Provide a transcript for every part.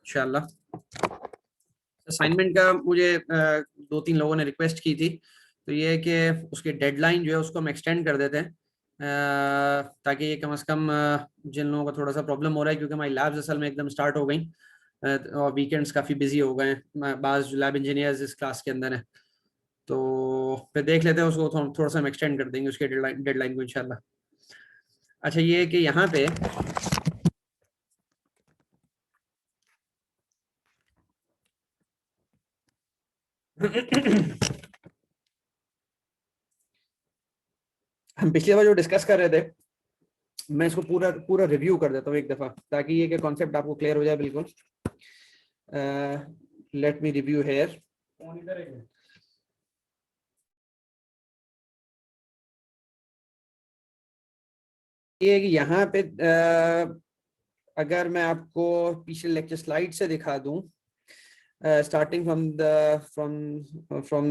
इंशाल्लाह। असाइनमेंट का मुझे 2-3 लोगों ने रिक्वेस्ट की थी, तो ये है कि उसकी डेडलाइन जो है उसको हम एक्सटेंड कर देते हैं, ताकि ये कम से कम जिन लोगों को थोड़ा सा प्रॉब्लम हो रहा है, क्योंकि हमारी लैब्स असल में एकदम स्टार्ट हो गई और वीकेंड्स काफ़ी बिजी हो गए हैं, बाज़ लैब इंजीनियर्स इस क्लास के अंदर हैं, तो फिर देख लेते हैं उसको थोड़ा सा हम एक्सटेंड कर देंगे उसके डेडलाइन को इंशाल्लाह। अच्छा, ये है कि यहाँ पे हम पिछली बार जो डिस्कस कर रहे थे, मैं इसको पूरा पूरा रिव्यू कर देता हूँ एक दफा, ताकि ये कि कॉन्सेप्ट आपको क्लियर हो जाए बिल्कुल। Let me review here. ये कि यहाँ पे अगर मैं आपको पिछले लेक्चर स्लाइड से दिखा दूं, starting from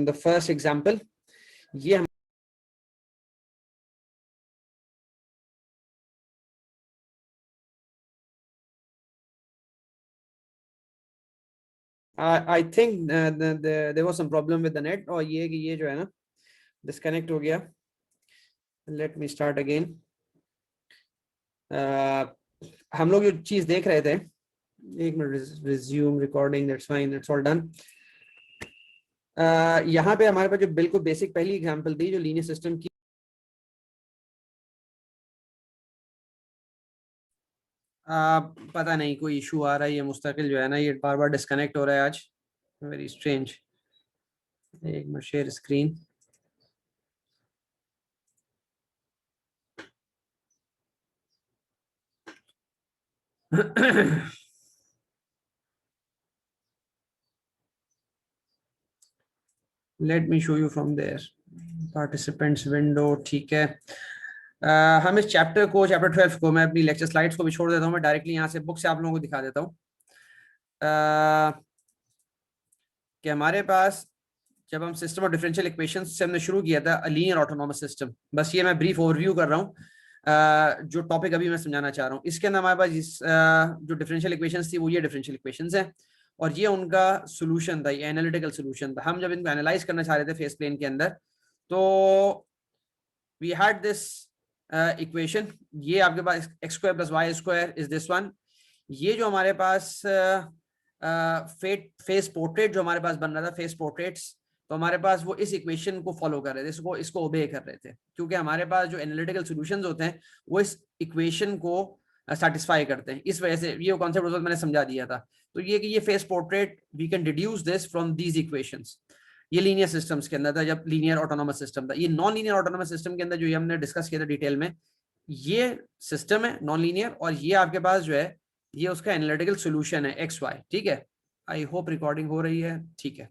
the first example, ये हम I think there was some problem with the net, और ये कि ये जो है ना डिस्कनेक्ट हो गया। Let me start again. हम लोग जो चीज देख रहे थे, एक minute, resume recording, that's fine, that's all done. यहाँ पे हमारे पास जो बिल्कुल बेसिक पहली एग्जांपल थी जो लीनियर सिस्टम की, पता नहीं कोई इशू आ रहा है, ये मुस्तकिल जो है ना ये बार बार डिस्कनेक्ट हो रहा है आज, वेरी स्ट्रेंज। एक minute, share screen. Let me show you from there participants window. ठीक है, हम इस चैप्टर को, चैप्टर 12 को, मैं अपनी लेक्चर स्लाइड्स को भी छोड़ देता हूँ, मैं डायरेक्टली यहाँ से बुक से आप लोगों को दिखा देता हूँ कि हमारे पास जब हम सिस्टम ऑफ डिफरेंशियल इक्वेशंस से हमने शुरू किया था लीनियर ऑटोनोमस सिस्टम, बस ये मैं ब्रीफ ओवरव्यू कर रहा हूँ, जो टॉपिक अभी मैं समझाना चाह रहा हूँ। इसके अंदर हमारे पास जो डिफरेंशियल इक्वेशंस थी वो ये डिफरेंशियल इक्वेशंस है, और ये उनका सोल्यूशन था, ये एनालिटिकल सोल्यूशन था। हम जब इनको एनालाइज करना चाह रहे थे फेस प्लेन के अंदर, तो वी हैड दिस इक्वेशन, ये आपके पास x square plus y square is this one. ये जो हमारे पास फेस पोर्ट्रेट जो हमारे पास बन रहा था, फेस पोर्ट्रेट्स, तो हमारे पास वो इस इक्वेशन को फॉलो कर रहे थे, इसको ओबे कर रहे थे, क्योंकि हमारे पास जो एनालिटिकल सॉल्यूशंस होते हैं वो इस इक्वेशन को सेटिस्फाई करते हैं। इस वजह से ये कॉन्सेप्ट मैंने समझा दिया था। तो ये कि ये phase portrait we can deduce this from these equations. ये लीनियर सिस्टम्स के अंदर था, जब लीनियर ऑटोनोमस सिस्टम था। ये नॉन लीनियर ऑटोनोमस सिस्टम के अंदर जो ये हमने डिस्कस किया था डिटेल में, ये सिस्टम है नॉन लीनियर, और ये आपके पास जो है ये उसका एनालिटिकल सॉल्यूशन है एक्स वाई। ठीक है, आई होप रिकॉर्डिंग हो रही है। ठीक है,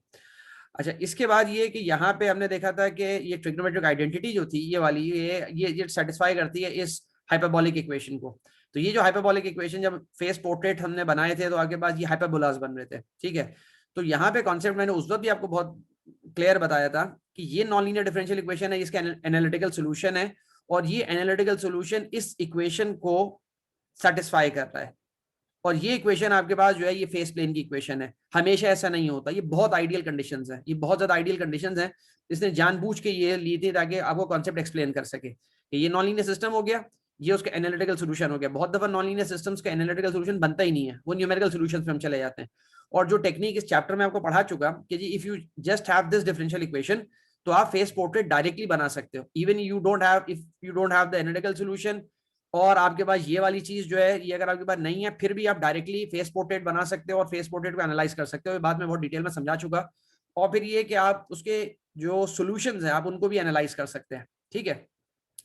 अच्छा, इसके बाद ये कि यहाँ पे हमने देखा था कि ये ट्रिग्नोमेट्रिक आइडेंटिटी जो थी ये वाली, ये सेटिस्फाई करती है इस हाइपरबोलिक इक्वेशन को। तो ये जो हाइपरबोलिक इक्वेशन, जब फेस पोर्ट्रेट हमने बनाए थे तो आपके पास ये हाइपरबोलास बन रहे थे। ठीक है, तो यहाँ पे कॉन्सेप्ट मैंने उस वक्त भी आपको बहुत क्लियर बताया था कि ये नॉन लीनियर डिफरेंशियल इक्वेशन है, इसका एनालिटिकल सोल्यूशन है, और ये एनालिटिकल सोल्यूशन इस इक्वेशन को सेटिस्फाई कर रहा है। और ये इक्वेशन आपके पास जो है ये फेस प्लेन की इक्वेशन है। हमेशा ऐसा नहीं होता, ये बहुत आइडियल कंडीशंस है, ये बहुत ज्यादा आइडियल कंडीशंस हैं। इसने जानबूझ के ये ली थी ताकि आपको कॉन्सेप्ट एक्सप्लेन कर सके कि ये नॉन लीनियर सिस्टम हो गया, ये उसका एनालिटिकल सोल्यूशन हो गया। बहुत दफा नॉन लीनियर सिस्टम्स का एनालिटिकल सोल्यूशन बनता ही नहीं है, वो न्यूमेरिकल सोल्यूशन पे हम चले जाते हैं। और जो टेक्निक इस चैप्टर में आपको पढ़ा चुका कि जी if you just have this differential equation, तो आप फेस पोर्ट्रेट डायरेक्टली बना सकते हो, even you don't have, if you don't have the analytical solution, और आपके पास ये वाली चीज जो है ये अगर आपके पास नहीं है, फिर भी आप डायरेक्टली फेस पोर्ट्रेट बना सकते हो और फेस पोर्ट्रेट को एनालाइज कर सकते हो। बाद में बहुत डिटेल में समझा चुका। और फिर ये कि आप उसके जो सॉल्यूशंस हैं आप उनको भी एनालाइज कर सकते हैं। ठीक है,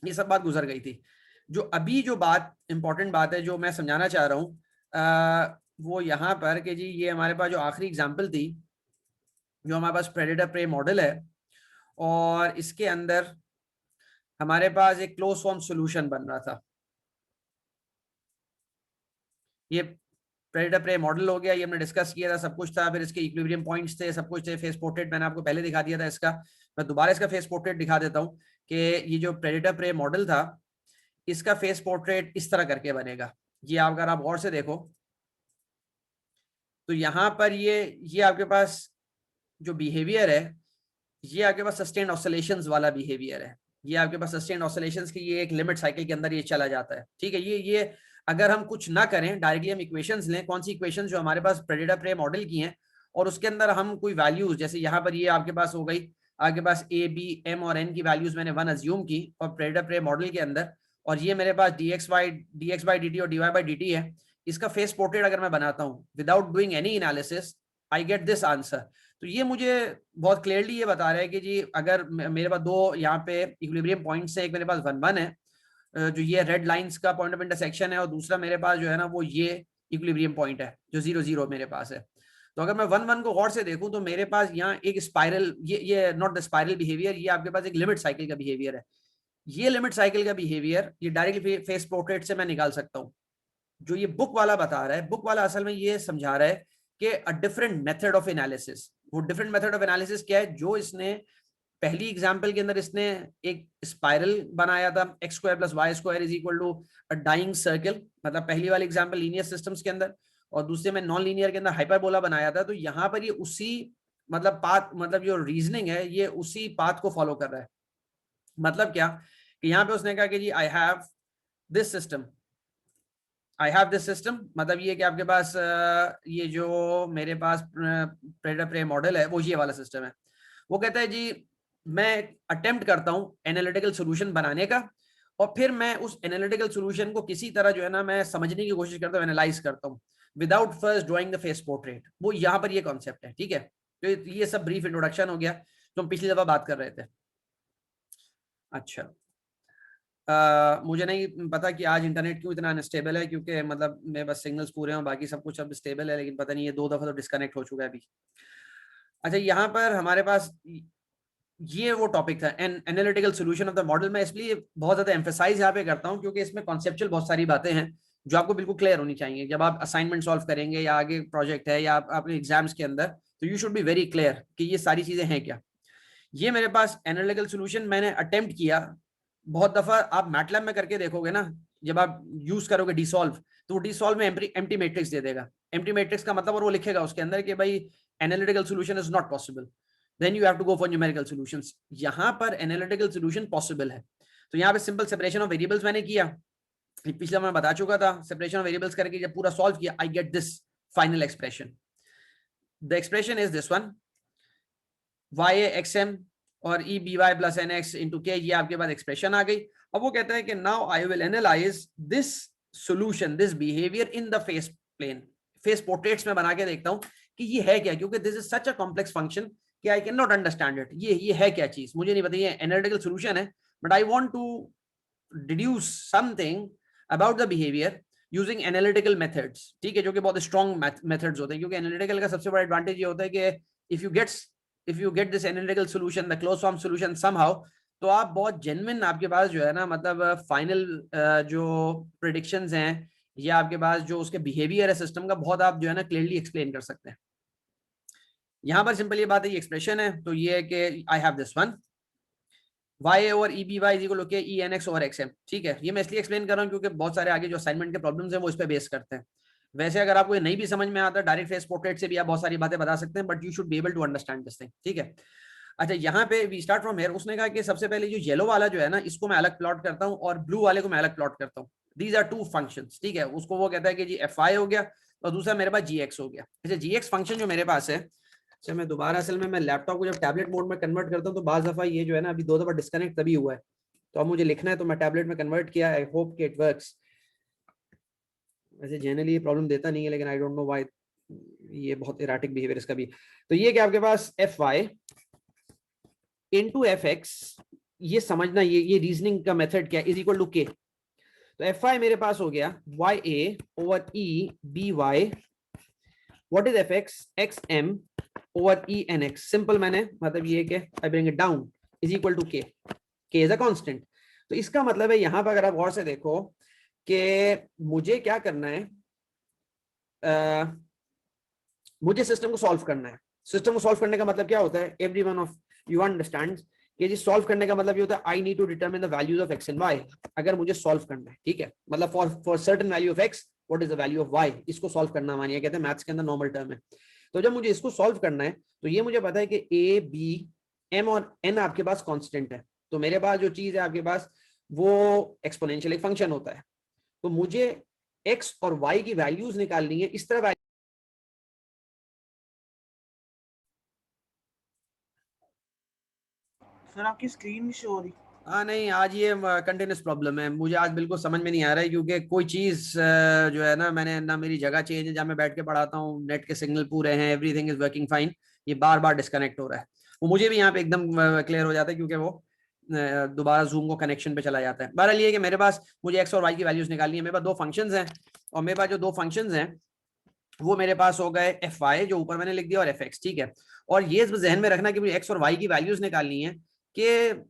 ये सब बात गुजर गई थी। जो अभी जो बात इंपॉर्टेंट बात है जो मैं समझाना चाह रहा हूँ, वो यहाँ पर कि जी ये हमारे पास जो आखिरी एग्जाम्पल थी, जो हमारे पास प्रेडेटर प्रे मॉडल है, और इसके अंदर हमारे पास एक क्लोज फॉर्म सॉल्यूशन बन रहा था। ये प्रेडेटर प्रे मॉडल हो गया, ये हमने डिस्कस किया था, सब कुछ था, फिर इसके इक्विलिब्रियम पॉइंट्स थे, सब कुछ थे। फेस पोर्ट्रेट मैंने आपको पहले दिखा दिया था इसका, मैं दोबारा इसका फेस पोर्ट्रेट दिखा देता हूँ कि ये जो प्रेडेटर प्रे मॉडल था इसका फेस पोर्ट्रेट इस तरह करके बनेगा। ये अगर आप गौर से देखो तो यहाँ पर ये आपके पास जो बिहेवियर है, ये आपके पास सस्टेन्ड ऑसिलेशंस वाला बिहेवियर है। ये आपके पास सस्टेन्ड ऑसिलेशंस की ये एक लिमिट साइकिल के अंदर ये चला जाता है, ठीक है। ये अगर हम कुछ ना करें, डायरेक्टली हम इक्वेशंस लें, कौन सी इक्वेशंस जो हमारे पास प्रेडेटर प्रे मॉडल की हैं, और उसके अंदर हम कोई वैल्यूज, जैसे यहाँ पर ये आपके पास हो गई, आपके पास ए बी एम और एन की वैल्यूज मैंने 1 अज्यूम की और प्रेडेटर प्रे मॉडल के अंदर, और ये मेरे पास dx बाई dt और dy बाई dt है। इसका फेस पोर्ट्रेट अगर मैं बनाता हूँ without doing any analysis, I get this answer. तो ये मुझे बहुत क्लियरली ये बता रहा है कि जी अगर मेरे पास दो यहाँ पे इक्विलिब्रियम पॉइंट्स है, एक मेरे पास 1 1 है जो ये रेड लाइंस का पॉइंट ऑफ इंटरसेक्शन है, और दूसरा मेरे पास जो है ना वो ये इक्विलिब्रियम पॉइंट है जो 0 0 मेरे पास है। तो अगर मैं 1 1 को गौर से देखूं तो मेरे पास यहाँ एक स्पाइरल, ये नॉट द स्पाइरल बिहेवियर, ये आपके पास एक लिमिट साइकिल का बिहेवियर है। ये लिमिट साइकिल का बिहेवियर ये डायरेक्टली फेस पोर्ट्रेट से मैं निकाल सकता हूँ। जो ये बुक वाला बता रहा है, बुक वाला असल में ये समझा रहा है कि a different method of analysis. वो डिफरेंट मेथड ऑफ एनालिसिस क्या है, जो इसने पहली एग्जांपल के अंदर इसने एक स्पाइरल बनाया था, x square plus y square is equal to a dying circle, मतलब पहली वाली एग्जांपल लीनियर सिस्टम्स के अंदर, और दूसरे में नॉन लीनियर के अंदर हाइपरबोला बनाया था। तो यहाँ पर ये उसी मतलब पाथ, मतलब जो रीजनिंग है ये उसी पाथ को फॉलो कर रहा है। मतलब क्या कि यहाँ पे उसने कहा कि जी I have this system, I have this system, मतलब ये कि आपके पास ये जो मेरे पास प्रेडेटर प्रे मॉडल है वो ये वाला सिस्टम है। वो कहता है जी मैं अटेम्प्ट करता हूँ एनालिटिकल सोल्यूशन बनाने का, और फिर मैं उस एनालिटिकल सोल्यूशन को किसी तरह जो है ना मैं समझने की कोशिश करता हूँ, एनालाइज करता हूँ without first drawing the face portrait. वो यहाँ पर ये कॉन्सेप्ट है, ठीक है। तो ये सब ब्रीफ इंट्रोडक्शन हो गया जो हम पिछली दफा बात कर रहे थे। अच्छा, मुझे नहीं पता कि आज इंटरनेट क्यों इतना अनस्टेबल है, क्योंकि मतलब मेरे पास सिग्नल्स पूरे हैं, बाकी सब कुछ अब स्टेबल है, लेकिन पता नहीं ये 2 दफा तो डिस्कनेक्ट हो चुका है अभी। अच्छा, यहाँ पर हमारे पास ये वो टॉपिक था analytical solution of the model. मैं इसलिए बहुत ज्यादा एम्फेसाइज यहाँ पे करता हूँ क्योंकि इसमें कॉन्सेप्चुअल बहुत सारी बातें हैं जो आपको बिल्कुल क्लियर होनी चाहिए जब आप असाइनमेंट सॉल्व करेंगे या आगे प्रोजेक्ट है या आप अपने एग्जाम्स के अंदर। तो you should be very clear कि ये सारी चीजें हैं क्या। ये मेरे पास एनालिटिकल सॉल्यूशन मैंने अटेम्प्ट किया बहुत दफा। आप मैटलैब में करके देखोगे ना, जब आप यूज करोगे डिसॉल्व, तो वो डिसॉल्व में एम्प्टी मैट्रिक्स दे देगा। एम्प्टी मैट्रिक्स का मतलब, और वो लिखेगा उसके अंदर कि भाई analytical solution is not possible, then you have to go for numerical solutions. यहाँ पर एनालिटिकल सॉल्यूशन पॉसिबल है। तो यहाँ पे सिंपल सेपरेशन ऑफ वेरिएबल्स मैंने किया, पिछला मैं बता चुका था। सेपरेशन ऑफ वेरिएबल्स करके जब पूरा सॉल्व किया, I get this final expression. The expression is this one, y x m और e b y plus n x into k, ये आपके पास एक्सप्रेशन आ गई। अब वो कहता है कि now I will analyse this solution, this behaviour in the phase plane. Phase portraits में बना के देखता हूँ कि ये है क्या, क्योंकि this is such a complex function कि I can not understand it. ये है क्या चीज मुझे नहीं पता, ये एनालिटिकल सॉल्यूशन है, but I want to deduce something about the behaviour using analytical methods, ठीक है, जो कि बहुत स्ट्रॉन्ग मेथड्स होते हैं। क्योंकि एनालिटिकल का सबसे बड़ा एडवांटेज ये होता है कि if you get this analytical solution, the close form solution somehow, तो आप बहुत जेन्युइन, आपके पास जो है ना मतलब फाइनल जो प्रेडिक्शंस हैं या आपके पास जो उसके बिहेवियर है सिस्टम का, बहुत आप जो है ना क्लियरली एक्सप्लेन कर सकते हैं। यहाँ पर सिंपल ये बात है, ये एक्सप्रेशन है, तो ये है कि I have this one, y over e b y is equal to k e n x over x m, ठीक है। ये मैं इसलिए एक्सप्लेन कर रहा हूँ क्योंकि बहुत सारे आगे जो असाइनमेंट के प्रॉब्लम्स हैं वो इस पे बेस करते हैं। वैसे अगर आपको ये नहीं भी समझ में आता, डायरेक्ट फेस पोर्ट्रेट से भी आप बहुत सारी बातें बता सकते हैं, but you should be able to understand this thing, ठीक है। अच्छा, यहाँ पे वी स्टार्ट फ्रॉम हियर। उसने कहा कि सबसे पहले जो येलो वाला जो है ना, इसको मैं अलग प्लॉट करता हूँ और ब्लू वाले को मैं अलग प्लॉट करता हूँ। दीज आर टू फंक्शंस, ठीक है। उसको वो कहता है कि जी एफ आई हो गया और दूसरा मेरे पास जी एक्स हो गया। अच्छा, जी एक्स फंक्शन जो मेरे पास है, अच्छा मैं दोबारा असल में मैं लैपटॉप को जब टैबलेट मोड में कन्वर्ट करता हूँ तो बाज दफा ये जो है ना अभी 2 दफा डिस्कनेक्ट तभी हुआ है, तो अब मुझे लिखना है तो मैं टैबलेट में कन्वर्ट किया। आई होप कि इट वर्क्स। वैसे जनरली ये प्रॉब्लम देता नहीं है, लेकिन आई डोंट नो व्हाई, ये बहुत इराटिक बिहेवियर इसका भी। तो ये कि आपके पास f y into f x, ये समझना, ये रीजनिंग का मेथड क्या है, इज इक्वल टू के। तो एफ आई मेरे पास हो गया y a over e b y, what is f x, x m over e n x. Simple, मैंने मतलब ये कि I bring it down, is equal to k, k is a constant. तो इसका मतलब है यहां पर अगर आप गौर से देखो कि मुझे क्या करना है, मुझे सिस्टम को सॉल्व करना है। सिस्टम को सॉल्व करने का मतलब क्या होता है, every one of you understands कि जी सॉल्व करने का मतलब ये होता है I need to determine the values of x and y. अगर मुझे सॉल्व करना है, ठीक है, मतलब for certain value of x what is the value of y, इसको सॉल्व करना मानिए कहते हैं मैथ्स के अंदर नॉर्मल टर्म है। तो जब मुझे इसको सॉल्व करना है तो ये मुझे पता है कि a b m और n आपके पास कांस्टेंट है, तो मेरे पास जो चीज है आपके पास वो एक्सपोनेंशियल एक फंक्शन होता है। तो मुझे x और y की वैल्यूज निकालनी है, इस तरह सर आपकी स्क्रीन नहीं शो हो रही। हाँ नहीं, आज ये कंटिन्यूस प्रॉब्लम है, मुझे आज बिल्कुल समझ में नहीं आ रहा है, क्योंकि कोई चीज जो है ना, मैंने ना मेरी जगह चेंज है जहाँ मैं बैठ के पढ़ाता हूँ, नेट के सिग्नल पूरे हैं, एवरीथिंग इज वर्किंग फाइन, ये बार बार डिस्कनेक्ट हो रहा है। वो मुझे भी यहाँ पे एकदम क्लियर हो जाता है, क्योंकि वो दोबारा जूम को कनेक्शन पे चला जाता है। बहरहाल ये कि मेरे पास मुझे एक्स और वाई की वैल्यूज निकालनी है, मेरे पास दो फंक्शंस हैं, और मेरे पास जो दो फंक्शंस हैं वो मेरे पास हो गए एफ वाई जो ऊपर मैंने लिख दिया, और एफ एक्स, ठीक है। और ये जहन में रखना कि मुझे एक्स और वाई की वैल्यूज निकालनी है कि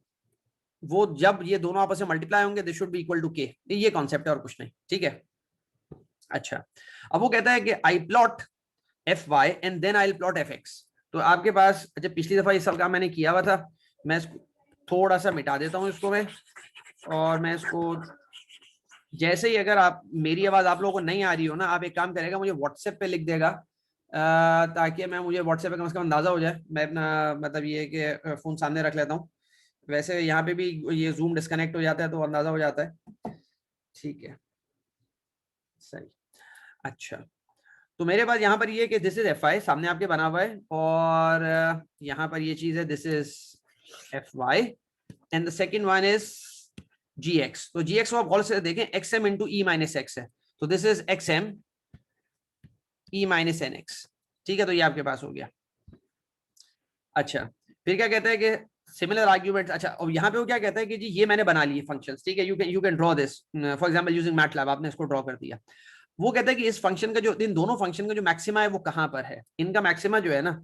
वो जब ये दोनों आपस में मल्टीप्लाई होंगे they should be equal to k, ये कॉन्सेप्ट है और कुछ नहीं, ठीक है। अच्छा, अब वो कहता है कि I plot f y and then I plot f x. तो आपके पास, अच्छा पिछली दफा इस साल का मैंने किया हुआ था, मैं इसको थोड़ा सा मिटा देता हूँ इसको मैं, और मैं इसको जैसे ही, अगर आप मेरी आवाज आप लोगों को नहीं आ रही हो ना, आप एक काम करेगा, मुझे व्हाट्सएप पे लिख देगा, ताकि मैं, मुझे व्हाट्सएप पे कम से कम अंदाजा हो जाए, मैं अपना मतलब ये कि फोन सामने रख लेता हूँ। वैसे यहाँ पे भी ये जूम डिस्कनेक्ट हो जाता है तो अंदाजा हो जाता है, ठीक है सही। अच्छा, तो मेरे पास यहाँ पर ये कि दिस इज एफ आई सामने आपके बना हुआ है, और यहाँ पर ये चीज है this is f y, and the second one is g x. तो जी एक्स को आप गौर से देखें, x m into e minus x है, तो this is x m e minus n x, ठीक है। तो ये आपके पास हो गया। अच्छा, फिर क्या कहता है कि सिमिलर आर्ग्यूमेंट, अच्छा और यहाँ पे वो क्या कहता है कि जी ये मैंने बना लिए फंक्शंस, ठीक है, you can draw this for example using MATLAB, आपने इसको ड्रॉ कर दिया। वो कहता है कि इस फंक्शन का जो, इन दोनों फंक्शन का जो मैक्सिमा है वो कहाँ पर है। इनका मैक्सिमा जो है ना,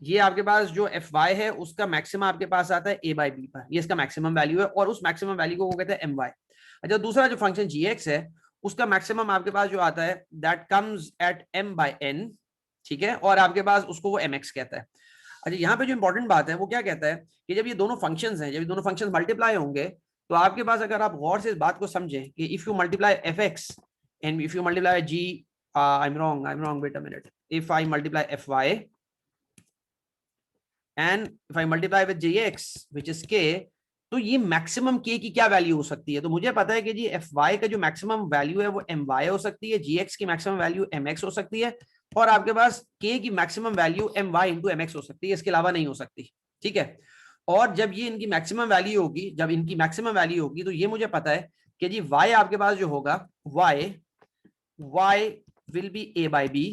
ये आपके पास जो एफ वाई है उसका मैक्सिमा आपके पास आता है ए बाई बी पर, ये इसका मैक्सिमम वैल्यू है, और उस मैक्सिमम वैल्यू को वो कहते हैं एम वाई। अच्छा, दूसरा जो फंक्शन जी एक्स है उसका मैक्सिमम आपके पास जो आता है that comes at m by n, ठीक है, और आपके पास उसको वो एम एक्स कहता है। अच्छा, यहाँ पे जो इंपॉर्टेंट बात है वो क्या कहता है कि जब ये दोनों फंक्शंस हैं, जब ये दोनों फंक्शंस मल्टीप्लाई होंगे, तो आपके पास, अगर आप गौर से इस बात को समझें कि if you multiply f x and if you multiply g, I am wrong, wait a minute, if I multiply f y and if I multiply with g x which is k, तो ये maximum के की क्या value हो सकती है। तो मुझे पता है कि जी एफ वाई का जो मैक्सिमम वैल्यू है वो एम वाई हो सकती है, जी एक्स की मैक्सिमम वैल्यू एम एक्स हो सकती है, और आपके पास के की maximum value m y into m x हो सकती है, इसके अलावा नहीं हो सकती, ठीक है। और जब ये इनकी मैक्सिमम वैल्यू होगी, जब इनकी मैक्सिमम वैल्यू होगी, तो ये मुझे पता है कि जी वाई आपके पास जो होगा, y y will be a by b.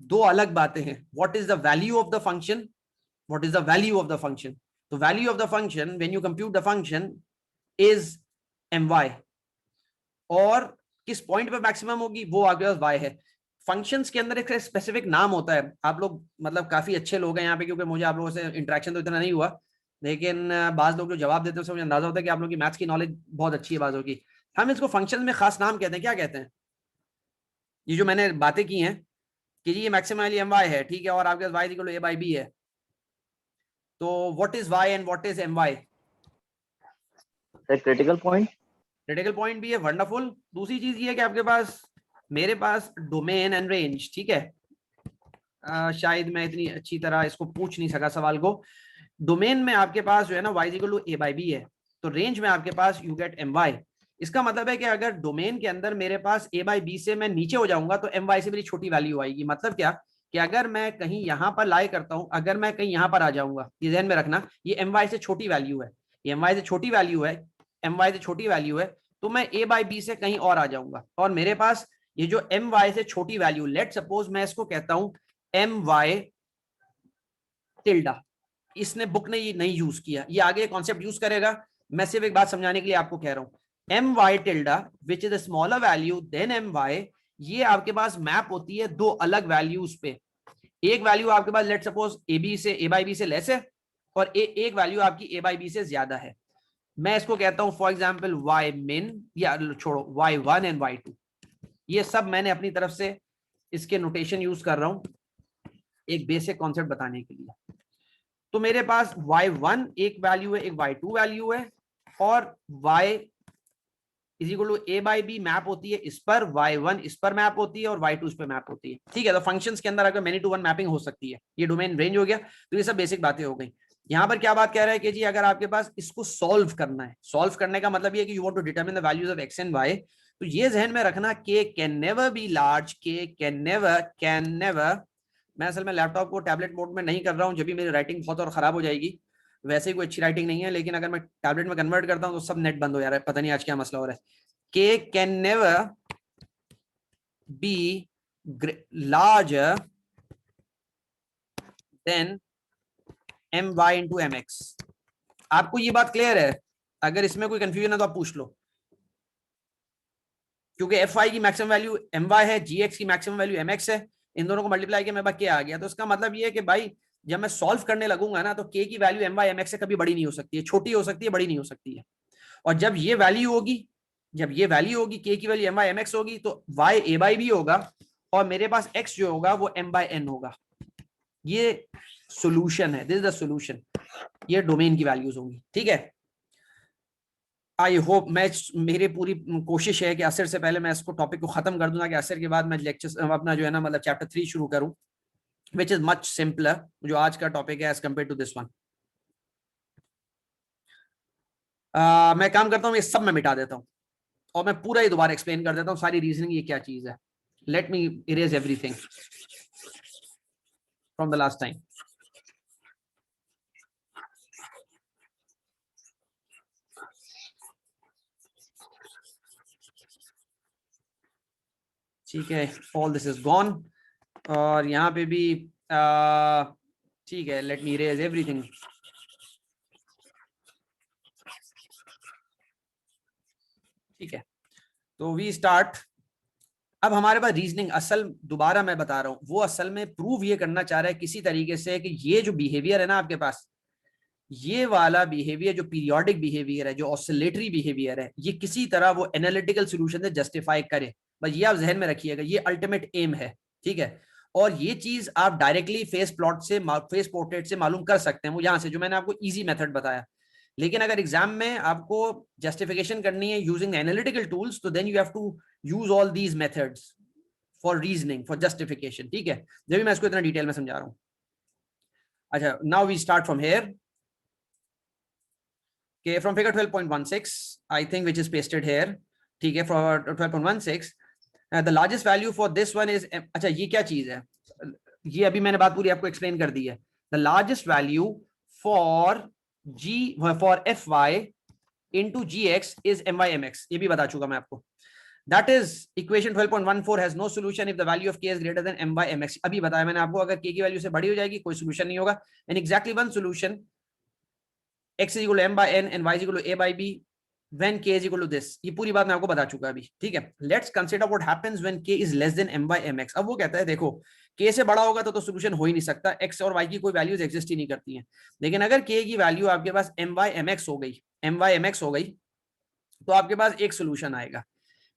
दो अलग बातें हैं, what is the value of the function, what is the value of the function. The value of the function when you compute the function is my, और किस point पे maximum होगी वो आपके पास y है। फंक्शंस के अंदर एक स्पेसिफिक नाम होता है, आप लोग मतलब काफी अच्छे लोग हैं यहाँ पे, क्योंकि मुझे आप लोगों से इंटरेक्शन तो इतना नहीं हुआ, लेकिन बाज लोग जो जवाब देते हैं उससे मुझे अंदाजा होता है कि आप लोग की मैथ्स की नॉलेज बहुत अच्छी है बाजों की। हम इसको फंक्शन में खास नाम कहते हैं, क्या कहते हैं, ये जो मैंने बातें की हैं कि जी ये मैक्सिमम एम वाई है, ठीक है, और आपके पास y equal to a by b है, तो what is y and what is my? Critical point, critical point भी है, वंडरफुल। दूसरी चीज ये है कि आपके पास, मेरे पास डोमेन एंड रेंज, ठीक है, शायद मैं इतनी अच्छी तरह इसको पूछ नहीं सका सवाल को। डोमेन में आपके पास जो है ना y equal to a by b है, तो रेंज में आपके पास यू गेट एम वाई। इसका मतलब है कि अगर डोमेन के अंदर मेरे पास ए बाई बी से मैं नीचे हो जाऊंगा तो एम वाई से मेरी छोटी वैल्यू आएगी। मतलब क्या कि अगर मैं कहीं यहां पर लाई करता हूं, अगर मैं कहीं यहां पर आ जाऊंगा, ये ध्यान में रखना, ये एम वाई से छोटी वैल्यू है, ये एम वाई से छोटी वैल्यू है, एम वाई से छोटी वैल्यू है, तो मैं ए बाई बी से कहीं और आ जाऊंगा, और मेरे पास ये जो एम वाई से छोटी वैल्यू, लेट सपोज मैं इसको कहता हूं एम वाई टिल्डा, इसने बुक ने ये नहीं यूज किया, ये आगे कॉन्सेप्ट यूज करेगा, मैं सिर्फ एक बात समझाने के लिए आपको कह रहा हूं। M y tilde which is a smaller value than m y, ये आपके पास मैप होती है दो अलग वैल्यूज पे। एक वैल्यू आपके पास लेट सपोज ए बी से, ए बाई बी से लेस है, और एक वैल्यू आपकी ए बाई बी से ज्यादा है। मैं इसको कहता हूं फॉर एग्जाम्पल वाई मिन, या छोड़ो y one and y two, ये सब मैंने अपनी तरफ से इसके नोटेशन यूज कर रहा हूं एक बेसिक कॉन्सेप्ट बताने के लिए। तो मेरे पास y1 एक वैल्यू है, एक y2 वैल्यू है, और y is equal to a by b map होती है इस पर, y1 इस पर मैप होती है और y2 इस पर मैप होती है। ठीक है, तो फंक्शंस के अंदर अगर मेनी टू वन मैपिंग हो सकती है, ये डोमेन रेंज हो गया। तो ये सब बेसिक बातें हो गई। यहाँ पर क्या बात कह रहा है कि जी अगर आपके पास इसको सॉल्व करना है, सॉल्व करने का मतलब ये है कि you want to determine the values of x and y, तो ये जहन में रखना k can never be large, k can never. मैं असल में लैपटॉप को टैबलेट मोड में नहीं कर रहा हूँ, जब भी मेरी राइटिंग बहुत और खराब हो जाएगी। वैसे ही कोई अच्छी राइटिंग नहीं है, लेकिन अगर मैं टैबलेट में कन्वर्ट करता हूँ तो सब नेट बंद हो जा रहा है, पता नहीं आज क्या मसला हो रहा है। k can never be larger than my into mx। आपको ये बात क्लियर है? अगर इसमें कोई कंफ्यूजन है तो आप पूछ लो, क्योंकि fy की मैक्सिमम वैल्यू my है, gx की मैक्सिमम वैल्यू mx है, इन दोनों को मल्टीप्लाई किया मेरे पास k आ गया। तो इसका मतलब ये है कि भाई जब मैं सॉल्व करने लगूंगा ना, तो k की वैल्यू my mx से कभी बड़ी नहीं हो सकती है, छोटी हो सकती है, बड़ी नहीं हो सकती है। और जब ये वैल्यू होगी, जब ये वैल्यू होगी, k की वैल्यू my mx होगी, तो y a by b होगा और मेरे पास x जो होगा वो m by n होगा। ये सॉल्यूशन है, दिस इज द सॉल्यूशन। ये डोमेन की वैल्यूज होंगी। ठीक है, आई होप, मैं मेरी पूरी कोशिश है कि असर से पहले मैं इसको टॉपिक को खत्म कर दूं, कि असर के बाद मैं लेक्चर अपना जो है ना मतलब चैप्टर 3 शुरू करूं, विच इज मच सिंपलर, जो आज का टॉपिक है as compare to this one. मैं काम करता हूं, ये सब मैं मिटा देता हूं और मैं पूरा ही दोबारा एक्सप्लेन कर देता हूं सारी रीजनिंग ये क्या चीज है। Let me erase everything from the last time. ठीक है, ऑल दिस इज गॉन और यहाँ पे भी ठीक है, लेट मी इरेज एवरीथिंग। ठीक है, तो वी स्टार्ट। अब हमारे पास रीजनिंग, असल दोबारा मैं बता रहा हूं, वो असल में प्रूव ये करना चाह रहा है किसी तरीके से कि ये जो बिहेवियर है ना आपके पास, ये वाला बिहेवियर जो पीरियोडिक बिहेवियर है, जो ऑसिलेटरी बिहेवियर है, ये किसी तरह वो एनालिटिकल सॉल्यूशन से जस्टिफाई करे। बस ये आप जहन में रखिएगा, ये अल्टीमेट एम है। ठीक है, और ये चीज आप डायरेक्टली फेस प्लॉट से, फेस पोर्ट्रेट से मालूम कर सकते हैं, वो यहां से जो मैंने आपको इजी मेथड बताया। लेकिन अगर एग्जाम में आपको जस्टिफिकेशन करनी है यूजिंग एनालिटिकल टूल्स, तो then you have to use all these methods for reasoning, for justification. ठीक है, जब भी मैं इसको इतना डिटेल में समझा रहा हूं। अच्छा, now we start from here. Okay, from figure 12.16, I think, which is pasted here. ठीक है, for 12.16, the largest value for this one is, अच्छा ये क्या चीज है, ये अभी मैंने बात पूरी आपको एक्सप्लेन कर दी है। The largest value for fy into gx is my mx, ये भी बता चुका मैं आपको। That is equation 12.14 has no solution if the value of k is greater than m by mx। अभी बताया मैंने आपको, अगर k की वैल्यू से बड़ी हो जाएगी कोई सोल्यूशन नहीं होगा। And exactly one solution, x is equal to m by n and y is equal to a by b when k is equal to this, ये पूरी बात मैं आपको बता चुका अभी। ठीक है, let's consider what happens when k is less than m by mx। अब वो कहता है देखो, k से बड़ा होगा तो सोल्यूशन हो ही नहीं सकता, x और y की कोई वैल्यूज एग्जिस्ट ही नहीं करती हैं। लेकिन अगर k की वैल्यू आपके पास m by mx हो गई, m by mx हो गई, तो आपके पास एक सोल्यूशन आएगा।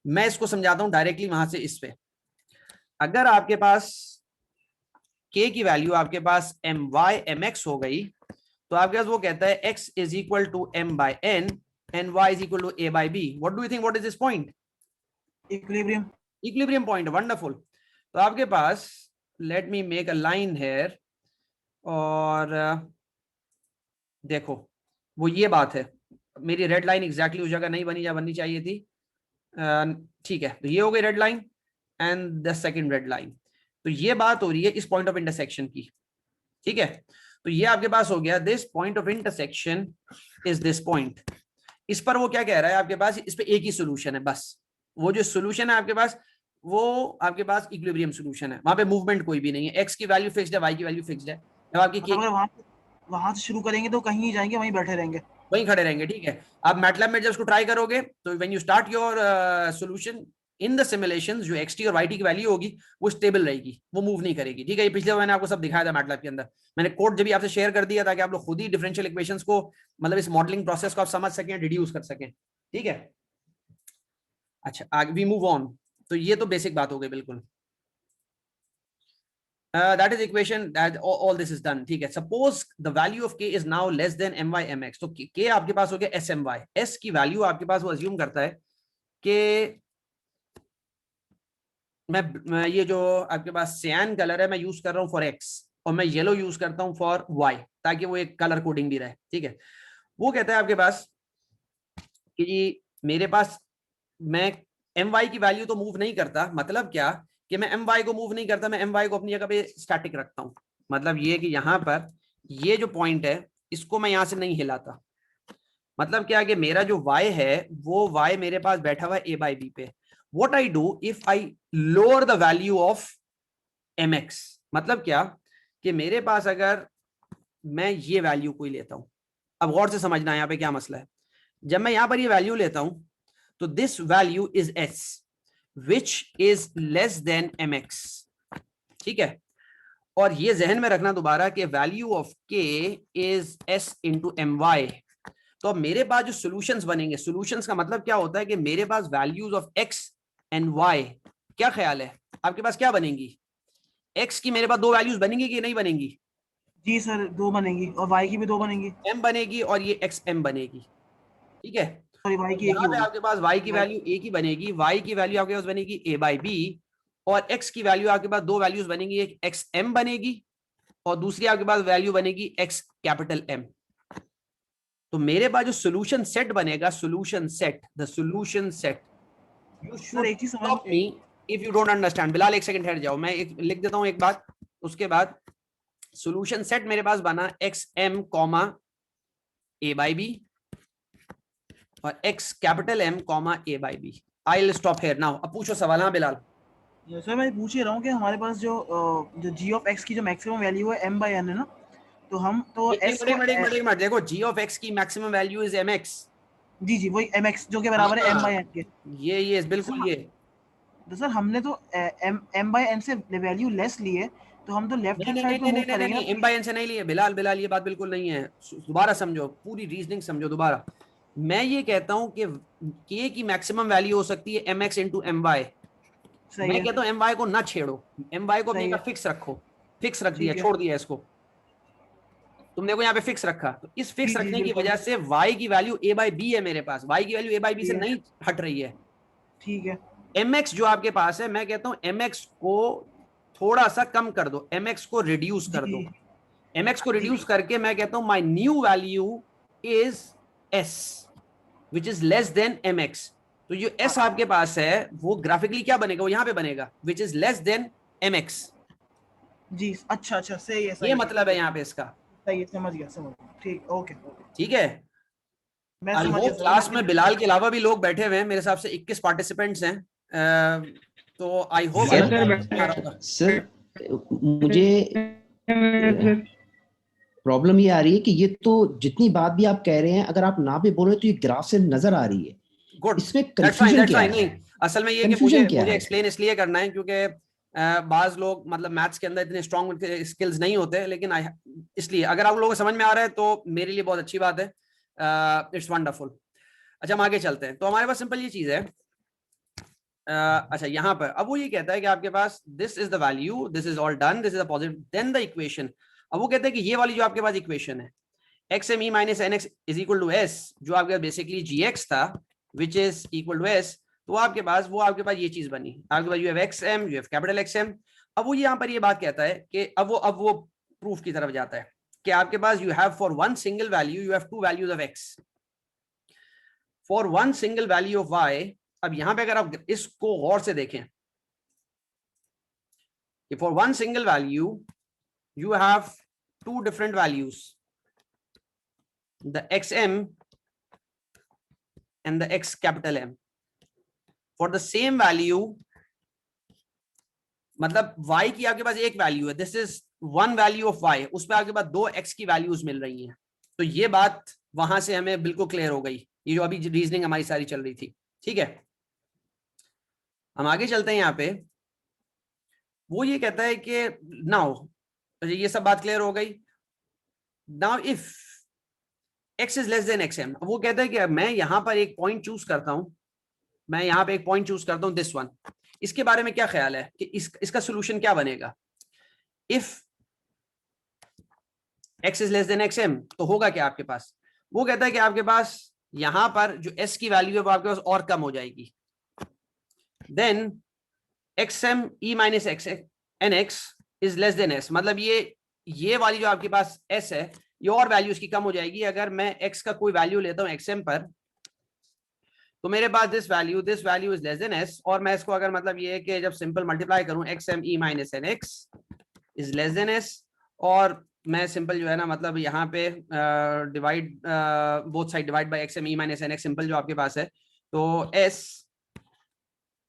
मैं इसको समझाता हूं डायरेक्टली वहां से इस पे। अगर आपके पास k की वैल्यू आपके पास m y mx हो गई, तो आपके पास वो कहता है x is equal to m by n and y is equal to a by b। What do you think? What is this point? Equilibrium. Equilibrium point. Wonderful। तो आपके पास, let me make a line here, और देखो वो ये बात है, मेरी red line exactly उस जगह नहीं बनी जहाँ बननी चाहिए थी। ठीक है, तो ये हो गई red line and the second red line. तो ये बात हो रही है इस पॉइंट ऑफ इंटरसेक्शन की। ठीक है, तो ये आपके पास हो गया, this point of intersection is this point. इस पर वो क्या कह रहा है आपके पास, इस पे एक ही सोल्यूशन है बस। वो जो सोल्यूशन है आपके पास, वो आपके पास इक्विलिब्रियम सोल्यूशन है, वहां पे मूवमेंट कोई भी नहीं है, एक्स की वैल्यू फिक्स्ड है, वाई की वैल्यू फिक्स्ड है। जब आपकी वहां से शुरू करेंगे तो कहीं नहीं जाएंगे, वहीं बैठे रहेंगे, वहीं खड़े रहेंगे। ठीक है, आप मैटलैब में जब इसको ट्राई करोगे तो when you start your solution in the simulations, जो एक्सटी और वाईटी की वैल्यू होगी वो स्टेबल रहेगी, वो मूव नहीं करेगी। ठीक है, ये पिछले मैंने आपको सब दिखाया था मैटलैब के अंदर, मैंने कोड जब भी आपसे शेयर कर दिया था कि आप लोग खुद ही डिफरेंशियल इक्वेशंस को, मतलब इस मॉडलिंग प्रोसेस को आप समझ सकें, डिड्यूस कर सकें। ठीक है, अच्छा आगे वी मूव ऑन। तो ये तो बेसिक बात हो गई बिल्कुल। That is equation, that all this is done। ठीक है, suppose the value of k is now less than my mx, तो k आपके पास हो गया s my। s की वैल्यू आपके पास वो अज्यूम करता है कि मैं ये जो आपके पास सियान कलर है मैं यूज कर रहा हूँ फॉर एक्स और मैं येलो यूज करता हूँ फॉर वाई, ताकि वो एक कलर कोडिंग भी रहे, ठीक है। वो कहता है आपके पास कि जी मेरे पास मैं एम वाई की वैल्यू तो मूव नहीं करता, मतलब क्या कि मैं एम वाई को मूव नहीं करता, मैं एम वाई को अपनी जगह पे स्टैटिक रखता हूं। मतलब ये कि यहां पर ये जो पॉइंट है इसको मैं यहां से नहीं हिलाता। मतलब क्या कि मेरा जो y है वो y मेरे पास बैठा हुआ है a बाई बी पे। What I do if I lower the value of mx, मतलब क्या कि मेरे पास अगर मैं ये वैल्यू कोई लेता हूं, अब गौर से समझना है यहाँ पे क्या मसला है। जब मैं यहां पर ये वैल्यू लेता हूं तो this value is s which is less than mx, ठीक है। और ये जहन में रखना दोबारा कि value of k is s into m y. तो अब मेरे पास जो सॉल्यूशंस बनेंगे, सॉल्यूशंस का मतलब क्या होता है कि मेरे पास values of x and y, क्या ख्याल है आपके पास क्या बनेंगी? x की मेरे पास दो वैल्यूज बनेंगी कि नहीं बनेंगी? जी सर, 2 बनेंगी और y की भी 2 बनेंगी। m बनेगी और ये xm बनेगी, ठीक है। सॉरी, y और की 1 ही यहाँ पे होगी। आपके पास y की वैल्यू a की बनेगी, y की वैल्यू आपके पास बनेगी a बाई बी, और x की वैल्यू आपके पास दो वैल्यूज बनेगी, एक xm बनेगी और दूसरी आपके पास वैल्यू बनेगी x कैपिटल M। तो मेरे पास जो सॉल्यूशन सेट बनेगा, solution set, the solution set, you sir should एक चीज समझ stop me if you don't understand. Bilal एक सेकंड ठहर जाओ, मैं एक लिख देता हूं एक बात, उसके बाद सॉल्यूशन सेट मेरे पास बना x m comma a by b और x capital m comma a by b. I will stop here now. अब पूछो सवाल। हाँ बिलाल। सर मैं पूछ ही रहा हूँ कि हमारे पास जो g ऑफ x की जो मैक्सिमम वैल्यू है m बाई n है ना, तो हम तो एक s मिनट एक को मिनट एक मिनट एक मिनट, देखो जी ऑफ एक्स की maximum value is m x. जी जी वही mx जो के बराबर है m बाई n के। ये तो बिल्कुल सर ये तो सर हमने तो m बाई n से वैल्यू लेस ली है, तो हम तो लेफ्ट नहीं हैंड नहीं नहीं साइड पे नहीं मूव नहीं नहीं करेंगे नहीं, ना। एम बाई एन से नहीं लिए बिलाल। बिलाल ये बात बिल्कुल नहीं है, दोबारा समझो, पूरी रीजनिंग समझो दोबारा। मैं ये कहता हूं कि के की मैक्सिमम वैल्यू हो सकती है m x into m y. सही मैं है। कहता हूं एम वाई को ना छेड़ो, एम वाई को अपनी सही जगह है। फिक्स रखो। फिक्स रख दिया, ठीक है। छोड़ दिया इसको, तुमने को यहाँ पे फिक्स रखा। तो इस फिक्स जी जी रखने की बिल्कुल। वजह से y की वैल्यू a बाई बी है मेरे पास, y की वैल्यू a बाई बी से ठीक है। नहीं हट रही है। ठीक है। mx जो आपके पास है, मैं कहता हूं mx को थोड़ा सा कम कर दो, mx को रिड्यूस कर जी दो। mx को जी रिड्यूस करके मैं कहता हूं my new value is s which is less then mx। तो जो s आपके पास है वो ग्राफिकली क्या बनेगा, वो यहां पे बनेगा which is less then mx। जी। अच्छा अच्छा, सही है ये सही है मतलब है सही यहाँ पे इसका, है, समझ गया समझ गया। ठीक, ओके ओके। ठीक है। मैं आई समझ गया होप सर, मैं क्लास में बिलाल के अलावा भी लोग बैठे हुए हैं, मेरे हिसाब से 21 पार्टिसिपेंट्स हैं। तो आई होप सर आपको आ रहा होगा। सर मुझे प्रॉब्लम ये आ रही है कि ये तो जितनी बात भी आप कह रहे हैं, अगर आप ना भी बोल रहे तो ये ग्राफ से नजर आ रही है। गुड, इसमें दैट्स फाइन कंफ्यूजन दैट्स क्या फाइन। है? नहीं, असल में ये कि कंफ्यूजन मुझे क्या मुझे है? एक्सप्लेन इसलिए करना है क्योंकि बाज लोग मतलब मैथ्स के अंदर इतने स्ट्रॉन्ग स्किल्स नहीं होते, लेकिन इसलिए अगर आप लोगों को समझ में आ रहा है तो मेरे लिए बहुत अच्छी बात है। It's wonderful. अच्छा हम आगे चलते हैं। तो हमारे पास सिंपल ये चीज है। अच्छा यहाँ पर अब वो ये कहता है कि आपके पास this is the value, this is all done, this is a positive, then the equation. अब वो कहते हैं कि ये वाली जो आपके पास इक्वेशन है x m e minus n x is equal to s, जो आपके बेसिकली जी एक्स था which is equal to s, तो आपके पास ये चीज बनी। आपके पास you have x m, you have capital x M. अब वो यहाँ पर ये बात कहता है कि अब वो प्रूफ की तरफ जाता है कि आपके पास you have for one single value you have two values of x, for one single value of y. अब यहां पे अगर आप इसको गौर से देखें कि for one single value you have two different values, the x m and the x capital M for the same value। मतलब y की आपके पास एक वैल्यू है, this is one value of y, उस पर आपके पास दो x की वैल्यूज मिल रही हैं। तो ये बात वहां से हमें बिल्कुल क्लियर हो गई, ये जो अभी रीजनिंग हमारी सारी चल रही थी, ठीक है। हम आगे चलते हैं। यहाँ पे वो ये कहता है कि नाउ ये सब बात क्लियर हो गई। Now if x is less than x m, वो कहता है कि मैं यहां पर एक पॉइंट चूज करता हूं, मैं यहाँ पे एक पॉइंट चूज करता हूं दिस वन। इसके बारे में क्या ख्याल है कि इसका सोल्यूशन क्या बनेगा? If x is less than x m तो होगा क्या आपके पास? वो कहता है कि आपके पास यहां पर जो s की वैल्यू है वो आपके पास और कम हो जाएगी। then xm e minus nx is less than s, मतलब ये वाली जो आपके पास s है ये और वैल्यू इसकी कम हो जाएगी। अगर मैं x का कोई वैल्यू लेता हूँ xm पर, तो मेरे पास this value is less than s, और मैं इसको अगर मतलब ये है कि जब सिंपल मल्टीप्लाई करूं xm e minus nx is less than s, और मैं सिंपल जो है ना मतलब यहाँ पे divide both side divide by xm e minus nx simple जो आपके पास है, तो s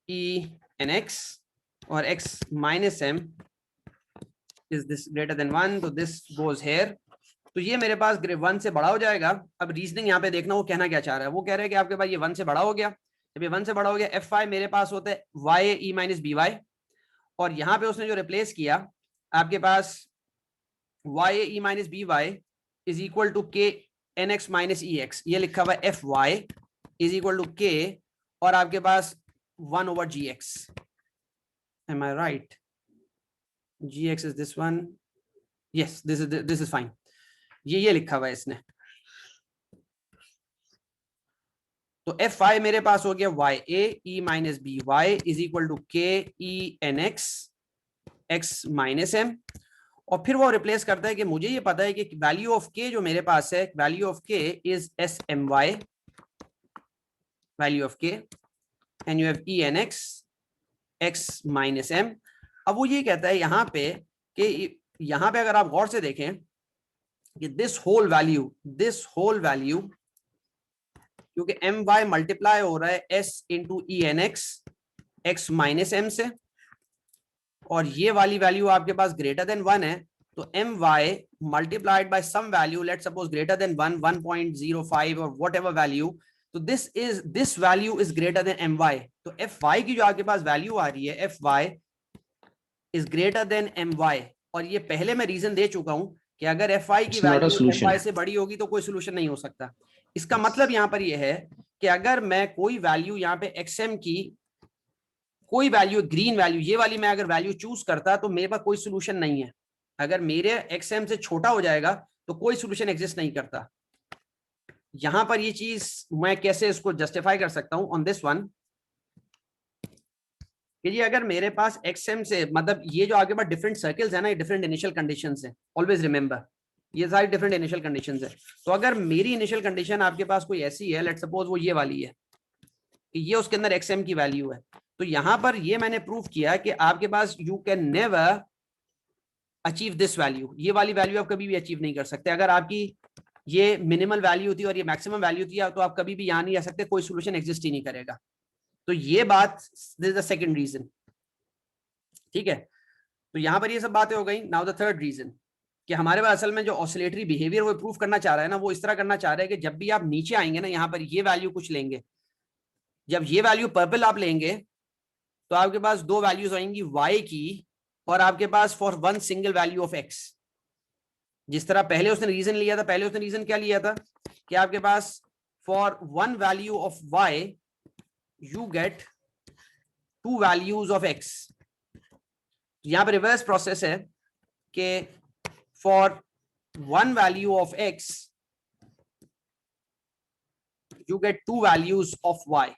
e nx और x minus m is this greater than 1, तो this goes here, तो ये मेरे पास 1 से बड़ा हो जाएगा। अब रीजनिंग यहाँ पे देखना वो कहना क्या चाह रहा है, वो कह रहा है कि आपके पास ये 1 से बड़ा हो गया, जब ये 1 से बड़ा हो गया f5 मेरे पास होता है y e minus by, और यहाँ पे उसने जो रिप्लेस किया आपके पास y e minus by is equal to k nx minus ex, ये लिखा हुआ है fy is equal to k और आपके पास 1 over gx, am I right? gx is this one, yes, this is fine, ये लिखा हुआ है इसने। तो f5 मेरे पास हो गया y a e minus by is equal to k e nx x minus m, और फिर वो रिप्लेस करता है कि मुझे ये पता है कि वैल्यू ऑफ k जो मेरे पास है, value of k is smy, value of k, and you have e nx x minus m। अब वो ये कहता है यहाँ पे कि यहाँ पे अगर आप गौर से देखें कि दिस होल वैल्यू क्योंकि my मल्टीप्लाई हो रहा है s into e n x x minus m से, और ये वाली वैल्यू आपके पास ग्रेटर देन 1 है, तो my multiplied by some value, let's suppose greater than 1, 1.05 और व्हाटएवर वैल्यू, तो this value is greater than my, तो fy की जो आपके पास वैल्यू आ रही है fy is greater than my, और ये पहले मैं रीजन दे चुका हूं कि अगर fi की वैल्यू my से बड़ी होगी तो कोई सोल्यूशन नहीं हो सकता। इसका मतलब यहाँ पर ये है कि अगर मैं कोई वैल्यू यहाँ पे xm की कोई वैल्यू, ग्रीन वैल्यू ये वाली मैं अगर वैल्यू चूज करता तो मेरे पास कोई सोल्यूशन नहीं है। अगर मेरे xm से छोटा हो जाएगा तो कोई सोल्यूशन एग्जिस्ट नहीं करता। यहां पर ये चीज मैं कैसे इसको जस्टिफाई कर सकता हूं ऑन दिस वन, कि जी अगर मेरे पास xm से मतलब ये जो आगे बाद डिफरेंट सर्कल्स है ना, ये डिफरेंट इनिशियल कंडीशंस है, ऑलवेज रिमेंबर ये सारी डिफरेंट इनिशियल कंडीशंस है। तो अगर मेरी इनिशियल कंडीशन आपके पास कोई ऐसी है, लेट्स सपोज वो ये वाली है कि ये उसके अंदर xm की वैल्यू है, तो यहां पर ये मैंने प्रूव किया कि आपके पास you can never achieve this value, ये वाली वैल्यू आप कभी भी अचीव नहीं कर सकते। अगर आपकी ये मिनिमल वैल्यू थी और ये मैक्सिमम वैल्यू थी तो आप कभी भी यहां नहीं आ सकते, कोई सोल्यूशन एग्जिस्ट ही नहीं करेगा। तो ये बात, this is the second reason, ठीक है। तो यहां पर ये सब बातें हो गई। नाउ द थर्ड रीजन, कि हमारे पास असल में जो ऑसिलेटरी बिहेवियर वो प्रूव करना चाह रहा है ना, वो इस तरह करना चाह रहा है कि जब भी आप नीचे आएंगे ना, यहाँ पर ये वैल्यू कुछ लेंगे, जब ये वैल्यू पर्पल आप लेंगे तो आपके पास दो वैल्यूज आएंगी y की और आपके पास for one single value of x। जिस तरह पहले उसने रीजन लिया था, पहले उसने रीजन क्या लिया था कि आपके पास for one value of y you get two values of x। यहां पर रिवर्स प्रोसेस है कि for one value of x you get two values of y।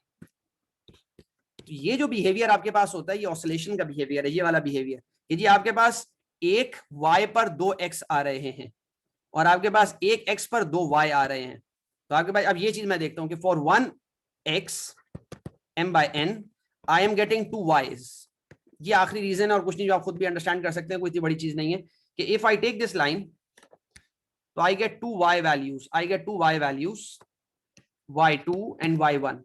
ये जो बिहेवियर आपके पास होता है ये ऑसिलेशन का बिहेवियर है, ये वाला बिहेवियर कि जी आपके पास एक y पर दो x आ रहे हैं और आपके पास एक x पर दो y आ रहे हैं। तो आपके पास अब ये चीज मैं देखता हूं कि for one x m by n I am getting two y's। ये आखिरी रीजन है और कुछ नहीं, जो आप खुद भी अंडरस्टैंड कर सकते हैं, कोई इतनी बड़ी चीज नहीं है कि if I take this line तो I get two y values, I get two y values y2 and y1।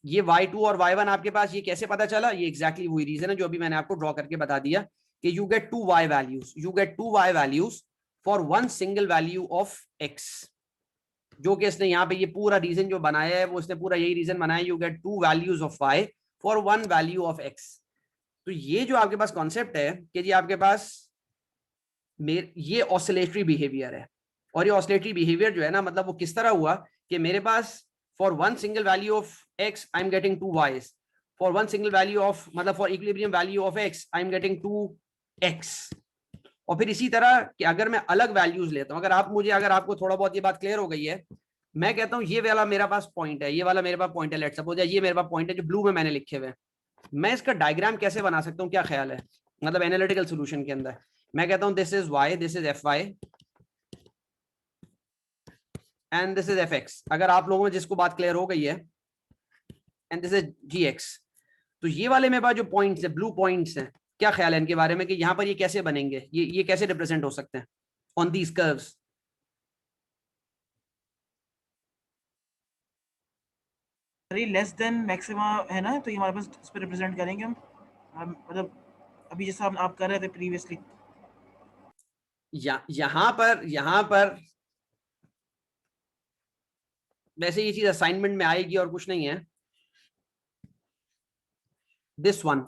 ये y2 और y1 आपके पास ये कैसे पता चला, ये एग्जैक्टली वही रीजन है जो अभी मैंने आपको ड्रॉ करके बता दिया कि you get two y values, you get two y values for one single value of x। जो कि इसने यहाँ पे ये पूरा रीजन जो बनाया है वो इसने पूरा यही रीजन बनाया, you get two values of y for one value of x। तो ये जो आपके पास कॉन्सेप्ट है कि जी आपके पास ये ऑसिलेटरी बिहेवियर है, और ये ऑसिलेटरी बिहेवियर जो है ना मतलब वो किस तरह हुआ कि मेरे पास for one single value of x I am getting two y's, for one single value of मतलब for equilibrium value of x I am getting two x। और फिर इसी तरह कि अगर मैं अलग वैल्यूज लेता हूं, अगर आपको थोड़ा बहुत ये बात क्लियर हो गई है मैं कहता हूँ ये वाला मेरा पास पॉइंट है, ये वाला मेरे पास पॉइंट है, लेट्स सपोज ये मेरे पास पॉइंट है जो ब्लू में मैंने लिखे हुए हैं, मैं इसका डायग्राम कैसे बना सकता हूँ, क्या ख्याल है, मतलब एनालिटिकल सॉल्यूशन के अंदर मैं कहता हूँ this is y, this is f y and this is f x, अगर आप लोगों में जिसको बात क्लियर हो गई है, and this is g x. तो ये वाले मेरे पास जो पॉइंट्स है, ब्लू पॉइंट्स हैं, क्या ख्याल है इनके बारे में कि यहाँ पर ये कैसे बनेंगे, ये कैसे रिप्रेजेंट हो सकते हैं on these curves? Less than maxima है ना, तो ये हमारे पास इस पे रिप्रेजेंट करेंगे हम मतलब अभी जैसा आप कर रहे थे प्रीवियसली। यहाँ पर वैसे ये चीज असाइनमेंट में आएगी और कुछ नहीं है, दिस वन,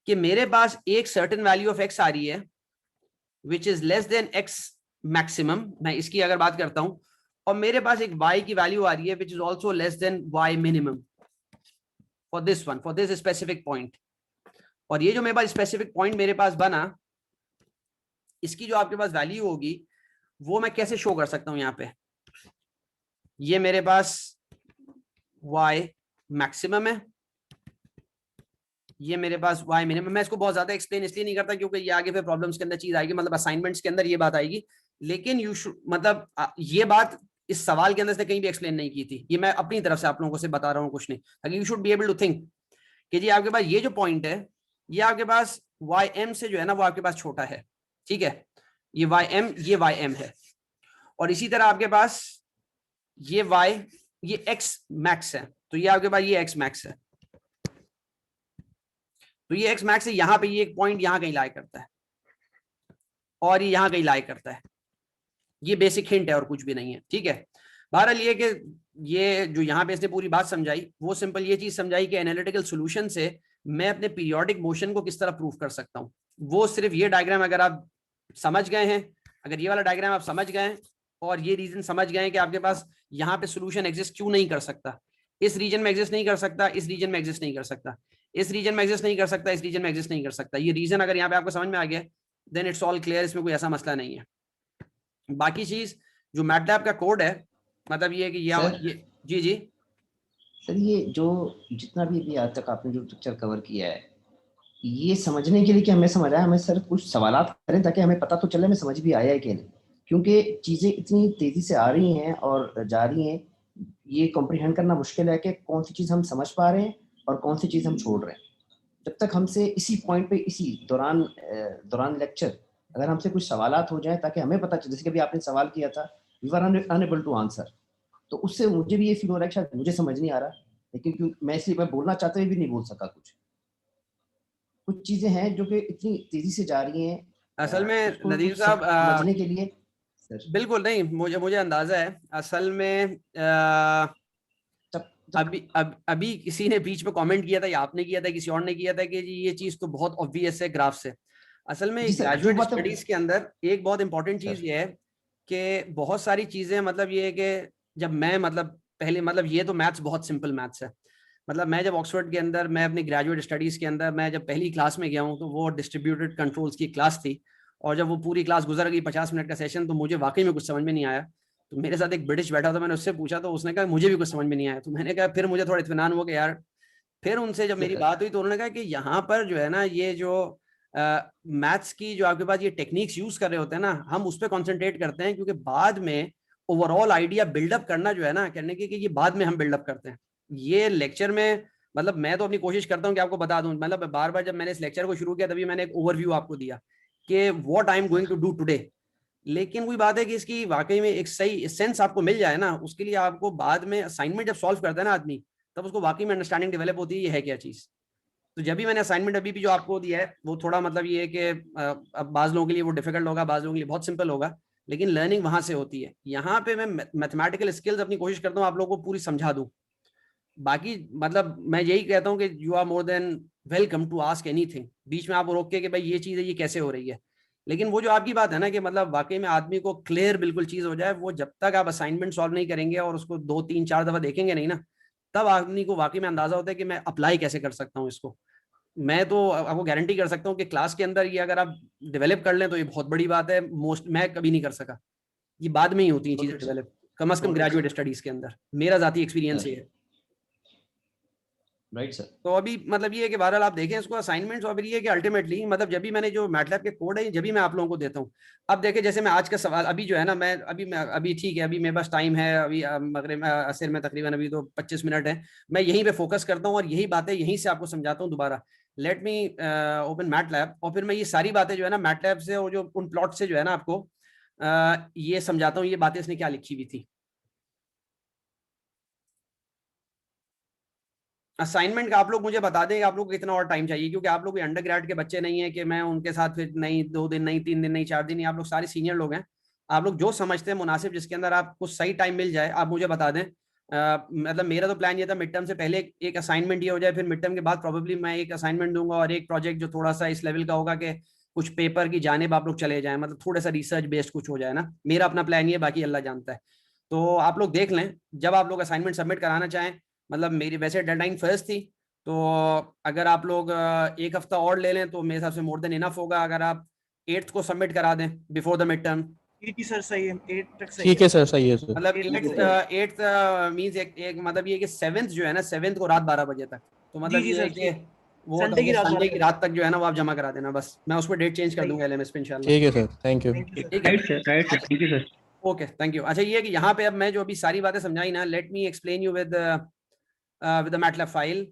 कि मेरे पास एक सर्टेन वैल्यू ऑफ एक्स आ रही है which is less than x maximum, मैं इसकी अगर बात करता हूं, और मेरे पास एक y की वैल्यू आ रही है which is also less than y minimum for this one, for this specific point. और ये जो मेरे पास स्पेसिफिक पॉइंट मेरे पास बना, इसकी जो आपके पास वैल्यू होगी वो मैं कैसे शो कर सकता हूं यहाँ पे, ये मेरे पास y मैक्सिमम है, ये मेरे पास y मिनिमम। मैं इसको बहुत ज्यादा एक्सप्लेन इसलिए नहीं करता क्योंकि ये आगे फिर प्रॉब्लम्स के अंदर चीज आएगी, मतलब असाइनमेंट्स के अंदर ये बात आएगी, लेकिन यू शुड मतलब ये बात इस सवाल के अंदर से कहीं भी एक्सप्लेन नहीं की थी, ये मैं अपनी तरफ से आप लोगों से बता रहा हूँ, कुछ नहीं, ताकि you should be able to think कि जी आपके पास ये जो पॉइंट है ये आपके पास वाई एम से जो है ना वो आपके पास छोटा है, ठीक है, ये वाई एम है, और इसी तरह आपके पास ये वाई, ये एक्स मैक्स है, तो ये आपके पास ये एक्स मैक्स है, तो ये एक्स मैक्स है, यहाँ पे ये एक पॉइंट यहाँ कहीं लाई करता है और ये यहाँ कहीं लाई करता है, ये बेसिक हिंट है और कुछ भी नहीं है, ठीक है। बहरहाल ये कि ये जो यहाँ पे इसने पूरी बात समझाई वो सिंपल ये चीज समझाई कि एनालिटिकल सॉल्यूशन से मैं अपने पीरियोडिक मोशन को किस तरह प्रूव कर सकता हूँ। वो सिर्फ ये डायग्राम अगर आप समझ गए हैं, अगर ये वाला डायग्राम आप समझ गए हैं और ये रीजन समझ गए हैं कि आपके पास यहाँ पे सोल्यूशन एग्जिस्ट क्यों नहीं कर सकता, इस रीजन में एग्जिस्ट नहीं कर सकता, इस रीजन में एग्जिस्ट नहीं कर सकता, इस रीजन में एग्जिस्ट नहीं कर सकता, इस रीजन में एग्जिस्ट नहीं कर सकता, ये रीजन अगर यहाँ पे आपको समझ में आ गया देन इट्स ऑल क्लियर, इसमें कोई ऐसा मसला नहीं है। बाकी चीज जो मैटलैब का कोड है, मतलब ये कि ये जी जी सर, ये जो जितना भी आज तक आपने जो पिक्चर कवर किया है, ये समझने के लिए कि हमें समझ आया, हमें सर कुछ सवालात करें ताकि हमें पता तो चले हमें समझ भी आया है कि नहीं, क्योंकि चीज़ें इतनी तेज़ी से आ रही हैं और जा रही हैं, ये कॉम्प्रिहेंड करना मुश्किल है कि कौन सी चीज़ हम समझ पा रहे हैं और कौन सी चीज़ हम छोड़ रहे हैं। जब तक हमसे इसी पॉइंट पे इसी दौरान लेक्चर अगर हमसे कुछ सवालात हो जाए ताकि हमें पता चले, जैसे कि अभी आपने सवाल किया था we were unable to answer, तो उससे मुझे भी ये फील हो रहा है कि शायद मुझे समझ नहीं आ रहा, लेकिन क्योंकि मैं बोलना चाहते हुए भी नहीं बोल सका, कुछ चीजें हैं जो कि इतनी तेजी से जा रही हैं असल में उसको नदीम साहब समझने के लिए सर। बिल्कुल नहीं, मुझे अंदाजा है असल में अभी किसी ने बीच में कमेंट किया था या आपने किया था किसी और ने किया था कि जी ये चीज तो बहुत ऑब्वियस है ग्राफ से। असल में ग्रेजुएट स्टडीज के अंदर एक बहुत इंपॉर्टेंट चीज ये है कि बहुत सारी चीजें, मतलब ये है कि जब मैं मतलब पहले मतलब ये तो मैथ्स बहुत सिंपल मैथ्स है, मतलब मैं जब ऑक्सफोर्ड के अंदर मैं अपनी ग्रेजुएट स्टडीज के अंदर मैं जब पहली क्लास में गया हूँ तो वो डिस्ट्रीब्यूटेड कंट्रोल्स की क्लास थी, और जब वो पूरी क्लास गुजर गई 50 मिनट का सेशन, तो मुझे वाकई में कुछ समझ में नहीं आया। तो मेरे साथ एक ब्रिटिश बैठा था, मैंने उससे पूछा तो उसने कहा मुझे भी कुछ समझ में नहीं आया, तो मैंने कहा फिर मुझे थोड़ा इत्मीनान हुआ कि यार, फिर उनसे जब मेरी बात हुई तो उन्होंने कहा कि यहाँ पर जो है ना ये जो मैथ्स की जो आपके पास ये टेक्निक्स यूज कर रहे होते हैं ना, हम उस पर कॉन्सेंट्रेट करते हैं क्योंकि बाद में ओवरऑल आइडिया बिल्डअप करना जो है ना कहने की कि ये बाद में हम बिल्डअप करते हैं। ये लेक्चर में मतलब मैं तो अपनी कोशिश करता हूँ कि आपको बता दूं, मतलब बार बार जब मैंने इस लेक्चर को शुरू किया तभी मैंने एक ओवरव्यू आपको दिया कि what I am going to do today, लेकिन वही बात है कि इसकी वाकई में एक सही सेंस आपको मिल जाए ना, उसके लिए आपको बाद में असाइनमेंट जब सॉल्व करता है ना आदमी, तब उसको वाकई में अंडरस्टैंडिंग डेवलप होती है ये है क्या चीज। तो जब भी मैंने असाइनमेंट अभी भी जो आपको दिया है वो थोड़ा मतलब ये है कि अब बाज लोगों के लिए वो डिफिकल्ट होगा, बाज लोगों के लिए बहुत सिंपल होगा, लेकिन लर्निंग वहां से होती है। यहाँ पे मैं मैथमेटिकल स्किल्स अपनी कोशिश करता हूँ आप लोगों को पूरी समझा दूं। बाकी मतलब मैं यही कहता हूँ कि you are more than welcome to ask anything, बीच में आप रोक के कि भाई ये चीज है ये कैसे हो रही है, लेकिन वो जो आपकी बात है ना कि मतलब वाकई में आदमी को क्लियर बिल्कुल चीज हो जाए, वो जब तक आप असाइनमेंट सॉल्व नहीं करेंगे और उसको 2 3 4 दफा देखेंगे नहीं ना, तब आदमी को वाकई में अंदाजा होता है कि मैं अप्लाई कैसे कर सकता हूँ इसको। मैं तो आपको गारंटी कर सकता हूँ कि क्लास के अंदर ये अगर आप डेवलप कर लें तो ये बहुत बड़ी बात है, मोस्ट मैं कभी नहीं कर सका, ये बाद में ही होती है चीजें डेवलप। कम से कम ग्रेजुएट स्टडीज के अंदर, मेरा जाती एक्सपीरियंस ये है। Right sir. तो अभी मतलब ये है कि बहरहाल आप देखें इसको असाइनमेंट्स, और ये है कि अल्टीमेटली मतलब जब भी मैंने जो मैटलैब के कोड है जब भी मैं आप लोगों को देता हूँ, अब देखें जैसे मैं आज का सवाल अभी जो है ना, मैं अभी ठीक है, अभी मेरे पास टाइम है, अभी मगरिब असर में तकरीबन अभी तो 25 मिनट है, मैं यहीं पे फोकस करता हूँ और यही बातें यहीं से आपको समझाता हूँ दोबारा। लेट मी ओपन मैटलैब और फिर मैं ये सारी बातें जो है ना मैटलैब से और जो उन प्लॉट से जो है ना आपको ये समझाता हूँ, ये बातें इसने क्या लिखी हुई थी। असाइनमेंट का आप लोग मुझे बता दें आप लोग को कितना और टाइम चाहिए, क्योंकि आप लोग भी अंडर ग्रेड के बच्चे नहीं है कि मैं उनके साथ फिर नहीं 2 दिन नहीं 3 दिन नहीं 4 दिन नहीं, आप लोग सारे सीनियर लोग हैं, आप लोग जो समझते हैं मुनासिब जिसके अंदर आपको सही टाइम मिल जाए आप मुझे बता दें। मतलब मेरा तो प्लान ये था मिड टर्म से पहले एक असाइनमेंट ये हो जाए, फिर मिड टर्म के बाद प्रोबेबली मैं एक असाइनमेंट दूंगा और एक प्रोजेक्ट जो थोड़ा सा इस लेवल का होगा कि कुछ पेपर की जानिब आप लोग चले जाएं, मतलब थोड़ा सा रिसर्च बेस्ड कुछ हो जाए ना, मेरा अपना प्लान ये, बाकी अल्लाह जानता है। तो आप लोग देख लें जब आप लोग असाइनमेंट सबमिट कराना चाहें, मतलब मेरी वैसे डेडलाइन फर्स्ट थी, तो अगर आप लोग एक हफ्ता और ले लें तो मेरे हिसाब से मोर देन इनफ होगा, अगर आप 8th को सबमिट करा दें before the mid term. 8 sir सही है, 8 तक सही ठीक है सर, सही है सर। मतलब 8 8th मींस एक मतलब ये कि 7th जो है ना 7th को रात 12 बजे तक, तो मतलब जी ये है सर, कि वो संडे की रात संडे 12 की रात तक जो है ना वो आप जमा करा देना, बस मैं उस पर डेट चेंज कर सही दूंगा एलएमएस पे इंशाल्लाह। ठीक है sir, thank you. Thank you sir. ठीक है, right sir, thank you sir. Okay thank you. अच्छा ये है कि यहाँ पे अब मैं जो अभी सारी बातें समझाई ना, let me explain you with the MATLAB file,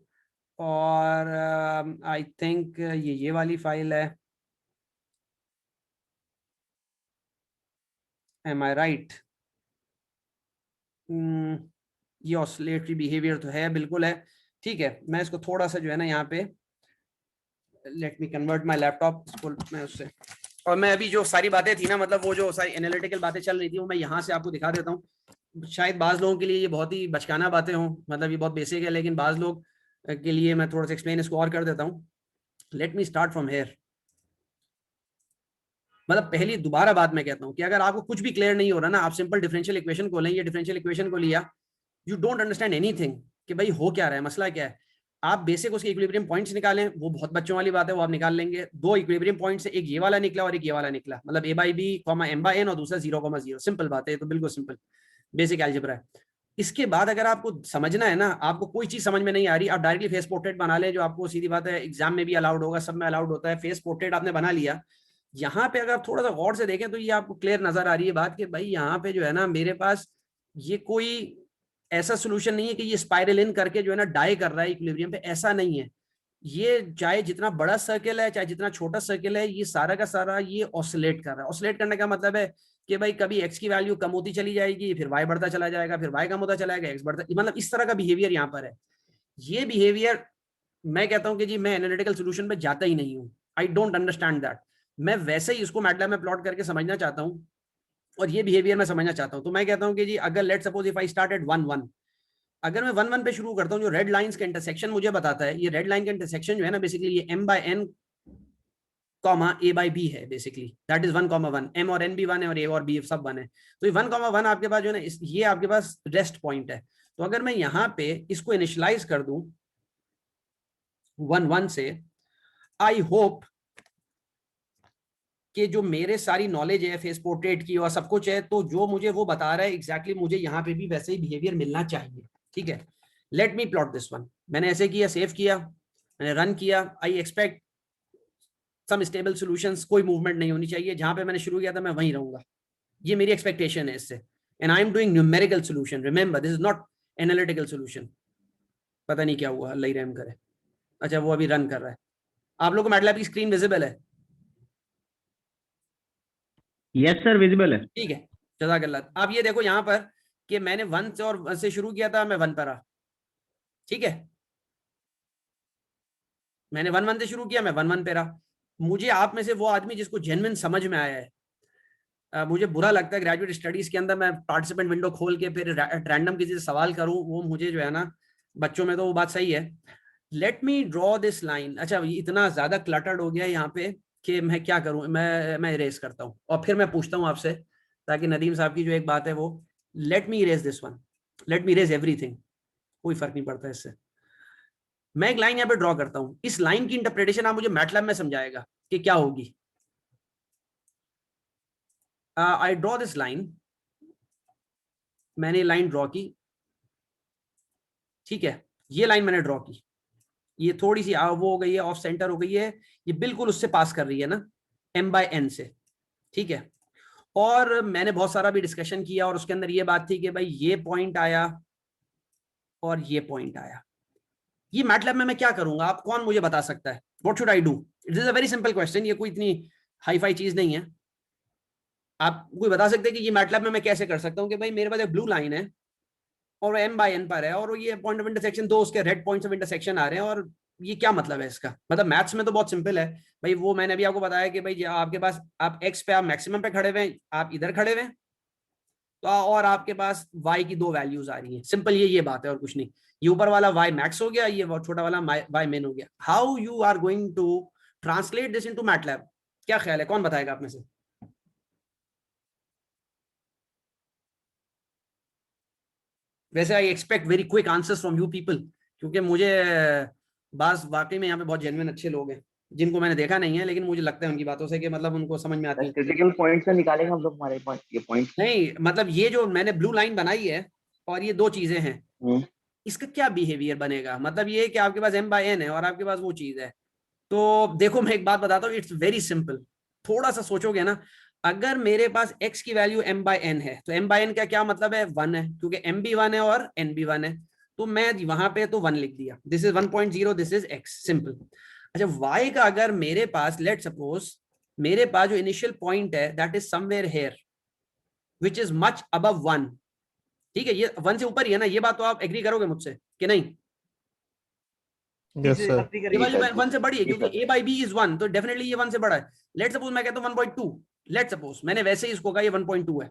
और आई थिंक ये वाली फाइल है, एम आई राइट? ये ऑसिलेटरी बिहेवियर तो है, बिल्कुल है, ठीक है। मैं इसको थोड़ा सा जो है ना यहाँ पे let me convert my laptop, इसको मैं उससे, और मैं अभी जो सारी बातें थी ना, मतलब वो जो सारी एनालिटिकल बातें चल रही थी वो मैं यहाँ से आपको दिखा देता हूँ। शायद बाज लोगों के लिए ये बहुत ही बचकाना बातें हों, मतलब ये बहुत बेसिक है, लेकिन बाज लोग के लिए मैं थोड़ा सा एक्सप्लेन इसको और कर देता हूँ। Let me start from here. मतलब पहली दोबारा बात मैं कहता हूँ कि अगर आपको कुछ भी क्लियर नहीं हो रहा ना, आप सिंपल डिफरेंशियल इक्वेशन को लें, ये डिफरेंशियल इक्वेशन को लिया, यू डोंट अंडरस्टैंड एनीथिंग कि भाई हो क्या रहा है, मसला क्या है, आप बेसिक उसके इक्विलिब्रियम पॉइंट्स निकालें, वो बहुत बच्चों वाली बात है, वो आप निकाल लेंगे। 2 इक्विलिब्रियम पॉइंट से एक ये वाला निकला और एक ये वाला निकला, मतलब a/b, m/n और दूसरा 0,0, सिंपल बात है, तो बिल्कुल सिंपल बेसिक अलजेब्रा है। इसके बाद अगर आपको समझना है ना, आपको कोई चीज समझ में नहीं आ रही, आप डायरेक्टली फेस पोर्ट्रेट बना लें, जो आपको सीधी बात है एग्जाम में भी अलाउड होगा, सब में अलाउड होता है। फेस पोर्ट्रेट आपने बना लिया, यहाँ पे अगर आप थोड़ा सा गौर से देखें तो ये आपको क्लियर नजर आ रही है बात कि भाई यहाँ पे जो है ना मेरे पास ये कोई ऐसा सोल्यूशन नहीं है कि ये स्पाइरल इन करके जो है ना डाई कर रहा है इक्विलिब्रियम पे, ऐसा नहीं है। ये चाहे जितना बड़ा सर्किल है चाहे जितना छोटा सर्किल है, ये सारा का सारा ये ऑसिलेट कर रहा है। ऑसिलेट करने का मतलब है कि भाई कभी एक्स की वैल्यू कम होती चली जाएगी, फिर वाई बढ़ता चला जाएगा, फिर वाई कम होता चला जाएगा, एक्स बढ़ता, मतलब इस तरह का बिहेवियर यहाँ पर है। ये बिहेवियर मैं कहता हूँ कि जी मैं एनालिटिकल सोल्यूशन पे जाता ही नहीं हूँ, आई डोंट अंडरस्टैंड दैट। मैं वैसे ही इसको मैटलैब में प्लॉट करके समझना चाहता हूँ और ये बिहेवियर मैं समझना चाहता हूँ। तो मैं कहता हूँ कि जी अगर let suppose if I start at 1,1, अगर मैं 1,1 पे शुरू करता हूँ, जो रेड लाइंस का इंटरसेक्शन मुझे बताता है, ये रेड लाइन का इंटरसेक्शन जो है ना बेसिकली ये m/n a/b है, बेसिकली दैट इज 1,1, m और n भी 1 है और a और b सब 1 है। तो ये 1,1 आपके पास जो है ना ये आपके पास रेस्ट पॉइंट है। तो अगर मैं यहाँ पे इसको इनिशियलाइज कर दूं 1,1 से, आई होप कि जो मेरे सारी नॉलेज है फेस पोर्ट्रेट की और सब कुछ है, तो जो मुझे वो बता रहा है एग्जैक्टली मुझे यहाँ पे भी वैसे ही बिहेवियर मिलना चाहिए। ठीक है, let me plot this one. मैंने ऐसे किया, सेव किया, मैंने रन किया। I expect some stable solutions, कोई मूवमेंट नहीं होनी चाहिए, जहां पे मैंने शुरू किया था मैं वहीं रहूंगा, ये मेरी एक्सपेक्टेशन है इससे। And I am doing numerical solution, remember this is not analytical solution. पता नहीं क्या हुआ, अल्लाह ही रहम करे। अच्छा वो अभी रन कर रहा है, आप लोगों को मैटलैब की स्क्रीन विजिबल है? यस सर, विजिबल है। ठीक है, जज़ाकल्लाह। आप ये देखो यहाँ पर कि मैंने 1 से और 1 से शुरू किया था, मैं 1 पर रहा। ठीक है, मैंने 1,1 से शुरू किया, मैं 1,1 पे रहा। मुझे आप में से वो आदमी जिसको जेन्युइन समझ में आया है, मुझे बुरा लगता है ग्रेजुएट स्टडीज के अंदर मैं पार्टिसिपेंट विंडो खोल के फिर रैंडम किसी से सवाल करूं, वो मुझे जो है ना, बच्चों में तो वो बात सही है। Let me draw this line. अच्छा ये इतना ज्यादा क्लटर्ड हो गया यहाँ पे कि मैं क्या करूं, मैं इरेज करता हूँ और फिर मैं पूछता हूँ आपसे, ताकि नदीम साहब की जो एक बात है वो, late me erase this one, late me erase everything, कोई फर्क नहीं पड़ता इससे। मैं एक लाइन यहाँ पे ड्रॉ करता हूँ, इस लाइन की इंटरप्रिटेशन आप मुझे मैटलैब में समझाएगा कि क्या होगी। I draw this line मैंने लाइन ड्रॉ की, ठीक है, ये लाइन मैंने ड्रॉ की, ये थोड़ी सी वो हो गई है, ऑफ सेंटर हो गई है, ये बिल्कुल उससे पास कर रही है ना m/n से, ठीक है। और मैंने बहुत सारा भी डिस्कशन किया और उसके अंदर ये बात थी कि भाई ये पॉइंट आया और ये पॉइंट आया, ये मैटलैब में मैं क्या करूंगा, आप कौन मुझे बता सकता है, what should I do? It is a very simple question, ये कोई इतनी हाई फाई चीज नहीं है। आप कोई बता सकते हैं कि ये मैटलैब में मैं कैसे कर सकता हूँ कि भाई मेरे पास एक ब्लू लाइन है और m/n पर है और ये पॉइंट ऑफ इंटरसेक्शन दो उसके रेड पॉइंट्स ऑफ इंटरसेक्शन आ रहे हैं, और ये क्या मतलब है इसका? मतलब मैथ्स में तो बहुत सिंपल है भाई, वो मैंने अभी आपको बताया कि भाई आपके पास आप x पे आप मैक्सिमम पे खड़े हुए हैं, आप इधर खड़े हुए हैं, तो और आपके पास y की दो वैल्यूज आ रही हैं, सिंपल ये बात है और कुछ नहीं। ये ऊपर वाला y मैक्स हो गया, ये छोटा वाला y मिन हो गया। How you are going to translate this into MATLAB? क्या ख्याल है, कौन बताएगा आप में से? वैसे I expect very quick answers from you people, क्योंकि मुझे बास वाकई में यहाँ पे बहुत जेन्युइन अच्छे लोग हैं जिनको मैंने देखा नहीं है, लेकिन मुझे लगता है उनकी बातों से कि मतलब उनको समझ में आती है। क्रिटिकल पॉइंट से निकालेंगे हम लोग हमारे पॉइंट, ये पॉइंट नहीं मतलब ये जो मैंने ब्लू लाइन बनाई है और ये दो चीजें हैं, इसका क्या बिहेवियर बनेगा? मतलब ये कि आपके पास m/n है और आपके पास वो चीज है। तो देखो मैं एक बात बताता हूँ, इट्स वेरी सिंपल, थोड़ा सा सोचोगे ना, अगर मेरे पास x की वैल्यू m/n है तो m/n का क्या मतलब है, 1 है, क्योंकि m भी 1 है और n भी 1 है, तो मैं वहां पे तो 1 लिख दिया, this is 1.0, this is x, simple. अच्छा y का अगर मेरे पास लेट सपोज मेरे पास जो इनिशियल पॉइंट है that is somewhere here which is much above 1, ठीक है, ये 1 से ऊपर ही है ना, ये बात तो आप एग्री करोगे मुझसे कि नहीं? Yes, sir. ये वाली 1 से बड़ी है क्योंकि a/b इज 1, तो डेफिनेटली ये 1 से बड़ा है। लेट सपोज मैं कहता हूं 1.2, लेट सपोज मैंने वैसे ही इसको कहा ये 1.2 है,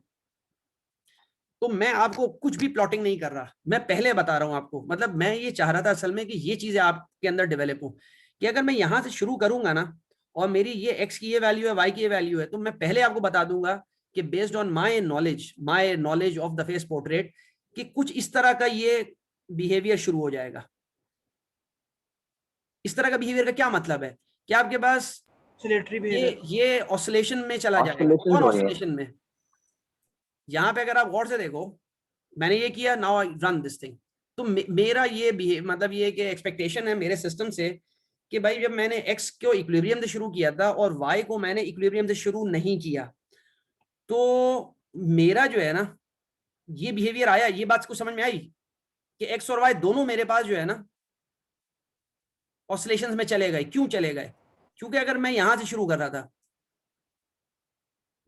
तो मैं आपको कुछ भी प्लॉटिंग नहीं कर रहा, मैं पहले बता रहा हूं आपको, मतलब मैं ये चाह रहा था असल में कि ये चीजें आपके अंदर डेवलप हो कि अगर मैं यहां से शुरू करूंगा ना और मेरी ये x की ये वैल्यू है, y की ये वैल्यू है, तो मैं पहले आपको बता दूंगा कि based on my knowledge of the face portrait कि कुछ इस तरह का ये बिहेवियर शुरू हो जाएगा। इस तरह का बिहेवियर का क्या मतलब है कि आपके पास ये ऑसिलेशन में चला जाएगा। कौन ऑसिलेशन में? यहां पे अगर आप गौर से देखो, मैंने ये किया, now I run this thing, तो मेरा ये मतलब ये कि एक्सपेक्टेशन है मेरे सिस्टम से कि भाई जब मैंने x को इक्विलिब्रियम से शुरू किया था और y को मैंने इक्विलिब्रियम से शुरू नहीं किया, तो मेरा जो है ना ये बिहेवियर आया। ये बात को समझ में आई कि x और y दोनों मेरे पास जो है ना ऑसिलेशंस में चले गए। क्यों चले गए? क्योंकि अगर मैं यहां से शुरू कर रहा था,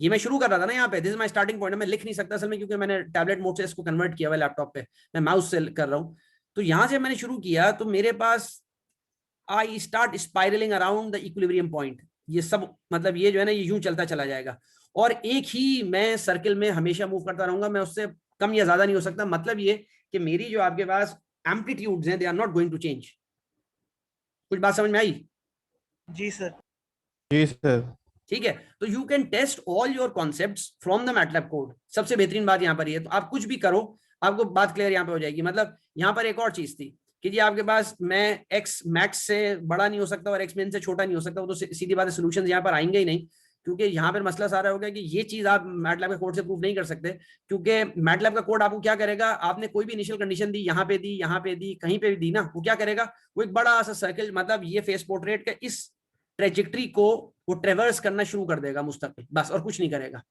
ये मैं शुरू कर रहा था ना यहाँ पे, this is my starting point, मैं लिख नहीं सकता असल में क्योंकि मैंने टैबलेट मोड से इसको कन्वर्ट किया हुआ है लैपटॉप पे, मैं माउस से कर रहा हूँ। तो यहां से मैंने शुरू किया तो मेरे पास I start spiralling around the equilibrium point, ये सब मतलब ये जो है ना ये यूं चलता चला जाएगा और एक ही मैं सर्किल में हमेशा मूव करता रहूंगा, मैं उससे कम या ज्यादा नहीं हो सकता। मतलब ये कि मेरी जो आपके पास एम्पलीट्यूड्स हैं they are not going to change. कुछ बात समझ में आई? जी सर। जी सर। ठीक है, तो you can test all your concepts from the MATLAB code. सबसे बेहतरीन बात यहाँ पर ये, तो आप कुछ भी करो आपको बात क्लियर यहाँ पे हो जाएगी। मतलब यहाँ पर एक और चीज थी कि जी आपके पास मैं x मैक्स से बड़ा नहीं हो सकता और x मिन से छोटा नहीं हो सकता, वो तो सीधी बात है सोल्यूशन यहाँ पर आएंगे ही नहीं, क्योंकि यहाँ पर मसला सारा होगा कि ये चीज आप मैटलैब के कोड से प्रूव नहीं कर सकते, क्योंकि मैटलैब का कोड आपको क्या करेगा, आपने कोई भी इनिशियल कंडीशन दी, यहाँ पे दी, यहाँ पे दी, कहीं पे भी दी ना, वो क्या करेगा, वो एक बड़ा सा सर्किल, मतलब ये फेस पोर्ट्रेट का इस ट्रेजेक्ट्री को वो ट्रेवर्स करना शुरू कर देगा मुस्तकिल, बस, और कुछ नहीं करेगा।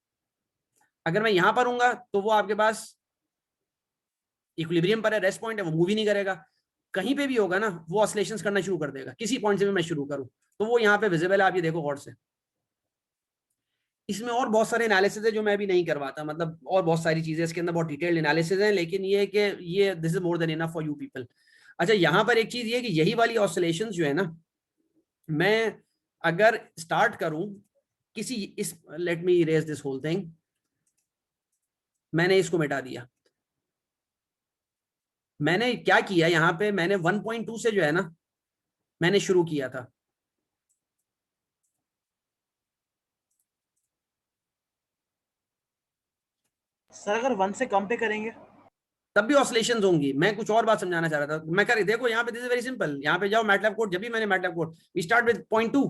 अगर मैं यहां पर हूंगा तो वो आपके पास इक्विलिब्रियम पर है, रेस्ट पॉइंट है, वो मूव ही नहीं करेगा। कहीं पे भी होगा ना वो ऑसिलेशंस करना शुरू कर देगा, किसी पॉइंट से भी मैं शुरू करूं तो वो यहाँ पे विजिबल है, आप ये देखो गौर से। इसमें और बहुत सारे एनालिसिस है जो मैं भी नहीं करवाता, मतलब और बहुत सारी चीजें इसके अंदर, बहुत डिटेल्ड एनालिसिस है, लेकिन ये कि ये this is more than enough for you people. अच्छा यहाँ पर एक चीज ये कि यही वाली ऑसिलेशंस जो है ना, मैं अगर स्टार्ट करूं किसी इस, let me erase this whole thing, मैंने इसको मिटा दिया। मैंने क्या किया यहाँ पे, मैंने 1.2 से जो है ना मैंने शुरू किया था। सर अगर 1 से कम पे करेंगे तब भी ऑसिलेशंस होंगी। मैं कुछ और बात समझाना चाह रहा था, मैं कर देखो यहाँ पे दिस इज वेरी सिंपल, यहाँ पे जाओ मैटलैब कोड, जब भी मैंने MATLAB code we start with 0.2,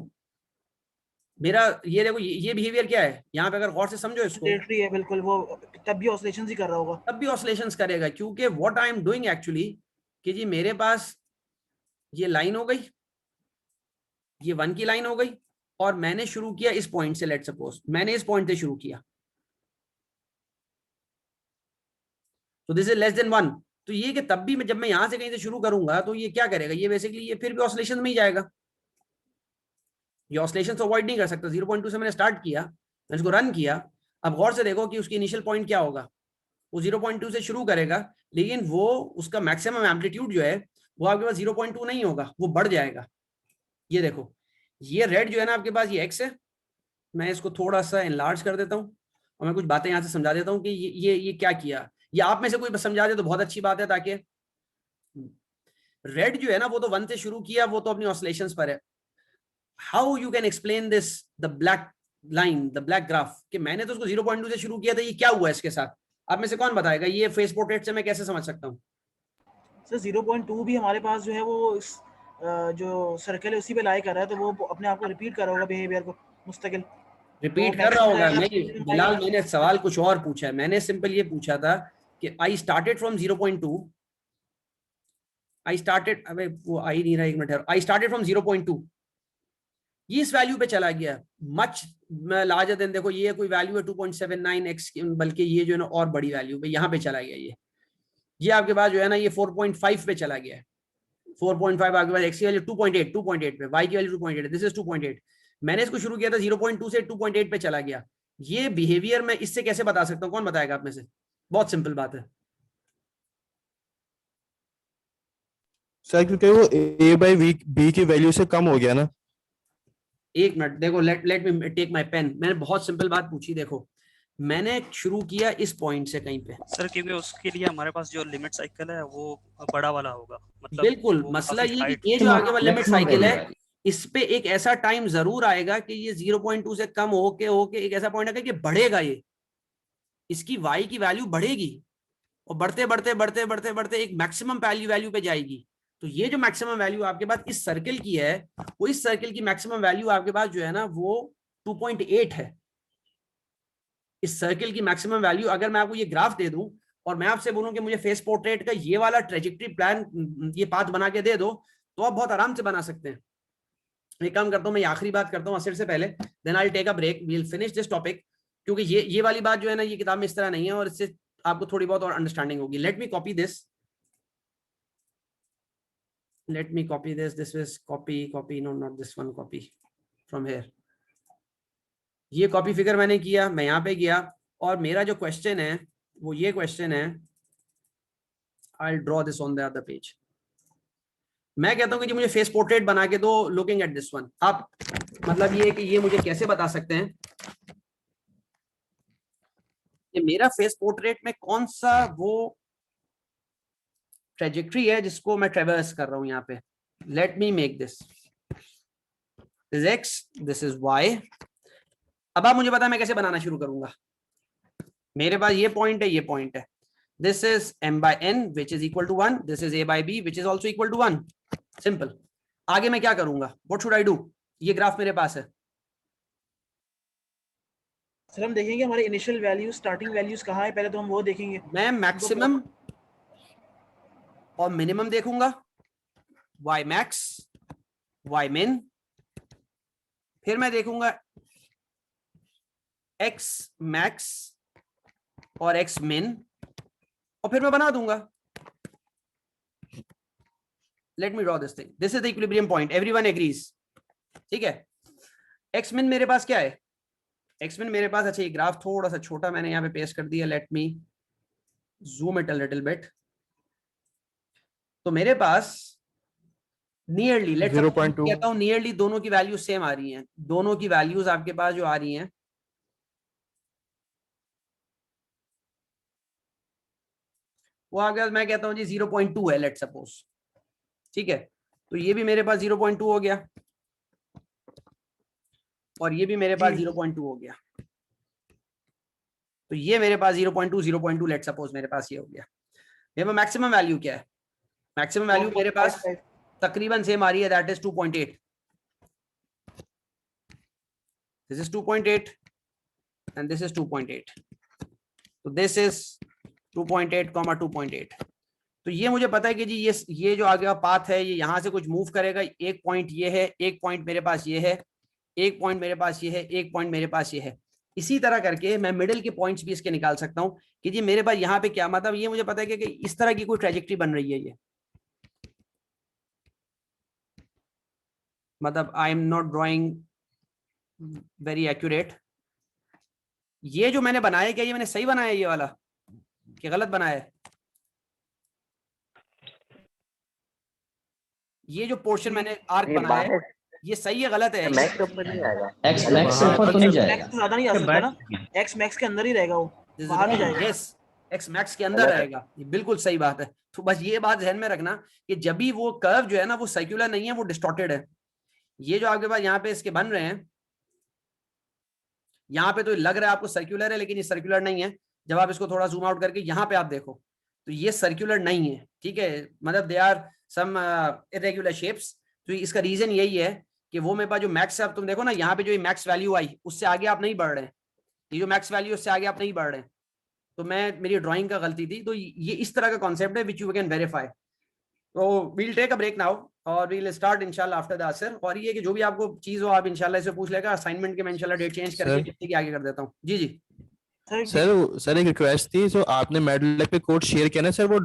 मेरा ये देखो ये बिहेवियर क्या है यहाँ पे, अगर गौर से समझो इसको, टेरिटरी है बिल्कुल, वो तब भी ऑसिलेशंस ही कर रहा होगा। तब भी ऑसिलेशंस करेगा, क्योंकि what I am doing actually कि जी मेरे पास ये लाइन हो गई, ये 1 की लाइन हो गई, और मैंने शुरू किया इस पॉइंट से, लेट सपोज मैंने इस पॉइंट से शुरू किया, तो दिस इज लेस देन 1। तो ये कि तब भी जब मैं यहां से कहीं से शुरू करूंगा तो ये क्या करेगा, ये बेसिकली ये फिर भी ऑसिलेशन में ही जाएगा, ये ऑसिलेशन तो अवॉइड नहीं कर सकता। 0.2 से मैंने स्टार्ट किया, मैंने इसको रन किया, अब गौर से देखो कि उसकी इनिशियल पॉइंट क्या होगा, वो 0.2 से शुरू करेगा, लेकिन वो उसका मैक्सिमम एम्पलीट्यूड जो है वो आपके पास 0.2 नहीं होगा, वो बढ़ जाएगा। ये देखो ये रेड जो है ना आपके पास, ये एक्स है, मैं इसको थोड़ा सा एनलार्ज कर देता हूँ और मैं कुछ बातें यहाँ से समझा देता हूँ कि ये क्या किया, ये आप में से कोई समझा दे तो बहुत अच्छी बात है, ताकि रेड जो है ना वो तो 1 से शुरू किया, वो तो अपनी ऑसिलेशंस पर है। How you can explain this, the black line, the black graph, कि मैंने तो उसको 0.2 से शुरू किया था, ये क्या हुआ इसके साथ, आप में से कौन बताएगा, ये फेस पोर्ट्रेट से मैं कैसे समझ सकता हूँ? सर 0.2 भी हमारे पास जो है वो इस जो सर्कल है उसी पे लाई कर रहा है, तो वो अपने आप को रिपीट कर रहा होगा बिहेवियर को मुस्तकिल, रिपीट तो कर रहा होगा। maximum नहीं बिलाल, मैंने सवाल कुछ और पूछा है, मैंने सिंपल ये पूछा था कि I started from 0.2, I started, अबे वो आ ही नहीं रहा, एक मिनट, आई स्टार्टेड फ्रॉम 0.2, ये इस वैल्यू पे चला गया, मच लार्जर देन, देखो ये कोई वैल्यू है 2.79x, बल्कि ये जो है ना और बड़ी वैल्यू पे यहाँ पे चला गया, ये आपके पास जो है ना ये 4.5 पे चला गया है, 4.5 आपके पास x की वैल्यू 2.8 पे, y की वैल्यू 2.8, दिस इज 2.8। मैंने इसको शुरू किया था 0.2 से 2.8 पे चला गया, ये बिहेवियर मैं इससे कैसे बता सकता हूँ, कौन बताएगा आप में से? बहुत सिंपल बात है सर, क्योंकि वो a बाई b की वैल्यू से कम हो गया ना। एक मिनट देखो, let me take my pen, मैंने बहुत सिंपल बात पूछी, देखो मैंने शुरू किया इस पॉइंट से कहीं पे सर, क्योंकि उसके लिए हमारे पास जो लिमिट साइकिल है वो बड़ा वाला होगा, मतलब बिल्कुल, वो मसला काफी ये हाइट कि ये जो आगे वाला लिमिट Maximum साइकिल value है, वाली। इस पे एक ऐसा टाइम जरूर आएगा कि ये 0.2 से कम होके एक ऐसा पॉइंट आएगा कि बढ़ेगा, ये इसकी y की वैल्यू बढ़ेगी और बढ़ते बढ़ते बढ़ते बढ़ते बढ़ते एक मैक्सिमम वैल्यू पे जाएगी। तो ये जो मैक्सिमम वैल्यू आपके पास इस सर्किल की है, वो इस सर्किल की मैक्सिमम वैल्यू आपके पास जो है ना वो 2.8 है। इस सर्किल की मैक्सिमम वैल्यू, अगर मैं आपको ये ग्राफ दे दूं और मैं आपसे बोलूं कि मुझे फेस पोर्ट्रेट का ये वाला ट्रेजेक्टरी प्लान, ये पाथ बना के दे दो, तो आप बहुत आराम से बना सकते हैं। एक काम करता हूं, मैं आखिरी बात करता हूं असर से पहले, then I will take a break, we will finish this topic, क्योंकि ये वाली बात जो है ना ये किताब में इस तरह नहीं है और इससे आपको थोड़ी बहुत और अंडरस्टैंडिंग होगी। Let me copy this, let me copy this is copy, no not this one, copy from here। ये कॉपी फिगर मैंने किया, मैं यहाँ पे गया और मेरा जो क्वेश्चन है वो ये क्वेश्चन है, I'll draw this on the other page। मैं कहता हूँ कि जी मुझे फेस पोर्ट्रेट बना के दो लुकिंग एट दिस वन। आप मतलब ये कि ये मुझे कैसे बता सकते हैं कि मेरा फेस पोर्ट्रेट में कौन सा वो ट्रेजेक्टरी है जिसको मैं ट्रेवर्स कर रहा हूं यहाँ पे। Let me make this is x, this is y। अब आप मुझे पता मैं कैसे बनाना शुरू करूंगा। मेरे पास ये पॉइंट है, ये पॉइंट है, this is m by n which is equal to 1, this is a by b which is also equal to 1। Simple. आगे मैं क्या करूंगा, what should I do? ये ग्राफ मेरे पास है। सर हम देखेंगे हमारे इनिशियल वैल्यूज, स्टार्टिंग वैल्यूज कहाँ है, पहले तो हम वो देखेंगे। मैं मैक्सिमम और मिनिमम देखूंगा, y max, y min, फिर मैं देखूंगा x max और x min, और फिर मैं बना दूंगा। Let me draw this thing, this is the equilibrium point, everyone agrees, ठीक है। x min मेरे पास क्या है, x min मेरे पास, अच्छा ये ग्राफ थोड़ा सा छोटा मैंने यहाँ पे पेस्ट कर दिया, let me zoom it a little bit. तो मेरे पास नियरली, लेट 0.2 कहता हूं नियरली दोनों की वैल्यूज सेम आ रही हैं, दोनों की वैल्यूज आपके पास जो आ रही हैं वो अगर मैं कहता हूं जी 0.2 है, लेट सपोज, ठीक है। तो ये भी मेरे पास 0.2 हो गया और ये भी मेरे पास 0.2 हो गया, तो ये मेरे पास 0.2 लेट सपोज मेरे पास ये हो गया। मेरे मैक्सिमम वैल्यू क्या है, मैक्सिमम वैल्यू मेरे पास तकरीबन सेम आ रही है, that is 2.8। This is 2.8 and this is 2.8, तो दिस इज 2.8, 2.8। तो ये मुझे पता है कि जी ये जो आगे का पाथ है ये यहाँ से कुछ मूव करेगा, एक पॉइंट ये है, एक पॉइंट मेरे पास ये है, एक पॉइंट मेरे पास ये है, एक पॉइंट मेरे पास ये है। इसी तरह करके मैं मिडिल के पॉइंट्स भी इसके निकाल सकता हूँ कि जी मेरे पास यहाँ पे क्या, मतलब ये मुझे पता है कि इस तरह की कोई ट्रेजेक्टरी बन रही है ये, मतलब आई am not drawing very accurate. ये जो मैंने बनाया क्या ये मैंने सही बनाया ये वाला कि गलत बनाया है? ये जो पोर्शन मैंने आर्क बनाया है ये सही है गलत है? मैक्स के ऊपर नहीं आएगा। एक्स मैक्स से ऊपर तो नहीं जाएगा। मैक्स ज्यादा नहीं आ सकता ना, एक्स मैक्स के अंदर ही रहेगा वो, बाहर नहीं जाएगा। यस, एक्स मैक्स के अंदर रहेगा, ये बिल्कुल सही बात है। तो बस ये बात ध्यान में रखना कि जब भी वो कर्व जो है ना वो सर्कुलर नहीं है, वो डिस्टॉर्टेड है। ये जो आपके पास यहाँ पे इसके बन रहे हैं, यहाँ पे तो लग रहा है आपको सर्कुलर है, लेकिन ये सर्कुलर नहीं है। जब आप इसको थोड़ा जूम आउट करके यहाँ पे आप देखो तो ये सर्कुलर नहीं है, ठीक है, मतलब they are some irregular shapes. तो इसका रीजन यही है कि वो मेरे पास जो मैक्स है, अब तुम देखो ना यहाँ पे जो मैक्स वैल्यू आई उससे आगे आप नहीं बढ़ रहे हैं, ये जो मैक्स वैल्यू उससे आगे आप नहीं बढ़ रहे हैं। तो मेरी ड्राइंग का गलती थी। तो ये इस तरह का कॉन्सेप्ट है विच यू कैन वेरीफाई। तो we'll take a break now और वील स्टार्ट इंशाल्लाह आफ्टर द असर। और ये कि जो भी आपको चीज हो आप इंशाल्लाह इसे पूछ लेगा। असाइनमेंट के मैं इंशाल्लाह डेट चेंज करके जितने की आगे कर देता हूँ। जी जी सर एक रिक्वेस्ट थी, तो आपने मैटलैब पे कोड शेयर किया ना सर, वो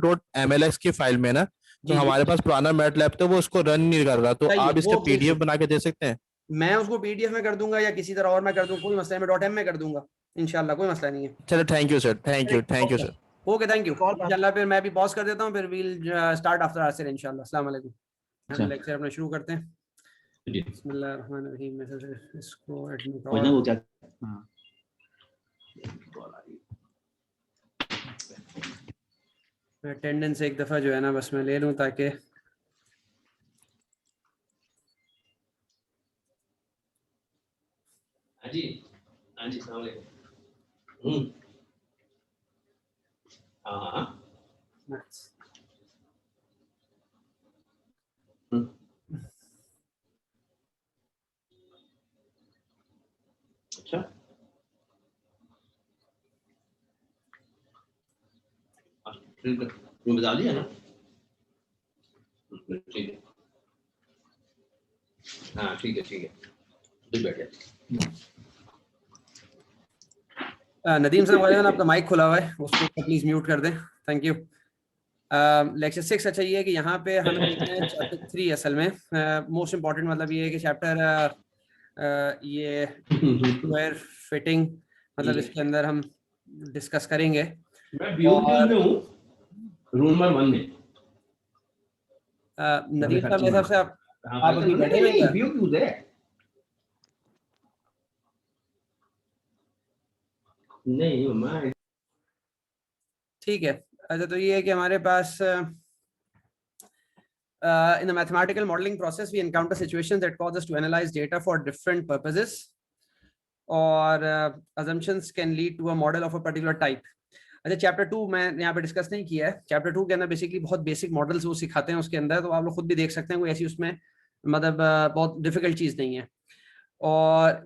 .mlx की फाइल में ना, तो हमारे पास पुराना मैटलैब तो वो उसको रन नहीं कर रहा, तो आप इसका पीडीएफ बना के दे सकते हैं? मैं उसको पीडीएफ में कर दूंगा या किसी तरह और मैं कर दूंगा, कोई मसला नहीं, मैं .m में कर दूंगा इंशाल्लाह, कोई मसला नहीं है। चलो thank you sir, thank you sir. Okay thank you इंशाल्लाह। फिर मैं भी पॉज कर देता हूँ, फिर वील स्टार्ट आफ्टर असर इंशाल्लाह। अस्सलाम वालेकुम। हम लेक्चर अपना शुरू करते हैं। बिस्मिल्लाहिर्रहमानिर्रहीम। इसको एडमिट और अटेंडेंस एक दफा जो है ना बस मैं ले लूं ताकि जी अस्सलाम वालेकुम। हाँ अच्छा रूम बता दिया ना, ठीक है, हाँ ठीक है बैठ नदीम साहब आपका माइक खुला हुआ है, उसको प्लीज म्यूट कर दें, थैंक यू। लेक्चर 6 अच्छा ये है कि यहाँ पे हमें देखना है चैप्टर 3 असल में मोस्ट इम्पॉर्टेंट, मतलब ये है कि चैप्टर ये स्क्वायर फिटिंग, मतलब इसके अंदर हम डिस्कस करेंगे। मैं में हूँ, रूम नंबर 1 में। नदीम साहब मेरे हिसाब से आप अभी बैठे हुए हैं व्यू क्यों दे? नहीं मम्मा, ठीक है। अच्छा तो ये है कि हमारे पास in the mathematical modeling process we encounter situations that cause us to analyze data for different purposes or assumptions can lead to a model of a particular type. अच्छा चैप्टर 2 मैं यहाँ पे डिस्कस नहीं किया है। चैप्टर 2 के अंदर basically बहुत बेसिक मॉडल्स वो सिखाते हैं उसके अंदर, तो आप लोग खुद भी देख सकते हैं, कोई ऐसी उसमें मतलब बहुत डिफिकल्ट चीज नहीं है। और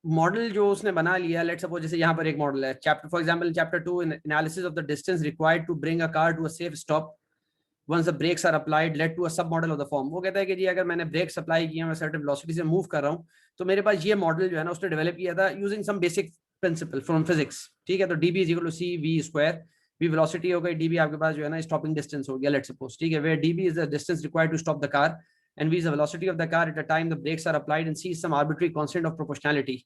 मॉडल जो उसने बना लिया, लेट्स सपोज जैसे यहाँ पर एक मॉडल है chapter for example chapter 2 analysis of the distance required to bring a car to a safe stop once the brakes are applied led to a sub model of the form. वो कहता है कि जी अगर मैंने breaks apply किए, मैं certain velocity से move कर रहा हूँ, तो मेरे पास ये मॉडल जो है ना उसने डेवलप किया था using some basic principle from physics, ठीक है। तो d b is equal to c v square, v velocity हो गई, डी बी आपके पास जो है ना स्टॉपिंग डिस्टेंस हो गया लेट्स सपोज, ठीक है, where d b is the distance required to stop the car and v is the velocity of the car at the time the brakes are applied and c is some arbitrary constant of proportionality.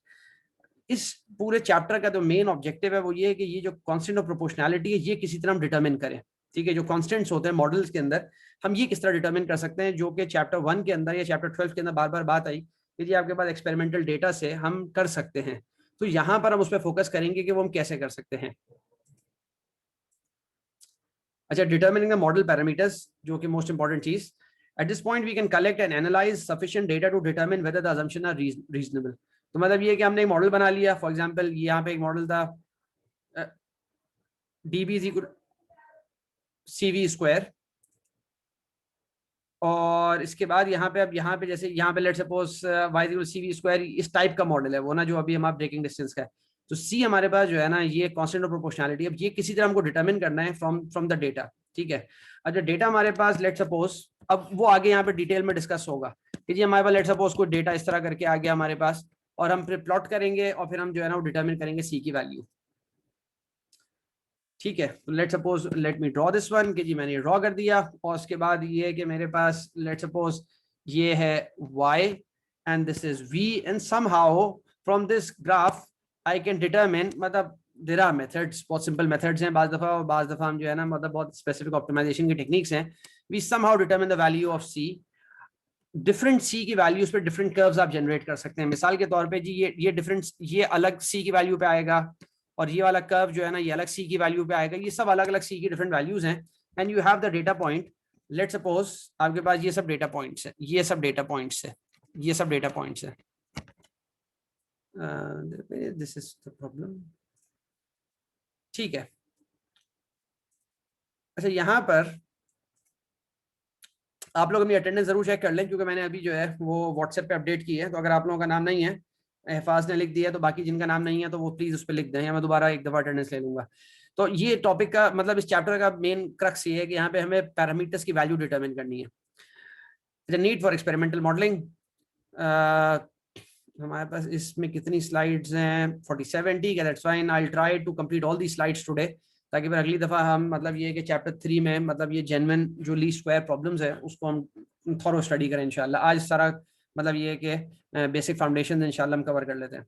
इस पूरे chapter का जो main objective है वो ये है कि ये जो कांस्टेंट ऑफ प्रोपोर्शनैलिटी है ये किसी तरह हम डिटरमिन करें, ठीक है। जो कांस्टेंट्स होते हैं मॉडल्स के अंदर हम ये किस तरह डिटरमिन कर सकते हैं, जो कि चैप्टर 1 के अंदर या चैप्टर 12 के अंदर बार बार बात आई कि जी आपके पास एक्सपेरिमेंटल डेटा से हम कर सकते हैं। तो यहाँ पर हम उस पर फोकस करेंगे कि वो हम कैसे कर सकते हैं। अच्छा डिटरमिनिंग द मॉडल पैरामीटर्स, जो कि मोस्ट इंपॉर्टेंट चीज। At this point we can collect and analyse sufficient data to determine whether the assumption are reasonable. तो मतलब ये कि हमने एक मॉडल बना लिया, फॉर एग्जांपल यहाँ पे एक मॉडल था d b is equal c v square और इसके बाद यहाँ पे, अब यहाँ पे जैसे यहाँ पे let's suppose y equal CV square, इस टाइप का मॉडल है वो ना, जो अभी हमारा ब्रेकिंग डिस्टेंस का है। तो C हमारे पास जो है ना, ये कांस्टेंट ऑफ प्रोपोर्शनैलिटी, अब ये किसी तरह हमको डिटरमिन करना है फ्रॉम द डेटा, ठीक है। अब जो डेटा हमारे पास लेट्स सपोज, अब वो आगे यहाँ पे डिटेल में डिस्कस होगा कि जी हमारे पास लेट्स सपोज कोई डेटा इस तरह करके आ गया हमारे पास, और हम फिर प्लॉट करेंगे और फिर हम जो है ना वो डिटरमिन करेंगे C की वैल्यू, ठीक है। तो let suppose let me draw this one, कि जी मैंने ड्रॉ कर दिया, और उसके बाद ये कि मेरे पास लेट सपोज ये है y and this is v, and somehow from this graph I can determine, मतलब देयर आर मेथड्स, बहुत सिंपल मेथड्स हैं बाज दफा, और बाज दफा हम जो है ना मतलब बहुत स्पेसिफिक ऑप्टिमाइजेशन की टेक्निक्स हैं। We somehow determine the value of c, different c की वैल्यूज पे डिफरेंट कर्व्स आप जनरेट कर सकते हैं। मिसाल के तौर पे जी ये डिफरेंट, ये अलग c की वैल्यू पे आएगा, और ये वाला कर्व जो है ना ये अलग c की वैल्यू पे आएगा, ये सब अलग अलग c की डिफरेंट वैल्यूज हैं। And you have the data point, let suppose आपके पास ये सब डेटा पॉइंट्स है, ये सब डेटा पॉइंट्स है, ये सब डेटा पॉइंट्स है। दिस इज द प्रॉब्लम, ठीक है। अच्छा, यहाँ पर आप लोग अपनी अटेंडेंस जरूर चेक कर लें, क्योंकि मैंने अभी जो है वो व्हाट्सएप पे अपडेट की है। तो अगर आप लोगों का नाम नहीं है, एहफाज ने लिख दिया, तो बाकी जिनका नाम नहीं है तो वो प्लीज उस पर लिख दें, या मैं दोबारा एक दफा अटेंडेंस ले लूंगा। तो ये टॉपिक का मतलब इस चैप्टर का मेन क्रक्स ये है कि यहाँ पे हमें पैरामीटर्स की वैल्यू डिटरमिन करनी है। The need for experimental modelling, हमारे पास इसमें कितनी स्लाइड्स हैं, 47, ठीक है, that's fine, I will try to complete all the slides today, ताकि फिर अगली दफा हम मतलब ये कि चैप्टर 3 में मतलब ये जेन्युइन जो लीस्ट स्क्वायर प्रॉब्लम्स है उसको हम थॉरो स्टडी करें इंशाल्लाह। आज सारा मतलब ये कि बेसिक फाउंडेशन इंशाल्लाह हम कवर कर लेते हैं।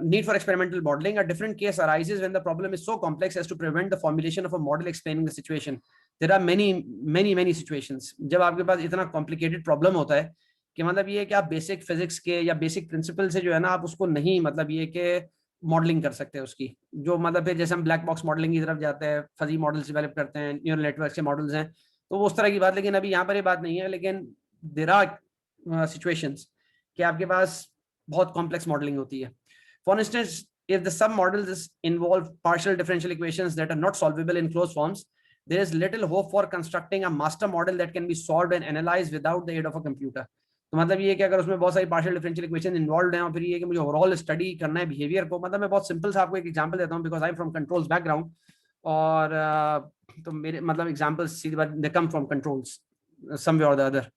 Need for experimental modeling, a different case arises when the problem is so complex as to prevent the formulation of a model explaining the situation. There are many situations जब आपके पास इतना complicated problem होता है कि मतलब ये कि आप बेसिक फिजिक्स के या बेसिक प्रिंसिपल से जो है ना आप उसको नहीं मतलब ये कि मॉडलिंग कर सकते हैं उसकी, जो मतलब फिर जैसे हम ब्लैक बॉक्स मॉडलिंग की तरफ जाते हैं, फजी मॉडल्स डेवलप करते हैं, न्यूरल नेटवर्क के मॉडल्स हैं, तो वो उस तरह की बात, लेकिन अभी यहाँ पर ये बात नहीं है। लेकिन देयर आर सिचुएशंस कि आपके पास बहुत कॉम्प्लेक्स मॉडलिंग होती है। For instance, if the sub-models involve partial differential equations that are not solvable in closed forms, there is little hope for constructing a master model that can be solved and analyzed without the aid of a computer. तो मतलब ये कि अगर उसमें बहुत सारी partial differential equation involve हैं और फिर ये कि मुझे ओवरऑल स्टडी करना है बिहेवियर को, मतलब मैं बहुत सिंपल सा आपको एक एग्जांपल देता हूँ, because I am from controls background, और तो मेरे मतलब एग्जांपल्स सीधी बात दे कम फ्रॉम कंट्रोल्स समवे और the other.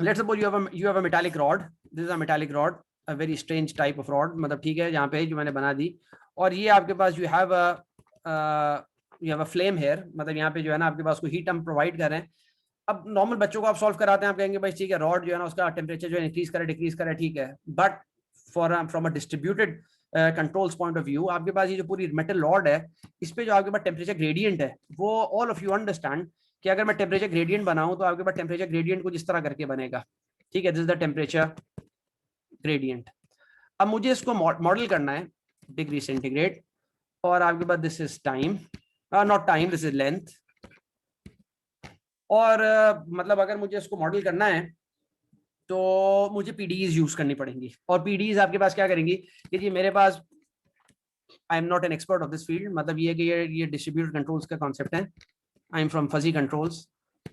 Let's suppose you have a metallic rod, this is a metallic rod, a very strange type of rod, मतलब ठीक है, यहाँ पे जो मैंने बना दी, और ये आपके पास you have a flame here, मतलब यहाँ पे जो है ना आपके पास कोई हीट हम प्रोवाइड कर रहे हैं। अब नॉर्मल बच्चों को आप सॉल्व कराते हैं, आप कहेंगे भाई ठीक है, रॉड जो है ना उसका टेम्परेचर जो है इंक्रीज करे डिक्रीज करे, ठीक है, but from a distributed controls point of view आपके पास ये जो पूरी मेटल रॉड है, इस पे जो आपके पास टेम्परेचर ग्रेडियंट है, वो ऑल ऑफ यू अंडरस्टैंड कि अगर मैं टेम्परेचर ग्रेडियंट बनाऊं तो आपके पास टेम्परेचर ग्रेडियंट कुछ इस तरह करके बनेगा, ठीक है, this is the temperature gradient. अब मुझे इसको मॉडल करना है डिग्री सेंटीग्रेड, और आपके पास this is time, not time, this is length, और मतलब अगर मुझे इसको मॉडल करना है तो मुझे पीडीज यूज करनी पड़ेंगी, और पीडीज आपके पास क्या करेंगी कि जी मेरे पास, I am not an expert of this field, मतलब ये कि ये डिस्ट्रीब्यूटेड कंट्रोल्स का कॉन्सेप्ट है, I am from fuzzy controls,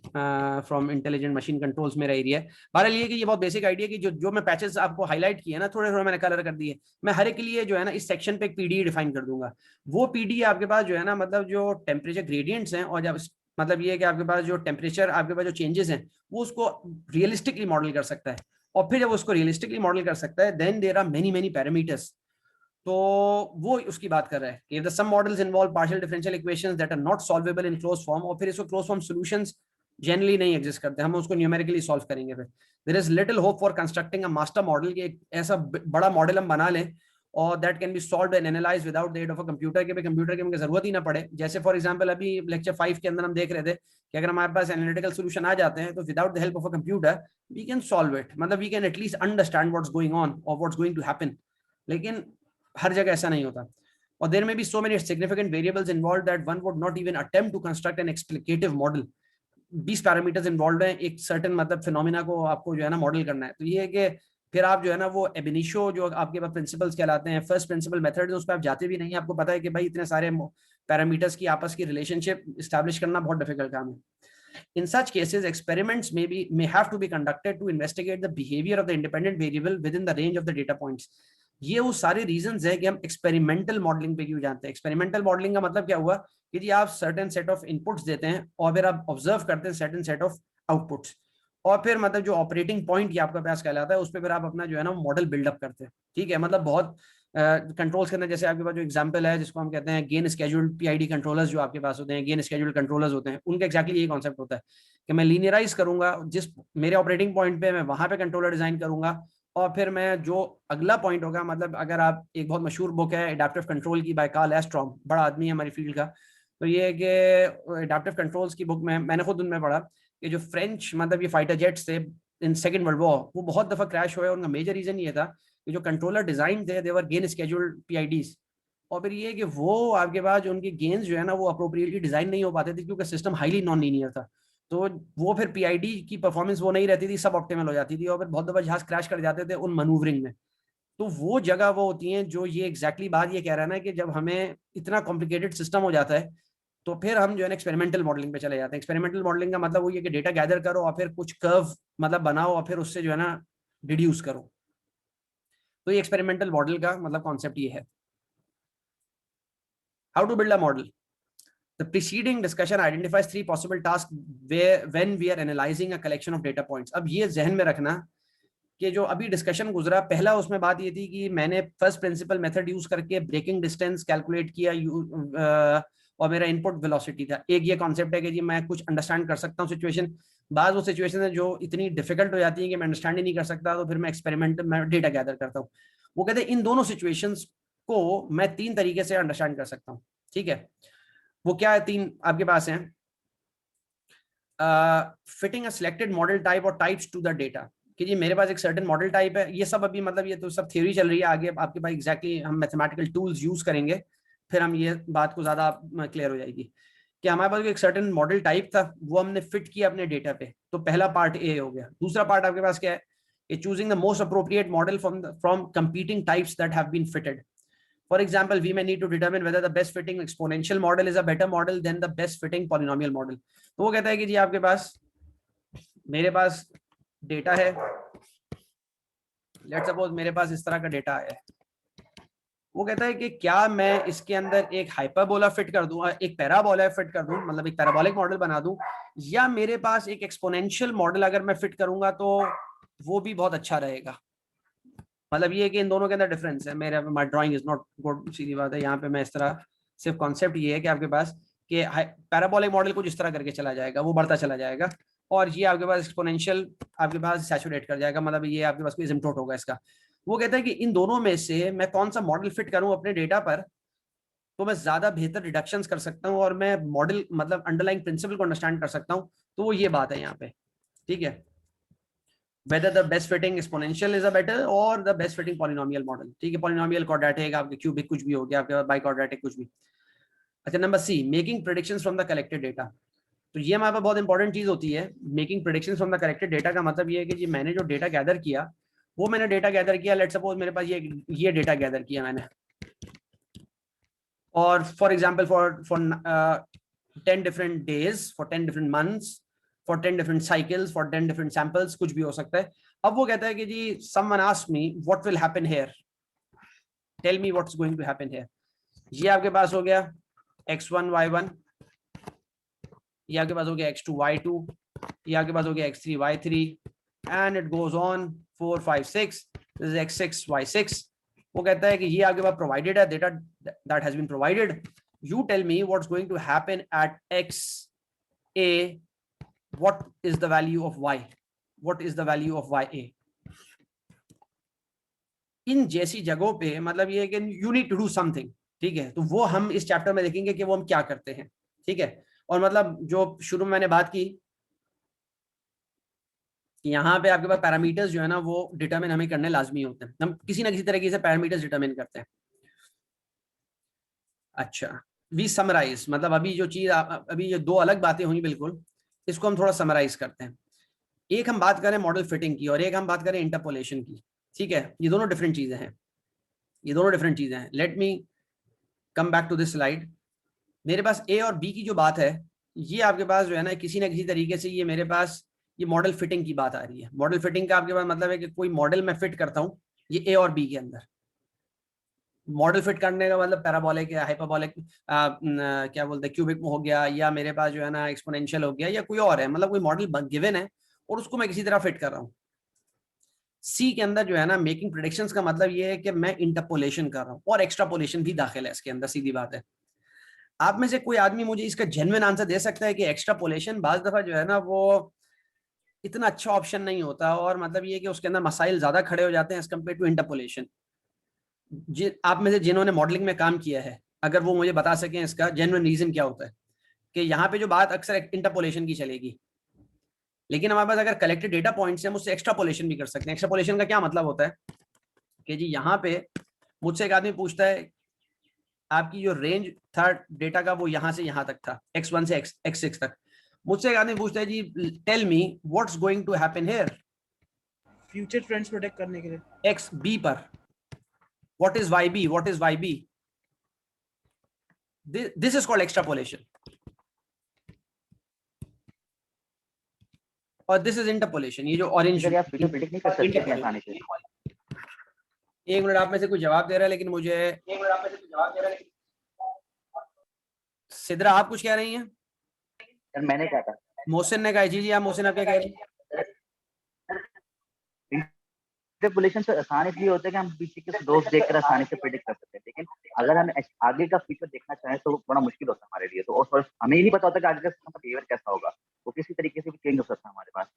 from intelligent machine controls मेरा एरिया है। बहरहाल ये कि ये बहुत बेसिक आइडिया कि जो मैं पैचेस आपको हाईलाइट किए ना, थोड़े थोड़े मैंने कलर कर दिए, मैं हर एक के लिए जो है ना इस सेक्शन पे एक पीडी डिफाइन कर दूंगा। वो पीडी आपके पास जो है ना मतलब जो टेम्परेचर ग्रेडियंट्स हैं, और जब मतलब ये कि आपके पास जो टेम्परेचर आपके पास जो चेंजेस हैं वो उसको रियलिस्टिकली मॉडल कर सकता है, और फिर जब उसको रियलिस्टिकली मॉडल कर सकता है then there are many parameters. तो वो उसकी बात कर रहा है कि the some models involve partial differential equations that are not solvable in closed form, और फिर इसको क्लोज्ड फॉर्म सॉल्यूशंस जनरली नहीं एग्जिस्ट करते, हम उसको न्यूमेरिकली सॉल्व करेंगे। फिर there is little hope for constructing a master model, कि ऐसा बड़ा मॉडल हम बना लें और that can be solved and analysed without the aid of a computer, के कंप्यूटर की जरूरत ही ना पड़े। जैसे फॉर एग्जांपल अभी लेक्चर 5 के अंदर हम देख रहे थे कि अगर हमारे पास एनालिटिकल सॉल्यूशन आ जाते हैं तो without the help of a computer we can solve it, मतलब we can at least understand what's going on और व्हाट्स गोइंग टू हैपन। लेकिन हर जगह ऐसा नहीं होता, और there may be so many significant variables involved that one would not even attempt to construct an explicative model. 20 parameters involve हैं एक सर्टेन मतलब फिनोमिना को आपको जो है ना मॉडल करना है। तो ये है कि फिर आप जो है ना वो एबिनिशो जो आपके पास प्रिंसिपल्स कहलाते हैं, फर्स्ट प्रिंसिपल मेथड, उस पर आप जाते भी नहीं, आपको पता है कि भाई इतने सारे पैरामीटर्स की आपस की रिलेशनशिप इस्टेब्लिश करना बहुत डिफिकल्ट काम है। In such cases, experiments may have to be conducted to investigate the behavior of the independent variable within the range of the data points. ये वो सारे रीजंस है कि हम एक्सपेरिमेंटल मॉडलिंग पे क्यों जानते हैं। एक्सपेरिमेंटल मॉडलिंग का मतलब क्या हुआ कि जी आप सर्टेन सेट ऑफ इनपुट्स देते हैं और फिर आप ऑब्जर्व करते हैं सर्टेन सेट ऑफ आउटपुट्स, और फिर मतलब जो ऑपरेटिंग पॉइंट ये आपका पास कहलाता है उस पर फिर आप अपना जो है ना मॉडल बिल्डअप करते हैं। ठीक है, मतलब बहुत कंट्रोल्स के अंदर जैसे आपके पास जो एग्जांपल है जिसको हम कहते हैं गेन स्केड्यूल्ड पीआईडी कंट्रोलर्स जो आपके पास होते हैं, गेन स्केड्यूल्ड कंट्रोलर्स होते हैं, उनका एक्जैक्टली यही कॉन्सेप्ट होता है कि मैं लीनियराइज करूंगा जिस मेरे ऑपरेटिंग पॉइंट पे मैं वहां पे कंट्रोलर डिजाइन करूंगा, और फिर मैं जो अगला पॉइंट होगा, मतलब अगर आप एक बहुत मशहूर बुक है एडेप्टिव कंट्रोल की बाय कार्ल एस्ट्रॉम, बड़ा आदमी है हमारी फील्ड का, तो ये है कि एडेप्टिव कंट्रोल्स की बुक में मैंने खुद उनमें पढ़ा कि जो फ्रेंच मतलब ये फाइटर जेट्स थे इन सेकेंड वर्ल्ड वॉर वो बहुत दफा क्रैश हुए, उनका मेजर रीजन ये था कि जो कंट्रोलर डिजाइन थे देवर गेन स्केड्यूल्ड पीआईडीज, और फिर ये कि वो आपके पास जो उनके गेन्स जो है ना वो अप्रोप्रिएटली डिजाइन नहीं हो पाते थे क्योंकि सिस्टम हाईली नॉन लीनियर था, तो वो फिर पीआईडी की परफॉर्मेंस वो नहीं रहती थी, सब ऑप्टिमल हो जाती थी, और फिर बहुत दफा जहाज क्रैश कर जाते थे उन मनूवरिंग में। तो वो जगह वो होती हैं जो ये एग्जैक्टली बात ये कह रहा है ना कि जब हमें इतना कॉम्प्लिकेटेड सिस्टम हो जाता है तो फिर हम जो है ना एक्सपेरिमेंटल मॉडलिंग पे चले जाते हैं। एक्सपेरिमेंटल मॉडलिंग का मतलब वो ये कि डेटा गैदर करो और फिर कुछ कर्व मतलब बनाओ और फिर उससे जो है ना डिड्यूस करो। तो ये एक्सपेरिमेंटल मॉडल का मतलब कॉन्सेप्ट ये है। How to build a model. The preceding discussion identifies 3 possible tasks when we are analyzing a collection of data points. अब ये जहन में रखना कि जो अभी डिस्कशन गुजरा पहला उसमें बात ये थी कि मैंने फर्स्ट प्रिंसिपल मेथड यूज करके ब्रेकिंग डिस्टेंस कैलकुलेट किया और मेरा इनपुट वेलोसिटी था। एक ये कॉन्सेप्ट है कि जी मैं कुछ अंडरस्टैंड कर सकता हूँ सिचुएशन, बाद वो सिचुएशन है जो इतनी डिफिकल्ट हो जाती है कि मैं अंडरस्टैंड ही नहीं कर सकता, तो फिर मैं एक्सपेरिमेंट में डेटा गैदर करता हूँ। वो कहते हैं इन दोनों सिचुएशंस को मैं 3 तरीके से अंडरस्टैंड कर सकता हूँ। ठीक है, वो क्या है 3 आपके पास हैं। फिटिंग अ सिलेक्टेड मॉडल टाइप और टाइप्स टू द डेटा, कि जी मेरे पास एक सर्टेन मॉडल टाइप है, ये सब अभी मतलब ये तो सब थ्योरी चल रही है, आगे आपके पास एग्जैक्टली हम मैथमेटिकल टूल्स यूज करेंगे फिर हम ये बात को ज्यादा क्लियर हो जाएगी कि हमारे पास एक सर्टेन मॉडल टाइप था वो हमने फिट किया अपने डेटा पे, तो पहला पार्ट ए हो गया। दूसरा पार्ट आपके पास क्या है, choosing the most appropriate model from competing types that have been fitted. For example, we may need to determine whether the best fitting exponential model is a better model than the best fitting polynomial model. तो वो कहता है कि जी आपके पास मेरे पास data है, let's suppose मेरे पास इस तरह का डेटा है, वो कहता है कि क्या मैं इसके अंदर एक हाइपरबोला फिट कर दूं, एक पैराबोला फिट कर दूं, मतलब एक पैराबोलिक मॉडल बना दूं, या मेरे पास एक एक्सपोनेंशियल मॉडल अगर मैं फिट करूंगा तो वो भी बहुत अच्छा रहेगा। मतलब ये कि इन दोनों के अंदर डिफरेंस है। मेरा my drawing is not good, सीधी बात है। यहाँ पे मैं इस तरह सिर्फ कॉन्सेप्ट ये है कि आपके पास कि पैराबोलिक मॉडल को जिस तरह करके चला जाएगा वो बढ़ता चला जाएगा, और ये आपके पास एक्सपोनेंशियल आपके पास सैचुरेट कर जाएगा, मतलब ये आपके पास कोई एसिम्पटोट होगा इसका। वो कहता है कि इन दोनों में से मैं कौन सा मॉडल फिट करूं अपने डेटा पर तो मैं ज्यादा बेहतर रिडक्शंस कर सकता हूं और मैं मॉडल मतलब अंडरलाइंग प्रिंसिपल को अंडरस्टैंड कर सकता हूं। तो वो ये बात है यहाँ पे। ठीक है, whether the best fitting exponential is a better or the best fitting polynomial model। ठीक है, polynomial quadratic आपके cubic कुछ भी हो गया, आपके पास biquadratic कुछ भी। अच्छा, number c, making predictions from the collected data. तो ये हमारे पास बहुत इंपॉर्टेंट चीज होती है। Making predictions from the collected data का मतलब ये है कि जी मैंने जो डेटा गैदर किया वो मैंने डेटा गैदर किया, लेट्स सपोज मेरे पास ये डेटा गैदर किया मैंने, और for example for 10 different days, for 10 different months, for 10 different cycles, for 10 different samples, कुछ भी हो सकता है। अब वो कहता है कि जी someone asked me what will happen here, tell me what's going to happen here। ये आपके पास हो गया x1 y1, ये आपके पास हो गया x2 y2, ये आपके पास हो गया x3 y3, and it goes on 4 5 6, this is x6 y6। वो कहता है कि ये आपके पास provided है, data that has been provided, you tell me what's going to happen at x a, what is the value of y, what is the value of ya। इन जैसी जगहों पे मतलब ये है कि you need to do something। ठीक है, तो वो हम इस चैप्टर में देखेंगे कि वो हम क्या करते हैं। ठीक है, और मतलब जो शुरू में मैंने बात की कि यहाँ पे आपके पास पैरामीटर्स जो है ना वो डिटरमिन हमें करने लाजमी होते हैं, हम किसी ना किसी तरीके से पैरामीटर्स डिटरमिन करते हैं। अच्छा, वी समराइज, मतलब अभी जो चीज अभी जो 2 अलग बातें हुई बिल्कुल, इसको हम थोड़ा समराइज करते हैं। एक हम बात करें मॉडल फिटिंग की और एक हम बात करें इंटरपोलेशन की। ठीक है, ये दोनों डिफरेंट चीजें हैं, ये दोनों डिफरेंट चीजें हैं। Let me come back to this slide. मेरे पास ए और बी की जो बात है ये आपके पास जो है ना किसी तरीके से ये मेरे पास ये मॉडल फिटिंग की बात आ रही है। मॉडल फिटिंग का आपके पास मतलब है कि कोई मॉडल मैं फिट करता हूँ ये ए और बी के अंदर। मॉडल फिट करने का मतलब पैराबोलिक या हाइपरबोलिक क्या बोलते हैं क्यूबिक हो गया, या मेरे पास जो है ना एक्सपोनेंशियल हो गया, या कोई और है, मतलब कोई मॉडल गिवन है और उसको मैं किसी तरह फिट कर रहा हूँ। सी के अंदर जो है ना मेकिंग प्रेडिक्शंस का मतलब ये है कि मैं इंटरपोलेशन कर रहा हूँ और एक्स्ट्रापोलेशन भी दाखिल है इसके अंदर, सीधी बात है। आप में से कोई आदमी मुझे इसका जेन्युइन आंसर दे सकता है कि एक्स्ट्रापोलेशन बाज दफा जो है ना वो इतना अच्छा ऑप्शन नहीं होता, और मतलब ये कि उसके अंदर मसाइल ज्यादा खड़े हो जाते हैं एज कम्पेयर टू इंटरपोलेशन। आप में से जिन्होंने मॉडलिंग में काम किया है, अगर वो मुझे बता सकें इसका जेन्युइन रीजन क्या होता है कि यहाँ पे जो बात अक्सर इंटरपोलेशन की चलेगी, लेकिन हमारे पास अगर कलेक्टेड डेटा पॉइंट्स हैं, मुझसे एक्स्ट्रापोलेशन भी कर सकते हैं। एक्स्ट्रापोलेशन का क्या मतलब होता है कि जी यहाँ पे मुझसे एक आदमी पूछता है आपकी जो रेंज था डेटा का वो यहाँ से यहाँ तक था, x1 से x6 तक। मुझसे एक आदमी पूछता है जी tell me what's going to happen here, future trends protect करने के लिए एक्स बी पर, what is y b, what is y b, this is called extrapolation और दिस इज इंटरपोलेशन। ये जो ऑरेंज, सर आप फ्यूचर प्रेडिक्ट नहीं कर सकते हैं आसानी से। एक मिनट, आप में से कोई जवाब दे रहा है लेकिन मुझे सिद्रा आप कुछ कह रही हैं? सर मैंने क्या कहा, मोहसिन ने कहा जी जी, आप मोहसिन आप क्या कह रही हैं? इंटरपोलेशन से आसान इसलिए होता है कि हम पीछे के दोस्त देखकर आसानी से प्रेडिक्ट कर सकते हैं, लेकिन अगर हम आगे का फ्यूचर देखना चाहें तो बड़ा मुश्किल होता है हमारे लिए। तो और हमें ही नहीं पता होता कि आगे का सिस्टम का बिहेवियर कैसा होगा, वो किसी तरीके से भी चेंज हो सकता है हमारे पास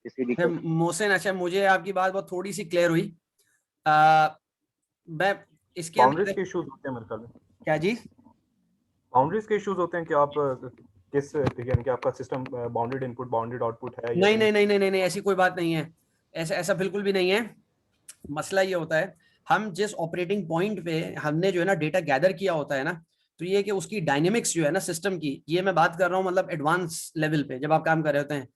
किसी भी। मोहसिन अच्छा, मुझे आपकी बात बहुत थोड़ी सी क्लियर हुई। मैं इसके बाउंड्रीज के इश्यूज होते हैं मेरे ख्याल में। क्या जी? बाउंड्रीज के इश्यूज होते हैं कि आप किस यानी कि आपका system bounded input bounded output है या नहीं नहीं नहीं नहीं नहीं नहीं, ऐसी कोई बात नहीं है, ऐसा ऐसा बिल्कुल भी नहीं है। मसला ये होता है हम जिस ऑपरेटिंग पॉइंट पे हमने जो है ना डेटा गैदर किया होता है ना, तो ये कि उसकी डायनेमिक्स जो है ना सिस्टम की, ये मैं बात कर रहा हूँ मतलब एडवांस लेवल पे जब आप काम कर रहे होते हैं,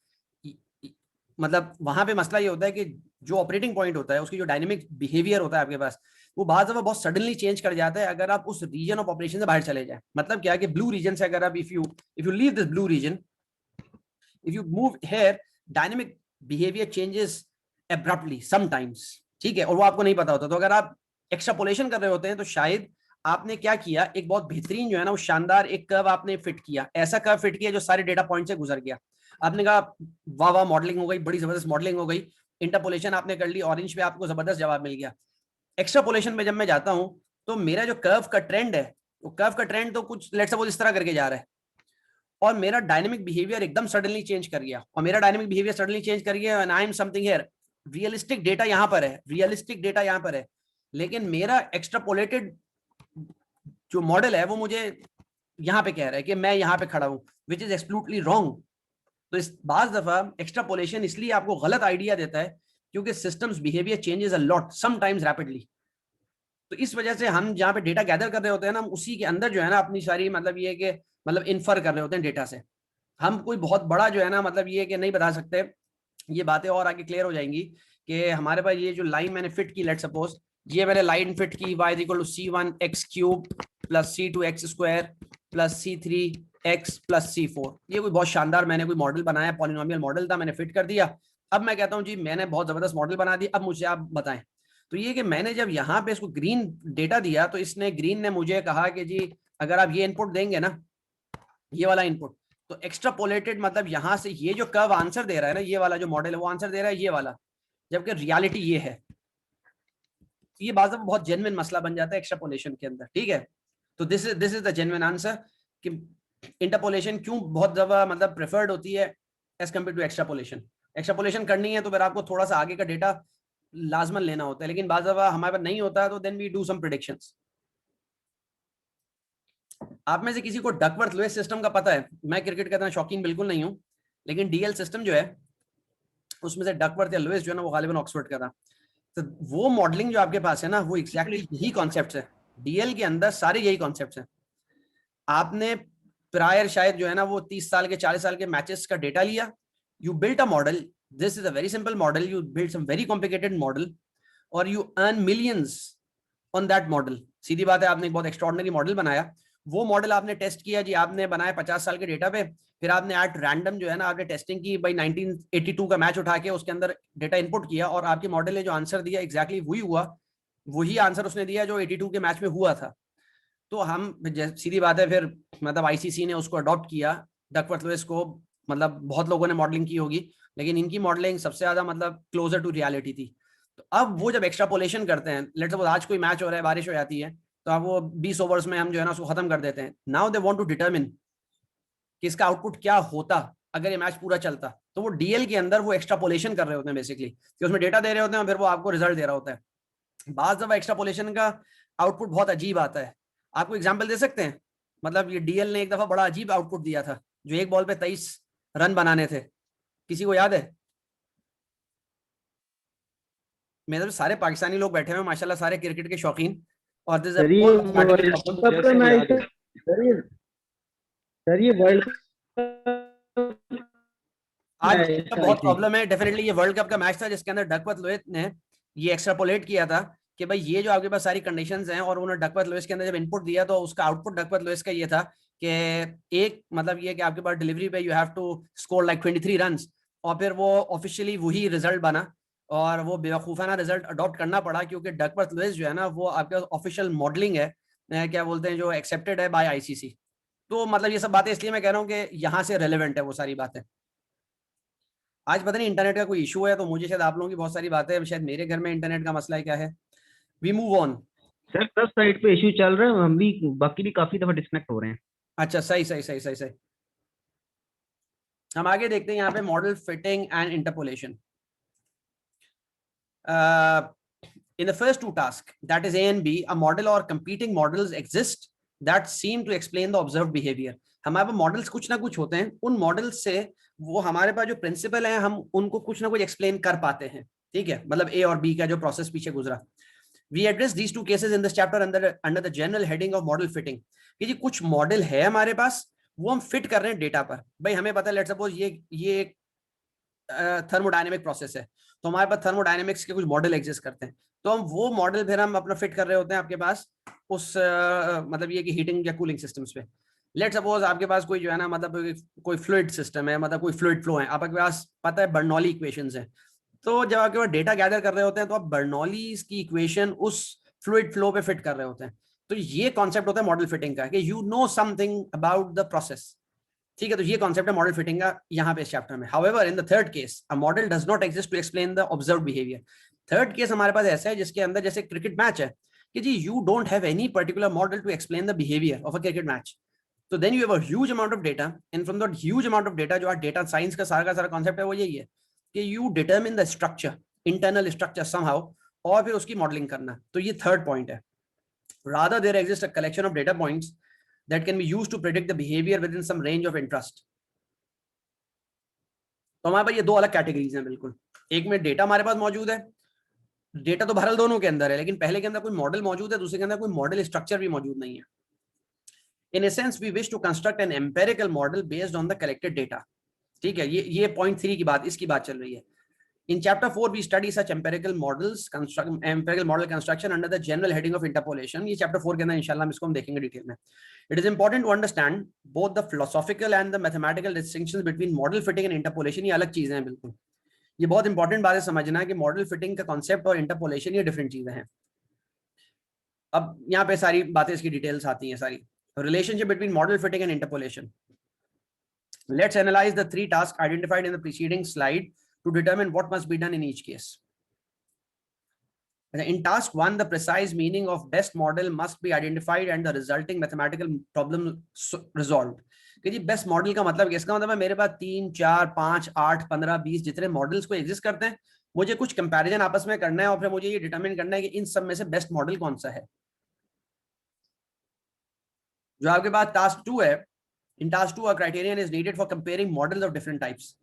मतलब वहां पे मसला ये होता है कि जो ऑपरेटिंग पॉइंट होता है उसकी जो डायनेमिक बिहेवियर होता है आपके पास, वो बात दफा बहुत सडनली चेंज कर जाता है अगर आप उस रीजन ऑफ ऑपरेशन से बाहर चले जाए। मतलब क्या कि ब्लू रीजन से अगर आप if you leave this blue region, if you move here, dynamic behaviour changes abruptly sometimes, ठीक है, और वो आपको नहीं पता होता। तो अगर आप एक्स्ट्रापोलेशन कर रहे होते हैं तो शायद आपने क्या किया, एक बहुत बेहतरीन जो है ना वो शानदार एक कर्व आपने फिट किया, ऐसा कर्व फिट किया जो सारे डेटा पॉइंट से गुजर गया। आपने कहा वाह वाह मॉडलिंग हो गई, बड़ी जबरदस्त मॉडलिंग हो गई, इंटरपोलेशन आपने कर ली, ऑरेंज पे आपको जबरदस्त जवाब मिल गया। एक्स्ट्रापोलेशन में जब मैं जाता हूं तो मेरा जो कर्व का ट्रेंड है, वो कर्व का ट्रेंड तो कुछ लेट्स सपोज इस तरह करके जा रहा है, और मेरा डायनेमिक बिहेवियर एकदम सडनली चेंज कर गया, और मेरा डायनेमिक बिहेवियर सडनली चेंज कर गया and I am something here, realistic data यहां पर है, रियलिस्टिक डेटा यहां पर है, लेकिन मेरा एक्स्ट्रापोलेटेड जो मॉडल है वो मुझे यहां पे कह रहा है कि मैं यहां पे खड़ा हूं, विच इज एब्सोल्युटली रॉन्ग। तो इस बाज दफा एक्स्ट्रापोलेशन इसलिए आपको गलत आइडिया देता है क्योंकि systems behaviour changes a lot, sometimes rapidly. तो इस वजह से हम जहां पे डेटा गैदर कर रहे होते हैं ना, हम उसी के अंदर जो है ना अपनी सारी मतलब ये कि मतलब इन्फर कर रहे होते हैं डेटा से। हम कोई बहुत बड़ा जो है ना मतलब ये कि नहीं बता सकते, ये बातें और आगे क्लियर हो जाएंगी कि हमारे पास ये जो लाइन मैंने फिट की, लेट सपोज ये मैंने लाइन फिट की y equal to c1 x cube plus c2 x square plus c3 x plus c4, ये कोई बहुत शानदार मैंने कोई मॉडल बनाया, पॉलिनोमियल मॉडल था, मैंने फिट कर दिया। अब मैं कहता हूँ जी मैंने बहुत जबरदस्त मॉडल बना दिया, अब मुझे आप बताएं। तो ये कि मैंने जब यहाँ पे इसको ग्रीन डेटा दिया तो इसने ग्रीन ने मुझे कहा कि जी अगर आप ये इनपुट देंगे ना, ये वाला इनपुट, तो एक्स्ट्रापोलेटेड मतलब यहाँ से ये जो कर्व आंसर दे रहा है ना, ये वाला जो मॉडल है वो आंसर दे रहा है ये वाला, जबकि रियलिटी ये है। ये बात में बहुत जेन्युइन मसला बन जाता है एक्स्ट्रापोलेशन के अंदर, ठीक है। तो this is the genuine answer कि इंटरपोलेशन क्यों बहुत ज्यादा मतलब प्रेफर्ड होती है as compare to extrapolation. Extrapolation करनी है तो फिर आपको थोड़ा सा आगे का डेटा लाजमन लेना होता है, लेकिन बाज़ दफा हमारे पास नहीं होता, तो then we do some predictions. आप में से किसी को डकवर्थ लुईस सिस्टम का पता है? मैं क्रिकेट का इतना शौकीन बिल्कुल नहीं हूं, लेकिन डीएल सिस्टम जो है उसमें से डकवर्थ या लुईस जो है ना वो गालिबन ऑक्सफोर्ड का था। तो वो मॉडलिंग जो आपके पास है ना वो एग्जैक्टली यही कॉन्सेप्ट है, डीएल के अंदर सारे यही कॉन्सेप्ट हैं। आपने प्रायर शायद जो है ना वो 30 साल के 40 साल के मैचेस का डेटा लिया, you built a model, this is a very simple model, you build some very complicated model और you earn millions on that model. सीधी बात है, आपने एक बहुत एक्स्ट्राऑर्डिनरी मॉडल बनाया वो मॉडल आपने टेस्ट किया जी, आपने बनाया 50 साल के डेटा पे, फिर आपने एट रैंडम जो है ना आपने टेस्टिंग की भाई 1982 का मैच उठा के उसके अंदर डेटा इनपुट किया और आपके मॉडल ने जो आंसर दिया एग्जैक्टली वही हुआ, वही आंसर उसने दिया जो 82 के मैच में हुआ था। तो हम सीधी बात है फिर मतलब आईसीसी ने उसको अडॉप्ट किया डकवर्थ-लुईस को, मतलब बहुत लोगों ने मॉडलिंग की होगी लेकिन इनकी मॉडलिंग सबसे ज्यादा मतलब क्लोजर टू रियलिटी थी। तो अब वो जब एक्स्ट्रापोलेशन करते हैं, लेट्स सपोज आज कोई मैच हो रहा है, बारिश हो जाती है, तो अब वो 20 ओवर्स में हम जो है ना उसको खत्म कर देते हैं। Now they want to determine कि इसका आउटपुट क्या होता अगर ये मैच पूरा चलता, तो वो डीएल के अंदर वो एक्स्ट्रापोलेशन कर रहे होते हैं बेसिकली, कि उसमें डेटा दे रहे होते हैं फिर वो आपको रिजल्ट दे रहा होता है। बाद जब एक्स्ट्रापोलेशन का आउटपुट बहुत अजीब आता है, आपको एग्जाम्पल दे सकते हैं? मतलब ये डीएल ने एक दफा बड़ा अजीब आउटपुट दिया था, जो एक बॉल पे 23 रन बनाने थे, किसी को याद है? मेरे तो सारे पाकिस्तानी लोग बैठे हुए हैं माशाल्लाह, सारे क्रिकेट के शौकीन, और दिस सर ये वर्ल्ड कप का मैच, सर ये वर्ल्ड आज का बहुत प्रॉब्लम है। डेफिनेटली ये वर्ल्ड कप का मैच था जिसके अंदर डकवर्थ-लुईस ने ये एक्स्ट्रापोलेट किया था कि भाई ये जो आपके पास सारी कंडीशंस हैं, और उन्होंने डकवर्थ-लुईस के अंदर जब इनपुट दिया तो उसका आउटपुट डकवर्थ-लुईस का ये था कि एक मतलब ये कि आपके पास डिलीवरी पे you have to score like 23 runs, और फिर वो ऑफिशियली वही रिजल्ट बना और वो बेवकूफाना रिजल्ट अडॉप्ट करना पड़ा क्योंकि डकवर्थ-लुईस जो है ना वो आपका ऑफिशियल मॉडलिंग है, क्या बोलते हैं, जो एक्सेप्टेड है बाय आईसीसी। तो मतलब ये सब बातें इसलिए मैं कह रहा हूँ कि यहाँ से रेलेवेंट है वो सारी बातें। आज पता नहीं इंटरनेट का कोई इशू है, तो मुझे शायद आप लोगों की बहुत सारी बातें, शायद मेरे घर में इंटरनेट का मसला है, क्या है। We move on. Sir 10 side पे इशू चल रहा है, हम भी बाकी भी काफी दफा डिस्कनेक्ट हो रहे हैं। अच्छा सही सही सही सही सही। हम आगे देखते हैं यहाँ पे model fitting and interpolation. In the first two tasks, that is A and B, a model or competing models exist that seem to explain the observed behavior. हमारे पास मॉडल्स कुछ ना कुछ होते हैं, उन मॉडल्स से वो हमारे पास जो प्रिंसिपल है हम उनको कुछ ना कुछ एक्सप्लेन कर पाते हैं, ठीक है, मतलब ए और बी का जो प्रोसेस पीछे गुजरा। We address these two cases in this chapter under the general heading of model fitting। कि जी कुछ मॉडल है हमारे पास, वो हम फिट कर रहे हैं डेटा पर। भाई हमें पता है लेट्स सपोज ये एक थर्मोडायनेमिक प्रोसेस है, तो हमारे पास थर्मोडायनेमिक्स के कुछ मॉडल एग्जिस्ट करते हैं, तो हम वो मॉडल फिर हम अपना फिट कर रहे होते हैं आपके पास उस मतलब ये कि हीटिंग या कूलिंग सिस्टम्स पे। लेट्स सपोज आपके पास कोई जो है ना मतलब कोई फ्लूइड सिस्टम है, मतलब कोई फ्लूइड फ्लो है, आपके पास पता है बर्नौली इक्वेशंस है, तो जब आपके पास डेटा गैदर कर रहे होते हैं तो आप बर्नौली की इक्वेशन उस फ्लूइड फ्लो पे फिट कर रहे होते हैं। तो ये कॉन्सेप्ट होता है मॉडल फिटिंग का, कि you know something about the process, ठीक है। तो ये कॉन्सेप्ट है मॉडल फिटिंग का यहाँ पे इस चैप्टर में। However in the third case a model does not exist to explain the observed behaviour. Third case हमारे पास ऐसा है जिसके अंदर जैसे क्रिकेट मैच है कि जी you don't have any particular model to explain the behaviour of a cricket match, तो then you have a huge amount of data, and from that huge amount of data, जो आज data science का सारा concept है वो यही है कि you determine the structure, internal structure somehow, और फिर उसकी मॉडलिंग करना। तो ये थर्ड पॉइंट है। rather there exists a collection of data points that can be used to predict the behavior within some range of interest। तो हमारे पास ये दो अलग कैटेगरीज हैं बिल्कुल। एक में डेटा हमारे पास मौजूद है, डेटा तो बहरहाल दोनों के अंदर है, लेकिन पहले के अंदर कोई मॉडल मौजूद है, दूसरे के अंदर कोई मॉडल स्ट्रक्चर भी मौजूद नहीं है। In essence we wish to construct an empirical model based on the collected data, ठीक है। ये पॉइंट 3 की बात, इसकी बात चल रही है। In chapter 4 we study such empirical model construction under the general heading of interpolation। ये chapter 4 के अंदर इंशाल्लाह हम इसको हम देखेंगे डिटेल में। It is important to understand both the philosophical and the mathematical distinctions between model fitting and interpolation। ये अलग चीजें हैं बिल्कुल, ये बहुत इंपॉर्टेंट बात है समझना है कि मॉडल फिटिंग का कॉन्सेप्ट और इंटरपोलेशन ये डिफरेंट चीजें हैं। अब यहाँ पे सारी बातें इसकी डिटेल्स आती हैं सारी। Relationship between model fitting and interpolation. Let's analyze the 3 tasks identified in the preceding slide to determine what must be done in each case। In task 1, the precise meaning of best model must be identified and the resulting mathematical problem resolved। कि जी best model का मतलब किसका मतलब है, मेरे पास 3 4 5 8 15 20 जितने models को exist करते हैं, मुझे कुछ कंपैरिजन आपस में करना है और फिर मुझे ये डिटरमिन करना है कि इन सब में से बेस्ट मॉडल कौन सा है। जो आपके पास टास्क 2 है, in task 2 a criterion is needed for comparing models of different types।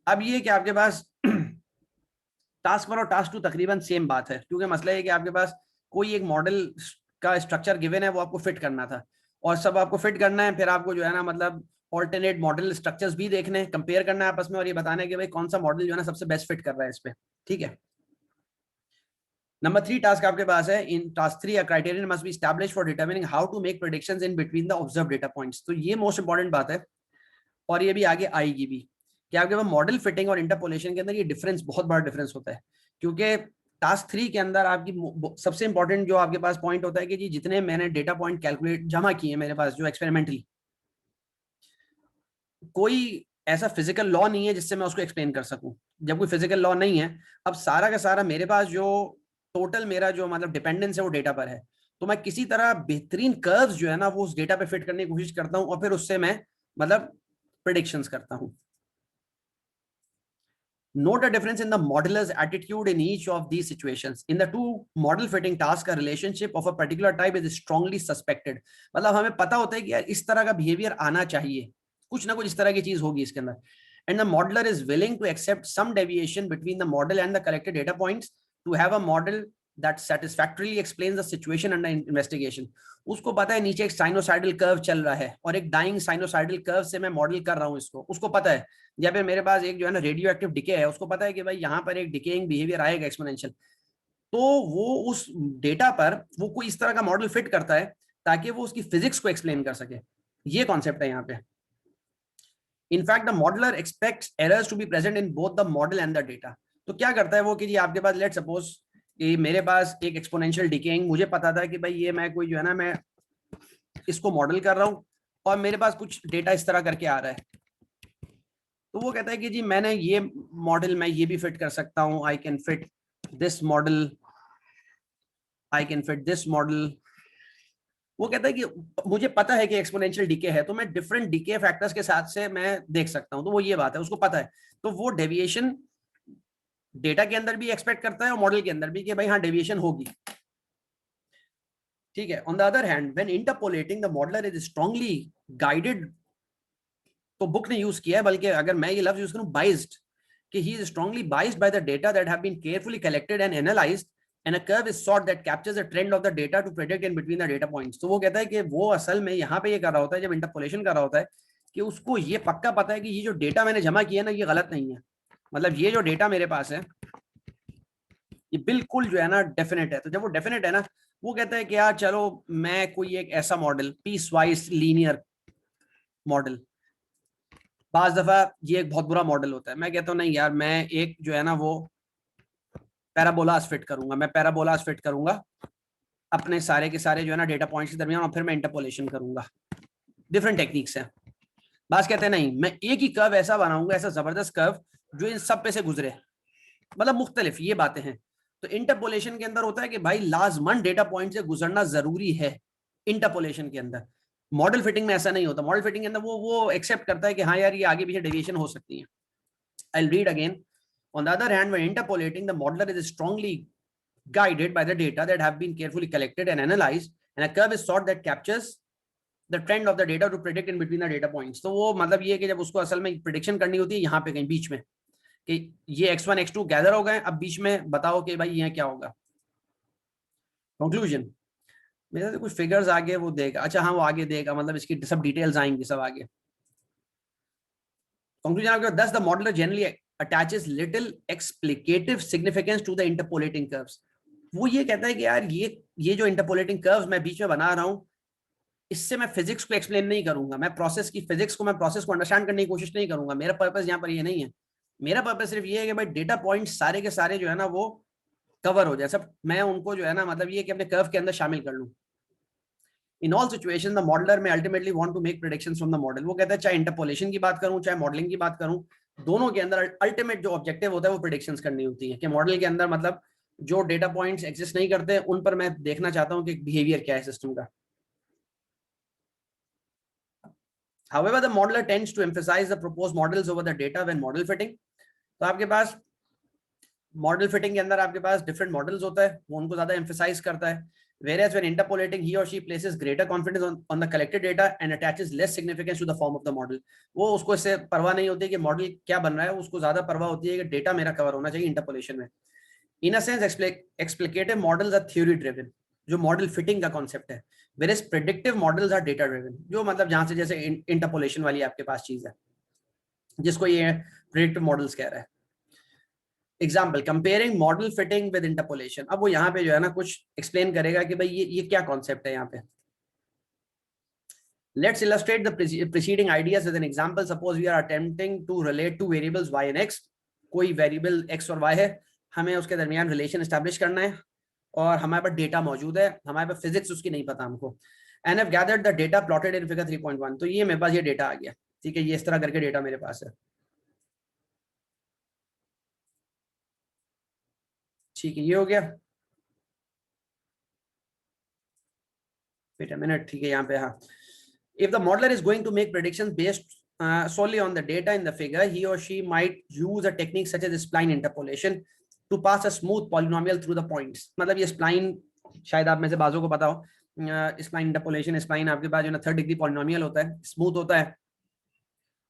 अब ये कि आपके पास टास्क 1 और टास्क 2 तकरीबन सेम बात है, क्योंकि मसला है कि आपके पास कोई एक मॉडल का स्ट्रक्चर गिवन है, वो आपको फिट करना था, और सब आपको फिट करना है, फिर आपको जो है ना मतलब ऑल्टरनेट मॉडल स्ट्रक्चर्स भी देखने हैं, कंपेयर करना है आपस में, और ये बताना है कि भाई कौन सा मॉडल जो है ना सबसे बेस्ट फिट कर रहा है इस पे, ठीक है। नंबर 3 टास्क आपके पास है, in task 3 a criterion must be established for determining how to make predictions in between the observe data points. तो ये मोस्ट इंपॉर्टेंट बात है और ये भी आगे आएगी भी कि आपके पास मॉडल फिटिंग और इंटरपोलेशन के अंदर ये डिफरेंस, बहुत बड़ा डिफरेंस होता है। क्योंकि टास्क 3 के अंदर आपकी सबसे इंपॉर्टेंट जो आपके पास पॉइंट होता है कि जी जितने मैंने डेटा पॉइंट कैलकुलेट जमा किए मेरे पास जो एक्सपेरिमेंटली, कोई ऐसा फिजिकल लॉ नहीं है जिससे मैं उसको एक्सप्लेन कर सकूं। जब कोई फिजिकल लॉ नहीं है, अब सारा का सारा मेरे पास जो टोटल मेरा जो मतलब डिपेंडेंस है वो डेटा पर है, तो मैं किसी तरह बेहतरीन कर्व्स जो है ना वो उस डेटा पे फिट करने की कोशिश करता हूं और फिर उससे मैं मतलब प्रेडिक्शंस करता हूं। Note a difference in the modeler's attitude in each of these situations. In the two model fitting tasks, a relationship of a particular type is strongly suspected. मतलब हमें पता होता है कि यार इस तरह का बिहेवियर आना चाहिए, कुछ ना कुछ इस तरह की चीज होगी इसके अंदर. And the modeler is willing to accept some deviation between the model and the collected data points to have a model that satisfactorily explains the situation under investigation. उसको पता है नीचे एक साइनोसाइडल कर्व चल रहा है और एक डाइंग साइनोसाइडल कर्व से मैं मॉडल कर रहा हूँ इसको, उसको पता है. या फिर मेरे पास एक जो है ना रेडियो एक्टिव डिके है, उसको पता है कि भाई यहाँ पर एक डिकेइंग बिहेवियर आएगा एक्सपोनेंशियल, तो वो उस डेटा पर वो कोई इस तरह का मॉडल फिट करता है ताकि वो उसकी फिजिक्स को एक्सप्लेन कर सके. ये कॉन्सेप्ट है यहाँ पे. In fact the modeller expects errors to be present in both the model and the data. तो क्या करता है वो कि जी आपके पास लेट सपोज कि मेरे पास एक एक्सपोनेंशियल डिकेइंग, मुझे पता था कि भाई ये मैं कोई जो है ना मैं इसको मॉडल कर रहा हूँ और मेरे पास कुछ डेटा इस तरह करके आ रहा है, तो वो कहता है कि जी मैंने ये मॉडल मैं ये भी फिट कर सकता हूँ, I can fit this model, I can fit this model. वो कहता है कि मुझे पता है कि एक्सपोनेंशियल डीके है तो मैं डिफरेंट डीके फैक्टर्स के साथ से मैं देख सकता हूं. तो वो ये बात है, उसको पता है, तो वो डेविएशन डेटा के अंदर भी एक्सपेक्ट करता है और मॉडल के अंदर भी कि भाई हाँ डेविएशन होगी. ठीक है. On the other hand when interpolating the modeller is strongly guided, तो बुक ने यूज किया है, बल्कि अगर मैं ये लफ्ज यूज करूं बाइज्ड, कि he is strongly biased by the data that have been carefully collected and analysed and a curve is sought that captures the trend of the data to predict in between the data points. तो वो कहता है कि वो असल में यहाँ पे ये कर रहा होता है जब इंटरपोलेशन कर रहा होता है कि उसको ये पक्का पता है कि ये जो डेटा मैंने जमा किया ना ये गलत नहीं है, मतलब ये जो डेटा मेरे पास है ये बिल्कुल जो है ना डेफिनेट है. तो जब वो डेफिनेट है ना, वो कहता है कि यार चलो मैं कोई एक ऐसा model, piecewise linear model, बाज दफा ये एक बहुत बुरा मॉडल होता है, मैं कहता हूँ नहीं यार मैं एक जो है ना वो पैराबोलास फिट करूंगा, मैं पैराबोलास फिट करूंगा अपने सारे के सारे जो है ना डेटा पॉइंट्स के दरमियान और फिर मैं इंटरपोलेशन करूंगा. डिफरेंट टेक्निक्स हैं. बास कहते हैं नहीं मैं एक ही कर्व ऐसा बनाऊंगा, ऐसा जबरदस्त कर्व जो इन सब पे से गुजरे, मतलब मुख्तलिफ ये बातें हैं. तो इंटरपोलेशन के अंदर होता है कि भाई लाजमन डेटा पॉइंट से गुजरना जरूरी है इंटरपोलेशन के अंदर. मॉडल फिटिंग में ऐसा नहीं होता. मॉडल फिटिंग के अंदर वो एक्सेप्ट करता है कि हाँ यार ये आगे पीछे डेविएशन हो सकती है. I will read again. On the other hand, when interpolating, the modeler is strongly guided by the data that have been carefully collected and analyzed, and a curve is sought that captures the trend of the data to predict in between the data points. तो वो मतलब ये है कि जब उसको असल में प्रिडिक्शन करनी होती है यहाँ पे कहीं बीच में कि ये x1 x2 गैदर हो गए, अब बीच में बताओ कि भाई यहाँ क्या होगा. कंक्लूजन मेरे से कुछ फिगर्स आगे वो देगा. अच्छा हाँ वो आगे देगा, मतलब इसकी सब डिटेल्स आएंगी सब आगे. कंक्लूजन आपके पास 10 the modeler generally attaches little explicative significance to the interpolating curves. वो ये कहता है कि यार ये जो इंटरपोलेटिंग कर्व्स मैं बीच में बना रहा हूँ इससे मैं फिजिक्स को एक्सप्लेन नहीं करूंगा, मैं प्रोसेस की फिजिक्स को मैं प्रोसेस को अंडरस्टैंड करने की कोशिश नहीं करूंगा. मेरा पर्पस यहाँ पर ये नहीं है. मेरा पर्पस सिर्फ ये है कि भाई डेटा पॉइंट सारे के सारे जो है ना वो कवर हो जाए, सब मैं उनको जो है ना मतलब ये कि अपने कर्व के अंदर शामिल कर लूँ. In all situations, the modeler may ultimately want to make predictions from the model. वो कहता है चाहे इंटरपोलेशन की बात करूं चाहे मॉडलिंग की बात करूं, दोनों के अंदर अल्टीमेट जो ऑब्जेक्टिव होता है वो प्रेडिक्शंस करनी होती है कि मॉडल के अंदर मतलब जो डेटा पॉइंट्स एग्जिस्ट नहीं करते उन पर मैं देखना चाहता हूं कि बिहेवियर क्या है सिस्टम का. However, the modeler tends to emphasize the proposed models over the data when model fitting. तो आपके पास मॉडल फिटिंग के अंदर आपके पास डिफरेंट मॉडल्स होता है, वो उनको ज्यादा एम्फसाइज करता है. Whereas when interpolating, he or she places greater confidence on the collected data and attaches less significance to the form of the model. वो उसको इससे परवाह नहीं होती कि मॉडल क्या बन रहा है, उसको ज्यादा परवाह होती है कि डेटा मेरा कवर होना चाहिए इंटरपोलेशन में. In a sense, explicative models are theory driven, जो मॉडल फिटिंग का कॉन्सेप्ट है. Whereas predictive models are data driven, जो मतलब जहां से जैसे इंटरपोलेशन वाली आपके पास चीज है जिसको ये predictive models कह रहा है. Example comparing model fitting with interpolation. अब वो यहाँ पे जो है ना कुछ एक्सप्लेन करेगा कि भाई ये क्या कॉन्सेप्ट है यहाँ पे। Let's illustrate the preceding ideas with an example. Suppose we are attempting to relate two variables y and x. कोई वेरिएबल x और y है, हमें उसके दरमियान रिलेशन एस्टैब्लिश करना है और हमारे पास डेटा मौजूद है, हमारे पास फिजिक्स उसकी नहीं पता हमको। And have gathered the data plotted in figure 3.1. तो ये मेरे पास ये डेटा आ गया, ठीक है, ये इस तरह करके डेटा मेरे पास है, ठीक है, ये हो गया। वेट अ मिनट, ठीक है, यहाँ पे हाँ। If the modeler is going to make predictions based solely on the data in the figure, he or she might use a technique such as spline interpolation to pass a smooth polynomial through the points. मतलब ये spline शायद आप में से बाजों को पता हो, spline interpolation, spline आपके पास जो ना थर्ड डिग्री पॉलिनोमियल होता है, स्मूथ होता है।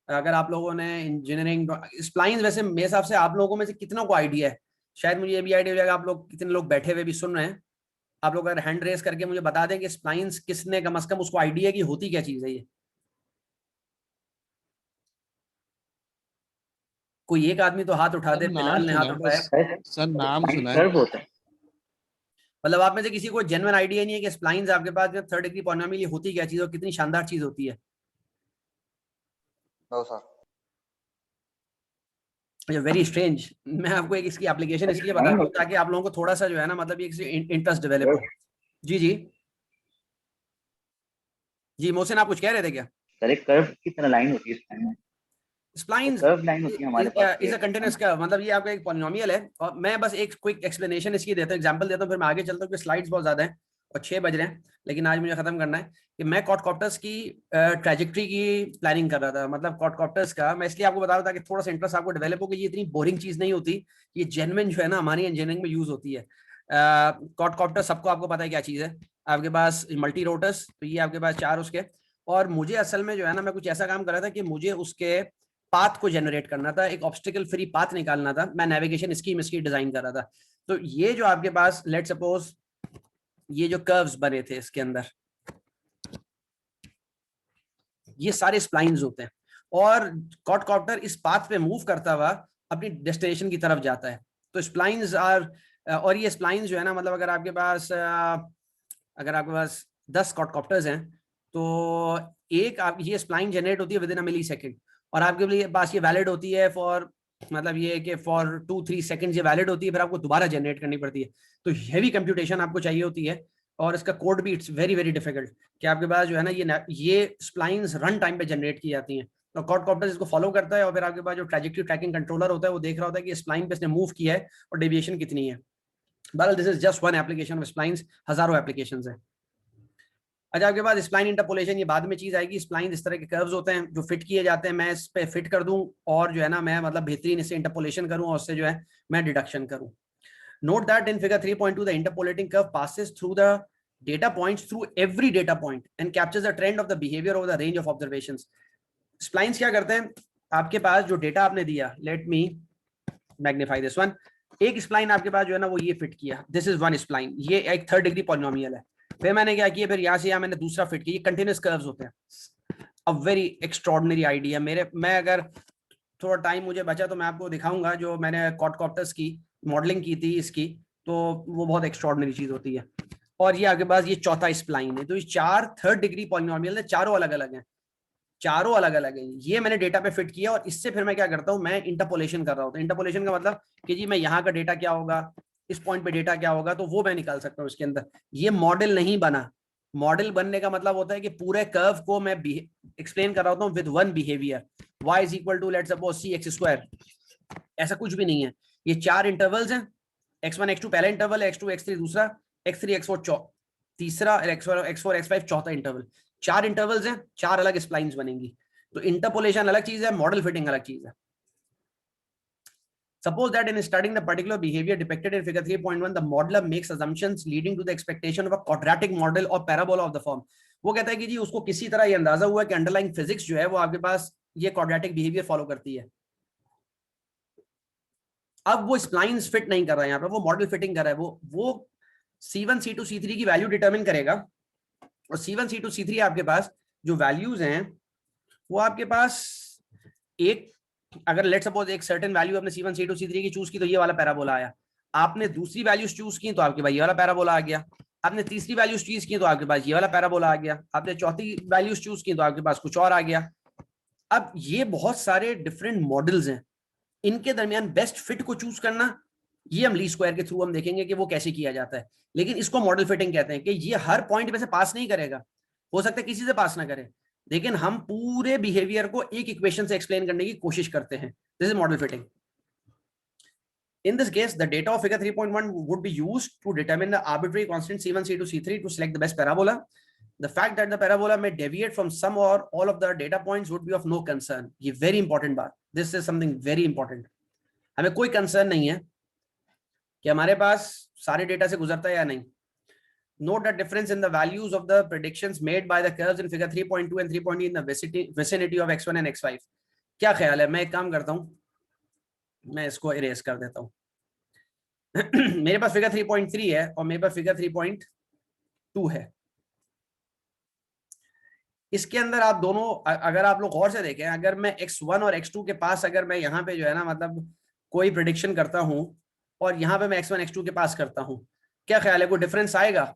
अगर आप लोगों ने इंजीनियरिंग स्प्लाइंस, वैसे मेरे हिसाब से आप लोगों में से कितनों को आइडिया है, शायद मुझे ये भी आइडिया हो जाएगा आप लोग कितने लोग बैठे हुए भी सुन रहे हैं, आप लोग अगर हैंड रेस करके मुझे बता दें कि स्प्लाइंस किसने कम से कम उसको आइडिया की होती क्या चीज है ये। कोई एक आदमी तो हाथ उठा दे, बिलाल ने हाथ उठाया। सर नाम सुना है। कर्व होता है। मतलब आप में से किसी को जेन्युइन आइडिया नहीं है कि स्प्लाइंस आपके पास जो थर्ड डिग्री पॉलिनोमियल होती क्या चीज और कितनी शानदार चीज होती है? No sir. Very strange. मैं आपको एक इसकी एप्लीकेशन इसलिए बता रहा हूँ ताकि आप लोगों को थोड़ा सा जो है ना मतलब ये इंटरेस्ट डेवलप हो। जी जी जी, मोहसिन आप कुछ कह रहे थे क्या? सर एक कर्व की तरह लाइन होती है इसमें, स्प्लाइंस कर्व लाइन होती है हमारे पास। इज अ कंटीन्यूअस कर्व, मतलब ये आपका एक पॉलिनोमियल है। और मैं बस एक क्विक एक्सप्लेनेशन इसकी देता हूँ, एग्जांपल देता हूँ, फिर मैं आगे चलता हूँ क्योंकि स्लाइड्स बहुत ज्यादा हैं और 6 बज रहे हैं, लेकिन आज मुझे खत्म करना है कि मैं क्वाडकॉप्टर्स की ट्रैजेक्टरी की प्लानिंग कर रहा था। मतलब क्वाडकॉप्टर्स का मैं इसलिए आपको बता रहा था कि थोड़ा सा इंटरेस्ट आपको डेवलप हो कि ये इतनी बोरिंग चीज नहीं होती, ये जेन्युइन जो है ना हमारी इंजीनियरिंग में यूज होती है। क्वाडकॉप्टर सबको आपको पता है क्या चीज है, आपके पास मल्टी रोटर्स, तो ये आपके पास 4 उसके। और मुझे असल में जो है ना मैं कुछ ऐसा काम कर रहा था कि मुझे उसके पाथ को जनरेट करना था, एक ऑब्स्टिकल फ्री पाथ निकालना था, मैं नेविगेशन स्कीम इसकी डिजाइन कर रहा था। तो ये जो आपके पास लेट सपोज ये जो कर्व्स बने थे इसके अंदर, ये सारे स्प्लाइंस होते हैं और क्वाडकॉप्टर इस पाथ पे मूव करता हुआ अपनी डेस्टिनेशन की तरफ जाता है। तो स्प्लाइंस आर, और ये स्प्लाइंस जो है ना मतलब अगर आपके पास 10 क्वाडकॉप्टर्स हैं तो एक आप ये स्प्लाइन जनरेट होती है with in a milli second, और आपके लिए पास ये वैलिड होती है फॉर, मतलब ये कि फॉर 2-3 सेकंड्स ये वैलिड होती है, फिर आपको दोबारा जनरेट करनी पड़ती है। तो हैवी कंप्यूटेशन आपको चाहिए होती है और इसका कोड भी इट्स वेरी वेरी डिफिकल्ट कि आपके पास जो है ना ये स्प्लाइंस रन टाइम पे जनरेट की जाती हैं। तो क्वाडकॉप्टर इसको फॉलो करता है और फिर आपके पास जो ट्रैजेक्टरी ट्रैकिंग कंट्रोलर होता है वो देख रहा होता है कि स्प्लाइन पे इसने मूव किया है और डेविएशन कितनी है। बहरहाल this is just one application of splines, हजारों एप्लीकेशंस हैं। अच्छा, आपके पास स्प्लाइन इंटरपोलेशन ये बाद में चीज आएगी। स्प्लाइन इस तरह के कर्व्स होते हैं जो फिट किए जाते हैं, मैं इस पे फिट कर दूं और जो है ना मैं मतलब बेहतरीन इससे इंटरपोलेशन करूं और उससे जो है मैं डिडक्शन करूं। Note that in figure 3.2 the interpolating curve passes through the data points through every data point and captures the trend of the behaviour over the range of observations. Splines क्या करते हैं, आपके पास जो डेटा आपने दिया, let me magnify this one, एक spline आपके पास जो है ना वो ये फिट किया, दिस इज वन स्प्लाइन, ये एक थर्ड डिग्री पॉलिनोमियल है। फिर मैंने क्या किया, फिर यहाँ से यहाँ मैंने दूसरा फिट किया, ये कंटिन्यूअस कर्व्स होते हैं। A very extraordinary idea. मैं अगर थोड़ा टाइम मुझे बचा तो मैं आपको दिखाऊंगा जो मैंने क्वाडकॉप्टर्स की मॉडलिंग की थी इसकी, तो वो बहुत एक्स्ट्रॉर्डिनरी चीज होती है। और ये आपके पास ये चौथा स्प्लाइन है। तो ये 4 थर्ड डिग्री पॉलिनोमियल है, चारों अलग अलग हैं, चारों अलग अलग है। ये मैंने डेटा पे फिट किया और इससे फिर मैं क्या करता हूँ, मैं इंटरपोलेशन कर रहा हूँ। तो इंटरपोलेशन का मतलब कि जी मैं यहाँ का डेटा क्या होगा, इस पॉइंट पे डेटा क्या होगा, तो वो मैं निकाल सकता हूँ इसके अंदर। ये मॉडल नहीं बना। मॉडल बनने का मतलब होता है कि पूरे कर्व को मैं एक्सप्लेन कर रहा हूँ with one behaviour, y is equal to let's suppose cx²। ऐसा कुछ भी नहीं है। ये 4 इंटरवल्स हैं, x1 x2 पहला इंटरवल है, x2 x3 दूसरा, x3 x4 तीसरा, x4 x5 चौथा इंटरवल। 4 इंटरवल्स हैं, 4 अलग स्प्लाइंस बनेंगी। तो इंटरपोलेशन अलग चीज है, मॉडल फिटिंग अलग चीज है। Suppose that in studying the particular behavior depicted in figure 3.1, the modeler makes assumptions leading to the expectation of a quadratic model or parabola of the form. वो कहता है कि जी उसको किसी तरह ये अंदाजा हुआ कि अंडरलाइंग फिजिक्स जो है वो आपके पास ये क्वाड्रेटिक बिहेवियर फॉलो करती है। अब वो स्प्लाइंस फिट नहीं कर रहा है यहाँ पर, वो मॉडल फिटिंग कर रहा है। वो C1 C2 C3 की वैल्यू डिटरमिन करेगा और C1 C2 C3 आपके पास जो वैल्यूज हैं वो आपके पास एक अगर लेट सपोज एक सर्टेन वैल्यू आपने C1 C2 C3 की चूज की तो ये वाला पैराबोला आया, आपने दूसरी वैल्यूज चूज की तो आपके पास ये वाला पैराबोला आ गया, आपने तीसरी वैल्यूज चूज की तो आपके पास ये वाला पैराबोला आ गया, आपने चौथी वैल्यूज चूज की तो आपके पास कुछ और आ गया। अब ये बहुत सारे डिफरेंट मॉडल्स हैं, इनके दरमियान बेस्ट फिट को चूज करना, ये हम ली स्क्वायर के थ्रू हम देखेंगे कि वो कैसे किया जाता है। लेकिन इसको मॉडल फिटिंग कहते हैं कि ये हर पॉइंट में से पास नहीं करेगा, हो सकता है किसी से पास ना करे, लेकिन हम पूरे बिहेवियर को एक इक्वेशन से एक्सप्लेन करने की कोशिश करते हैं। This is model fitting. In this case, the data of figure 3.1 would be used to determine the arbitrary constant C1, C2, C3 to select the best parabola. The fact that the parabola may deviate from some or all of the data points would be of no concern. ये very important बात, this is something very important. हमें कोई concern नहीं है कि हमारे पास सारे data से गुजरता है या नहीं। Note the difference in the values of the predictions made by the curves in figure 3.2 and 3.3 in the vicinity of x1 and x5. क्या ख्याल है? मैं एक काम करता हूँ, मैं इसको इरेज कर देता हूँ। मेरे पास फिगर 3.3 है और मेरे पास फिगर 3.2 है। इसके अंदर आप दोनों अगर आप लोग गौर से देखें, अगर मैं x1 और x2 के पास अगर मैं यहाँ पे जो है ना मतलब कोई प्रेडिक्शन करता हूँ और यहाँ पे मैं x1 x2 के पास करता हूँ, क्या ख्याल है कोई डिफरेंस आएगा?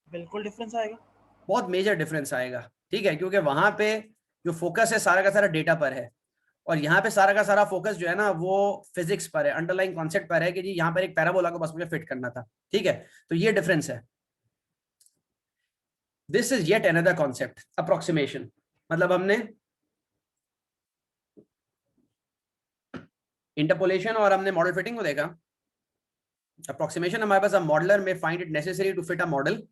बिल्कुल डिफरेंस आएगा, बहुत मेजर डिफरेंस आएगा, ठीक है, क्योंकि वहां पे जो फोकस है सारा का सारा डेटा पर है और यहाँ पे सारा का सारा फोकस जो है ना वो फिजिक्स पर है, अंडरलाइन कॉन्सेप्ट पर है कि जी यहाँ पर एक पैराबोला को बस मुझे फिट करना था, ठीक है। तो ये डिफरेंस है। This is yet another concept, approximation. मतलब हमने इंटरपोलेशन और हमने मॉडल फिटिंग को देखा। अप्रोक्सीमेशन हमारे पास, a modeller may find it necessary to fit a model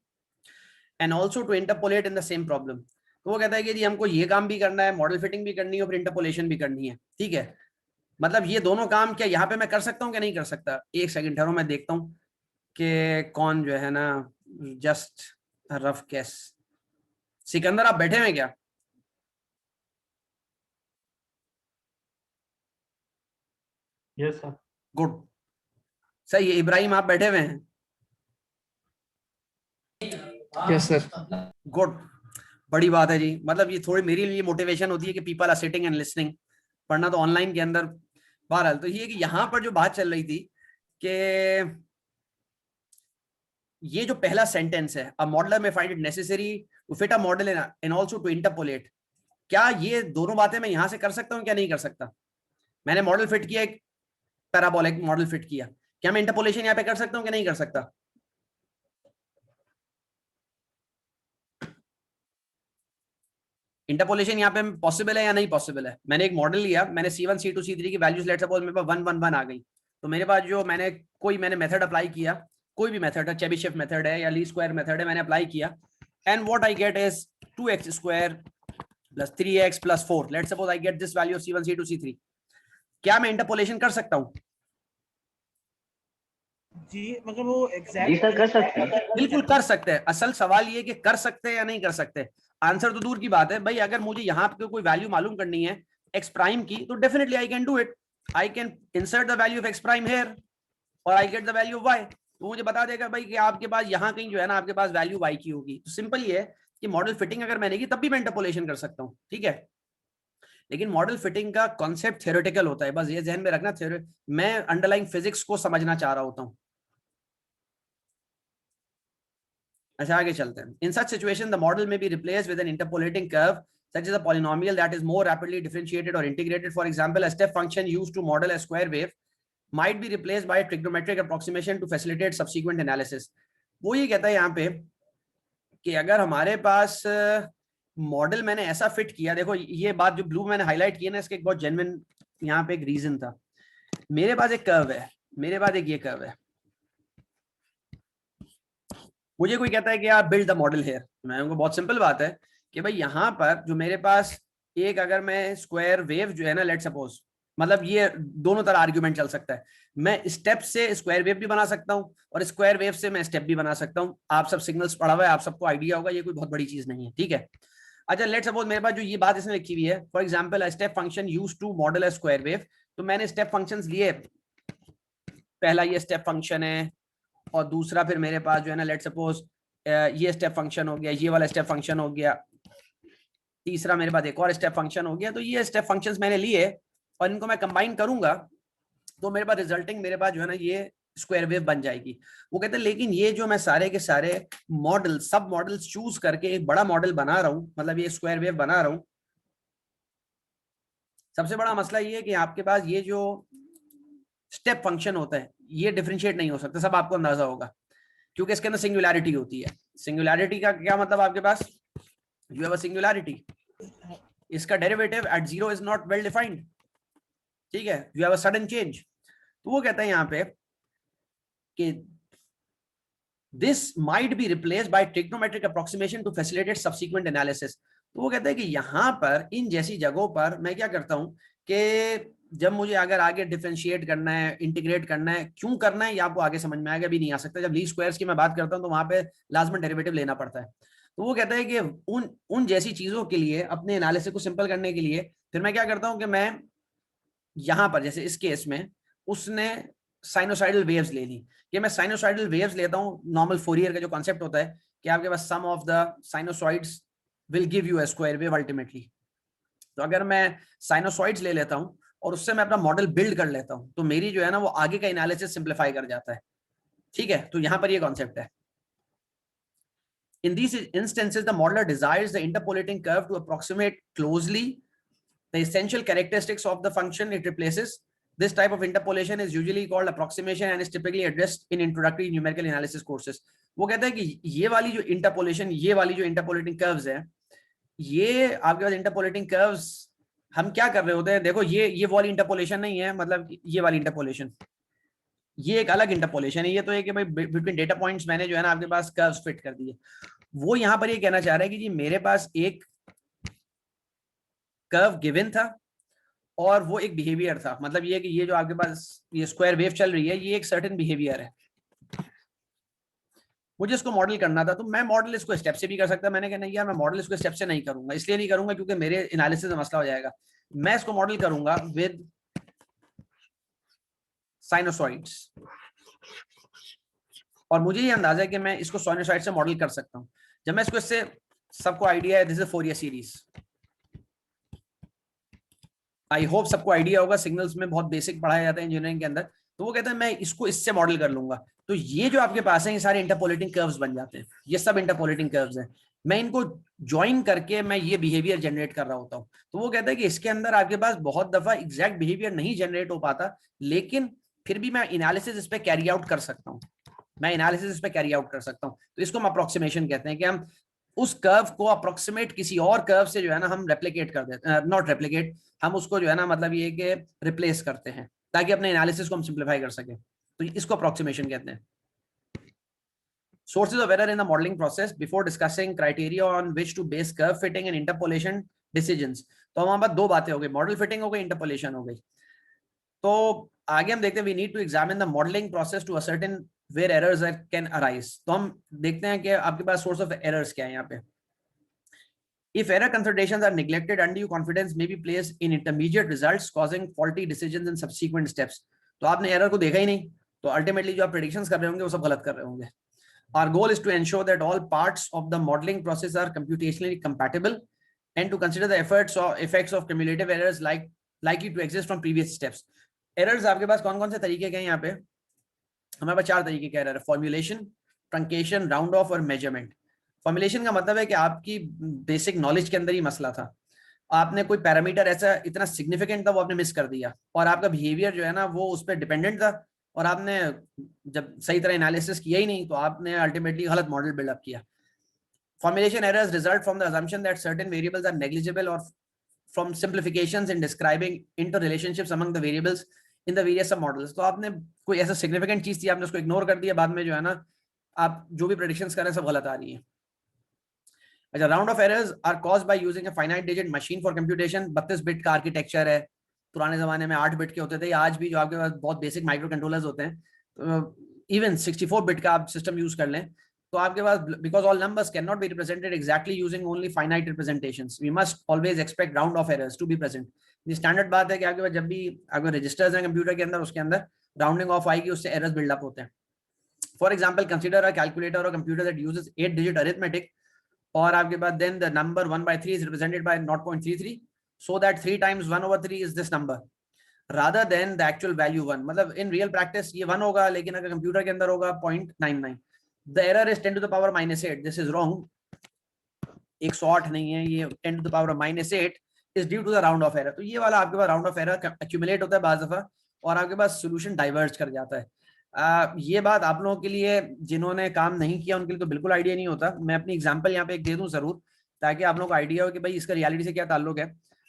and also to interpolate in the same problem. तो वो कहता है कि जी हमको ये काम भी करना है, मॉडल फिटिंग भी करनी है और फिर इंटरपोलेशन भी करनी है, ठीक है। मतलब ये दोनों काम क्या यहाँ पे मैं कर सकता हूँ क्या नहीं कर सकता? एक सेकंड ठहरो, मैं देखता हूँ कि कौन जो है ना, जस्ट रफ केस। सिकंदर आप बैठे हैं क्या? Yes sir. गुड, सही है। इब्राहिम आप बैठे हुए हैं? Yes sir. गुड, बड़ी बात है जी। मतलब ये थोड़ी मेरे लिए मोटिवेशन होती है कि people are sitting and listening, पढ़ना तो ऑनलाइन के अंदर। बहरहाल तो ये कि यहाँ पर जो बात चल रही थी कि ये जो पहला सेंटेंस है, a modeller may find it necessary to fit a model and also to interpolate, क्या ये दोनों बातें मैं यहां से कर सकता हूँ क्या नहीं कर सकता? मैंने मॉडल फिट किया, एक पैराबोलिक मॉडल फिट किया, क्या मैं इंटरपोलेशन यहाँ पे कर सकता हूँ क्या नहीं कर सकता? इंटरपोलेशन यहाँ पे पॉसिबल है या नहीं पॉसिबल है? मैंने एक मॉडल लिया, मैंने C1 C2 C3 की वैल्यूज लेट सपोज मेरे पास 1 1 1 आ गई, तो मेरे पास जो मैंने मेथड अप्लाई किया, कोई भी मेथड है, चेबीशेव मेथड है या ली स्क्वायर मेथड है, मैंने अप्लाई किया and what I get is 2x square plus 3x plus 4। Let suppose I get this value of C1 C2 C3। क्या मैं इंटरपोलेशन कर सकता हूँ? जी मतलब वो जी एग्जैक्ट सर कर सकते हैं। बिल्कुल कर सकते हैं। असल सवाल ये कि कर सकते हैं या नहीं कर सकते। आंसर तो दूर की बात है भाई, अगर मुझे यहाँ पे कोई वैल्यू मालूम करनी है एक्स प्राइम की तो definitely I can do it. I can insert the value of x prime here और I get the value of y. तो मुझे बता देगा भाई कि आपके पास यहाँ कहीं जो है ना आपके पास वैल्यू वाई की होगी। तो सिंपल ये है कि मॉडल फिटिंग अगर मैंने की तब भी मैं इंटरपोलेशन कर सकता हूँ, ठीक है। लेकिन मॉडल फिटिंग का कॉन्सेप्ट थ्योरेटिकल होता है, बस ये ध्यान में रखना। मैं अंडरलाइंग फिजिक्स को समझना चाह रहा होता हूँ। अच्छा आगे चलते हैं। In such situation, the model may be replaced with an interpolating curve, such as a polynomial that is more rapidly differentiated or integrated. For example, a step function used to model a square wave might be replaced by a trigonometric approximation to facilitate subsequent analysis. वो ये कहता है यहाँ पे कि अगर हमारे पास model मैंने ऐसा फिट किया, देखो ये बात जो ब्लू मैंने हाईलाइट की है ना, इसके एक बहुत जेन्युइन यहाँ पे एक रीजन था। मेरे पास एक कर्व है, मेरे पास एक ये कर्व है, मुझे कोई कहता है कि आप बिल्ड द मॉडल हेयर, मैं उनको बहुत सिंपल बात है कि भाई यहाँ पर जो मेरे पास एक अगर मैं स्क्वायर वेव जो है ना, लेट सपोज, मतलब ये दोनों तरह आर्ग्यूमेंट चल सकता है। मैं स्टेप से स्क्वायर वेव भी बना सकता हूँ और स्क्वायर वेव से मैं स्टेप भी बना सकता हूँ। आप सब सिग्नल्स पढ़ा हुआ है, आप सबको आइडिया होगा, ये कोई बहुत बड़ी चीज नहीं है, ठीक है। अच्छा लेट सपोज मेरे पास जो ये बात इसमें लिखी हुई है, for example a step function used to model a square wave. तो मैंने स्टेप फंक्शंस लिए, पहला ये स्टेप फंक्शन है और दूसरा फिर मेरे पास जो है ना लेट सपोज ये स्टेप फंक्शन हो गया, ये वाला स्टेप फंक्शन हो गया, तीसरा मेरे पास एक और स्टेप फंक्शन हो गया। तो ये स्टेप फंक्शंस मैंने लिए और इनको मैं कंबाइन करूंगा तो मेरे पास रिजल्टिंग मेरे पास जो है ना ये स्क्वायर वेव बन जाएगी। वो कहते हैं लेकिन ये जो मैं सारे के सारे मॉडल सब मॉडल्स चूज करके एक बड़ा मॉडल बना रहा हूं, मतलब ये स्क्वायर वेव बना रहा हूं, सबसे बड़ा मसला ये है कि आपके पास ये जो स्टेप फंक्शन होता है ये डिफरेंशिएट नहीं हो सकता, सब आपको अंदाजा होगा, क्योंकि इसके अंदर सिंगुलैरिटी होती है। सिंगुलैरिटी का क्या मतलब आपके पास, यू हैव अ सिंगुलैरिटी, इसका derivative at zero is not well defined, ठीक है, you have a sudden change. तो वो कहता है यहाँ पे कि this might be replaced by trigonometric approximation to facilitate subsequent analysis. तो वो कहता है कि यहाँ पर इन जैसी जगहों पर मैं क्या करता हूँ कि जब मुझे अगर आगे डिफरेंशिएट करना है, इंटीग्रेट करना है, क्यों करना है ये आपको आगे समझ में आएगा, भी नहीं आ सकता। जब लीस्ट स्क्वायर्स की मैं बात करता हूँ तो वहां पे लाजमन डेरिवेटिव लेना पड़ता है। तो वो कहता है कि उन जैसी चीजों के लिए अपने एनालिसिस को सिंपल करने के लिए फिर मैं क्या करता हूँ कि मैं यहाँ पर जैसे इस केस में उसने साइनोसाइडल वेव्स ले ली, कि मैं साइनोसाइडल वेव्स लेता हूँ, नॉर्मल फोरियर का जो कॉन्सेप्ट होता है कि आपके पास sum of the sinusoids will give you a square wave ultimately. तो अगर मैं साइनोसॉइड्स ले लेता हूँ और उससे मैं अपना मॉडल बिल्ड कर लेता हूँ तो मेरी जो है ना वो आगे का एनालिसिस सिंप्लीफाई कर जाता है, ठीक है। तो यहाँ पर ये कॉन्सेप्ट है। In these instances, the modeler desires the interpolating curve to approximate closely the essential characteristics of the function it replaces. This type of interpolation is usually called approximation and is typically addressed in introductory numerical analysis courses. वो कहता है कि ये वाली जो interpolation, ये वाली जो interpolating curves है, ये आपके पास interpolating curves हम क्या कर रहे होते हैं, देखो ये वाली interpolation नहीं है, मतलब ये वाली interpolation, ये एक अलग इंटरपोलेशन है। ये तो है कि भाई बिटवीन डेटा पॉइंट्स मैंने जो है ना आपके पास कर्व्स फिट कर दिए। वो यहाँ पर ये कहना चाह रहा है कि जी मेरे पास एक कर्व गिवन था और वो एक बिहेवियर था, मतलब ये कि ये जो आपके पास ये स्क्वायर वेव चल रही है ये एक सर्टेन बिहेवियर है, मुझे इसको मॉडल करना था। तो मैं मॉडल इसको स्टेप से भी कर सकता, मैंने कहा नहीं यार मैं मॉडल इसको स्टेप से नहीं करूंगा, इसलिए नहीं करूंगा क्योंकि मेरे एनालिसिस में मसला हो जाएगा। मैं इसको मॉडल करूंगा विद साइनोसॉइड्स और मुझे ये अंदाजा है कि मैं इसको साइनोसॉइड से मॉडल कर सकता हूं। जब मैं इसको इससे सबको आइडिया है, this is Fourier series, I hope सबको आइडिया होगा, सिग्नल्स में बहुत बेसिक पढ़ाया जाता है इंजीनियरिंग के अंदर। तो वो कहते हैं मैं इसको इससे मॉडल कर लूंगा, तो ये जो आपके पास है ये सारे इंटरपोलेटिंग कर्व्स बन जाते हैं, ये सब इंटरपोलेटिंग कर्व्स हैं। मैं इनको ज्वाइन करके मैं ये बिहेवियर जनरेट कर रहा होता हूँ। तो वो कहता है कि इसके अंदर आपके पास बहुत दफा एग्जैक्ट बिहेवियर नहीं जनरेट हो पाता, लेकिन फिर भी मैं एनालिसिस इस पे कैरी आउट कर सकता हूँ, मैं एनालिसिस इस पे कैरी आउट कर सकता हूँ। तो इसको हम अप्रोक्सीमेशन कहते हैं कि हम उस कर्व को अप्रोक्सीमेट किसी और कर्व से जो है ना हम रेप्लिकेट कर देते हैं, नॉट रेप्लिकेट, हम उसको जो है ना मतलब ये कि रिप्लेस करते हैं ताकि अपने एनालिसिस को हम सिंप्लीफाई कर सकें। तो इसको अप्रोक्सीमेशन कहते हैं। Sources of error in the modeling process before discussing criteria on which to base curve fitting and interpolation decisions. तो हमारे पास दो बातें हो गई, मॉडल फिटिंग हो गई, इंटरपोलेशन हो गई। तो आगे हम देखते हैं we need to examine the modeling process to ascertain where errors can arise. तो हम देखते हैं कि आपके पास source of errors क्या है यहाँ पे। If error considerations are neglected, undue confidence may be placed in intermediate results, causing faulty decisions in subsequent steps. तो आपने error को देखा ही नहीं, तो ultimately जो आप predictions कर रहे होंगे वो सब गलत कर रहे होंगे। Our goal is to ensure that all parts of the modeling process are computationally compatible and to consider the effects of cumulative errors likely to exist from previous steps. Errors आपके पास कौन-कौन से तरीके के हैं यहाँ पे? हमारे पास 4 तरीके के error है, formulation, truncation, round off और measurement. Formulation का मतलब है कि आपकी basic knowledge के अंदर ही मसला था, आपने कोई पैरामीटर ऐसा इतना सिग्निफिकेंट था वो आपने मिस कर दिया और आपका बिहेवियर जो है ना वो उस पर डिपेंडेंट था और आपने जब सही तरह एनालिसिस किया ही नहीं तो आपने अल्टीमेटली गलत मॉडल बिल्डअप किया। Formulation errors result from the assumption that certain variables are negligible or from simplifications in describing interrelationships among the variables in the various submodels. तो आपने कोई ऐसा सिग्निफिकेंट चीज थी आपने उसको इग्नोर कर दिया, बाद में जो है ना आप जो भी प्रेडिक्शंस कर रहे हैं सब गलत आ रही है। अच्छा, round off errors are caused by using a finite digit machine for computation. 32 bit का आर्किटेक्चर है, पुराने जमाने में 8 बिट के होते थे, आज भी जो आपके पास बहुत बेसिक माइक्रो कंट्रोलर्स होते हैं, इवन 64 बिट का आप सिस्टम यूज कर लें तो आपके पास, because all numbers can not be represented exactly using only finite representations, we must always expect round off errors to be present. ये स्टैंडर्ड बात है कि आपके पास जब भी आपके रजिस्टर्स हैं कंप्यूटर के अंदर उसके अंदर राउंडिंग ऑफ आएगी, उससे एरर्स बिल्डअप होते हैं। For example, consider a calculator और computer that uses 8 digit arithmetic और आपके पास then the number 1/3 is represented by 0.33 so that 3 times 1/3 is this number rather than the actual value 1. मतलब in real practice ये 1 होगा, लेकिन अगर कंप्यूटर के अंदर होगा 0.99. The error is 10 to the power -8. This is wrong. 108 नहीं है, ये 10 to the power -8 is due to the round off error. तो ये वाला आपके पास round off error accumulate होता है बाज़ दफ़ा और आपके पास solution diverge कर जाता है। ये बात आप लोगों के लिए जिन्होंने काम नहीं किया उनके लिए तो बिल्कुल आइडिया नहीं होता। मैं अपनी एग्जांपल यहाँ पे एक दे दूं जरूर, ताकि आप लोगों को आइडिया हो कि भाई इसका रियलिटी से क्या ताल्लुक है।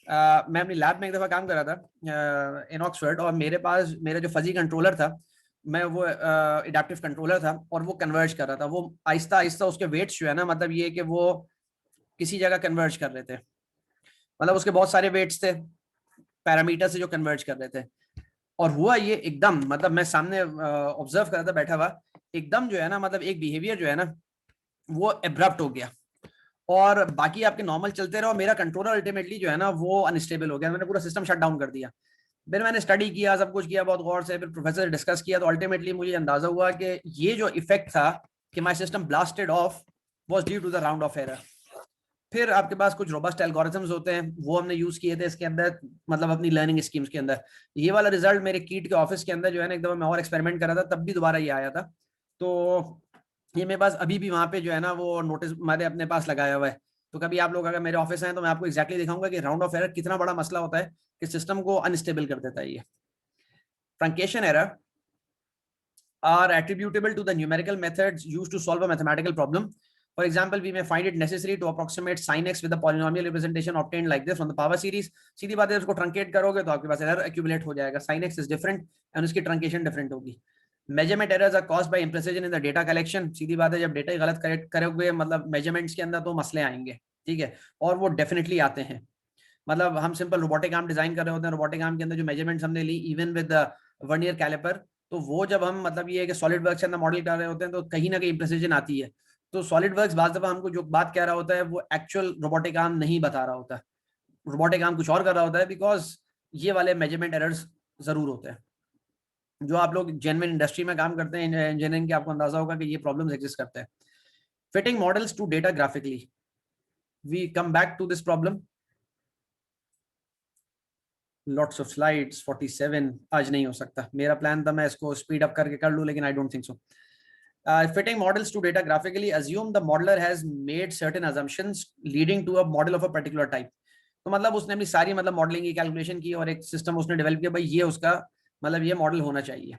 मैं अपनी लैब में एक दफ़ा काम कर रहा था इन ऑक्सफोर्ड, और मेरे पास मेरा जो फजी कंट्रोलर था, मैं वो एडाप्टिव कंट्रोलर था और वो कन्वर्ज कर रहा था। वो आहिस्ता आहिस्ता उसके वेट्स जो है ना, मतलब ये कि वो किसी जगह कन्वर्ज कर रहे थे, मतलब उसके बहुत सारे वेट्स थे पैरामीटर से जो कन्वर्ज कर रहे थे। और हुआ ये एकदम, मतलब मैं सामने ऑब्जर्व कर रहा था बैठा हुआ, एकदम जो है ना, मतलब एक बिहेवियर जो है ना वो एब्रप्ट हो गया और बाकी आपके नॉर्मल चलते रहो। मेरा कंट्रोलर अल्टीमेटली जो है ना वो अनस्टेबल हो गया, मैंने पूरा सिस्टम शट डाउन कर दिया। फिर मैंने स्टडी किया, सब कुछ किया बहुत गौर से, फिर प्रोफेसर से डिस्कस किया, तो अल्टीमेटली मुझे अंदाजा हुआ कि ये जो इफेक्ट था कि my system blasted off was due to the round off error. फिर आपके पास कुछ रोबस्ट एल्गोरिथम्स होते हैं, वो हमने यूज किए थे इसके अंदर, मतलब अपनी लर्निंग स्कीम्स के अंदर। ये वाला रिजल्ट मेरे कीट के ऑफिस के अंदर जो है ना, एक दफा मैं और एक्सपेरिमेंट कर रहा था, तब भी दोबारा ये आया था। तो ये मेरे पास अभी भी वहाँ पे जो है ना वो नोटिस मैंने अपने पास लगाया हुआ है। तो कभी आप लोग अगर मेरे ऑफिस हैं तो मैं आपको एक्जैक्टली दिखाऊंगा कि राउंड ऑफ एरर कितना बड़ा मसला होता है कि सिस्टम को अनस्टेबल कर देता है। ये truncation error are attributable to the numerical methods used to solve a mathematical problem. For example, we may find it necessary to approximate sin x with a polynomial representation obtained like this from the power series. सीधी बात है, उसको truncate करोगे तो आपके पास error accumulate हो जाएगा। sin x is different and उसकी truncation different होगी। Measurement errors are caused by imprecision in the data collection. सीधी बात है, जब डेटा ही गलत करेक्ट करोगे मतलब मेजरमेंट्स के अंदर तो मसले आएंगे, ठीक है, और वो डेफिनेटली आते हैं। मतलब हम सिंपल रोबोटिक आर्म डिजाइन कर रहे होते हैं, रोबोटिक आर्म के अंदर जो मेजरमेंट्स हमने ली even with the vernier caliper, तो वो जब हम मतलब ये है कि सॉलिड वर्क्स के अंदर मॉडल कर रहे होते हैं तो कहीं ना कहीं इम्प्रेसिजन आती है। तो सॉलिड वर्क्स बाज़ दफ़ा हमको जो बात कह रहा होता है वो एक्चुअल रोबोटिक आर्म नहीं बता रहा होता, रोबोटिक आर्म कुछ और कर रहा होता है, बिकॉज ये वाले मेजरमेंट एरर्स जरूर होते हैं। जो आप लोग जेन्युइन इंडस्ट्री में काम करते हैं इंजीनियरिंग के, आपको अंदाजा होगा कि ये प्रॉब्लम्स एग्जिस्ट करते हैं। Fitting models to data graphically, we come back to this problem. Lots of slides, 47 आज नहीं हो सकता, मेरा प्लान था मैं इसको स्पीड अप करके कर लूं, लेकिन I don't think so. Fitting models to data graphically, assume the modeler has made certain assumptions leading to a model of a particular type. तो मतलब उसने अपनी सारी मतलब मॉडलिंग की कैलकुलेशन की और एक सिस्टम उसने डेवलप किया, भाई ये उसका मतलब ये मॉडल होना चाहिए।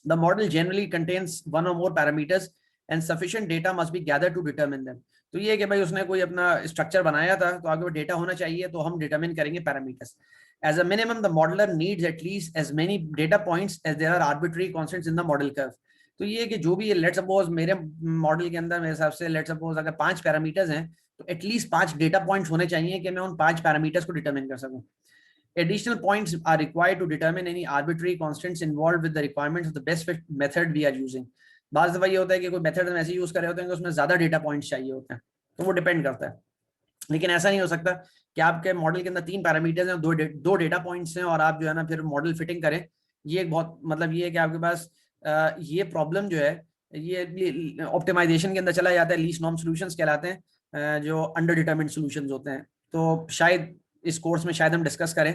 The model generally contains one or more parameters and sufficient data must be gathered to determine them. तो ये कि भाई उसने कोई अपना स्ट्रक्चर बनाया था तो आगे वो डेटा होना चाहिए, तो हम डिटरमिन करेंगे parameters. As a minimum, the modeler needs at least as many data points as there are arbitrary constants in the model curve. तो ये कि जो भी ये लेट्स सपोज मेरे मॉडल के अंदर मेरे हिसाब से लेट्स सपोज अगर 5 पैरामीटर्स हैं तो एटलीस्ट 5 डेटा पॉइंट्स होने चाहिए कि मैं उन 5 पैरामीटर्स को डिटरमिन कर सकूं। Additional points are required to determine any arbitrary constants involved with the requirements of the best fit method we are using. बाज़ दफ़ा ये होता है कि कोई मेथड हम ऐसे यूज कर रहे होते हैं कि उसमें ज्यादा डेटा पॉइंट्स चाहिए होते हैं, तो वो डिपेंड करता है। लेकिन ऐसा नहीं हो सकता कि आपके मॉडल के अंदर 3 पैरामीटर्स हैं, दो डेटा पॉइंट्स हैं और आप जो है ना फिर मॉडल फिटिंग करें। ये एक बहुत मतलब ये है कि आपके पास ये प्रॉब्लम जो है ये ऑप्टिमाइजेशन के अंदर चला जाता है, लीस्ट नॉर्म सॉल्यूशंस कहलाते हैं, जो अंडर डिटरमिन्ड सॉल्यूशंस होते हैं। तो शायद इस कोर्स में शायद हम डिस्कस करें,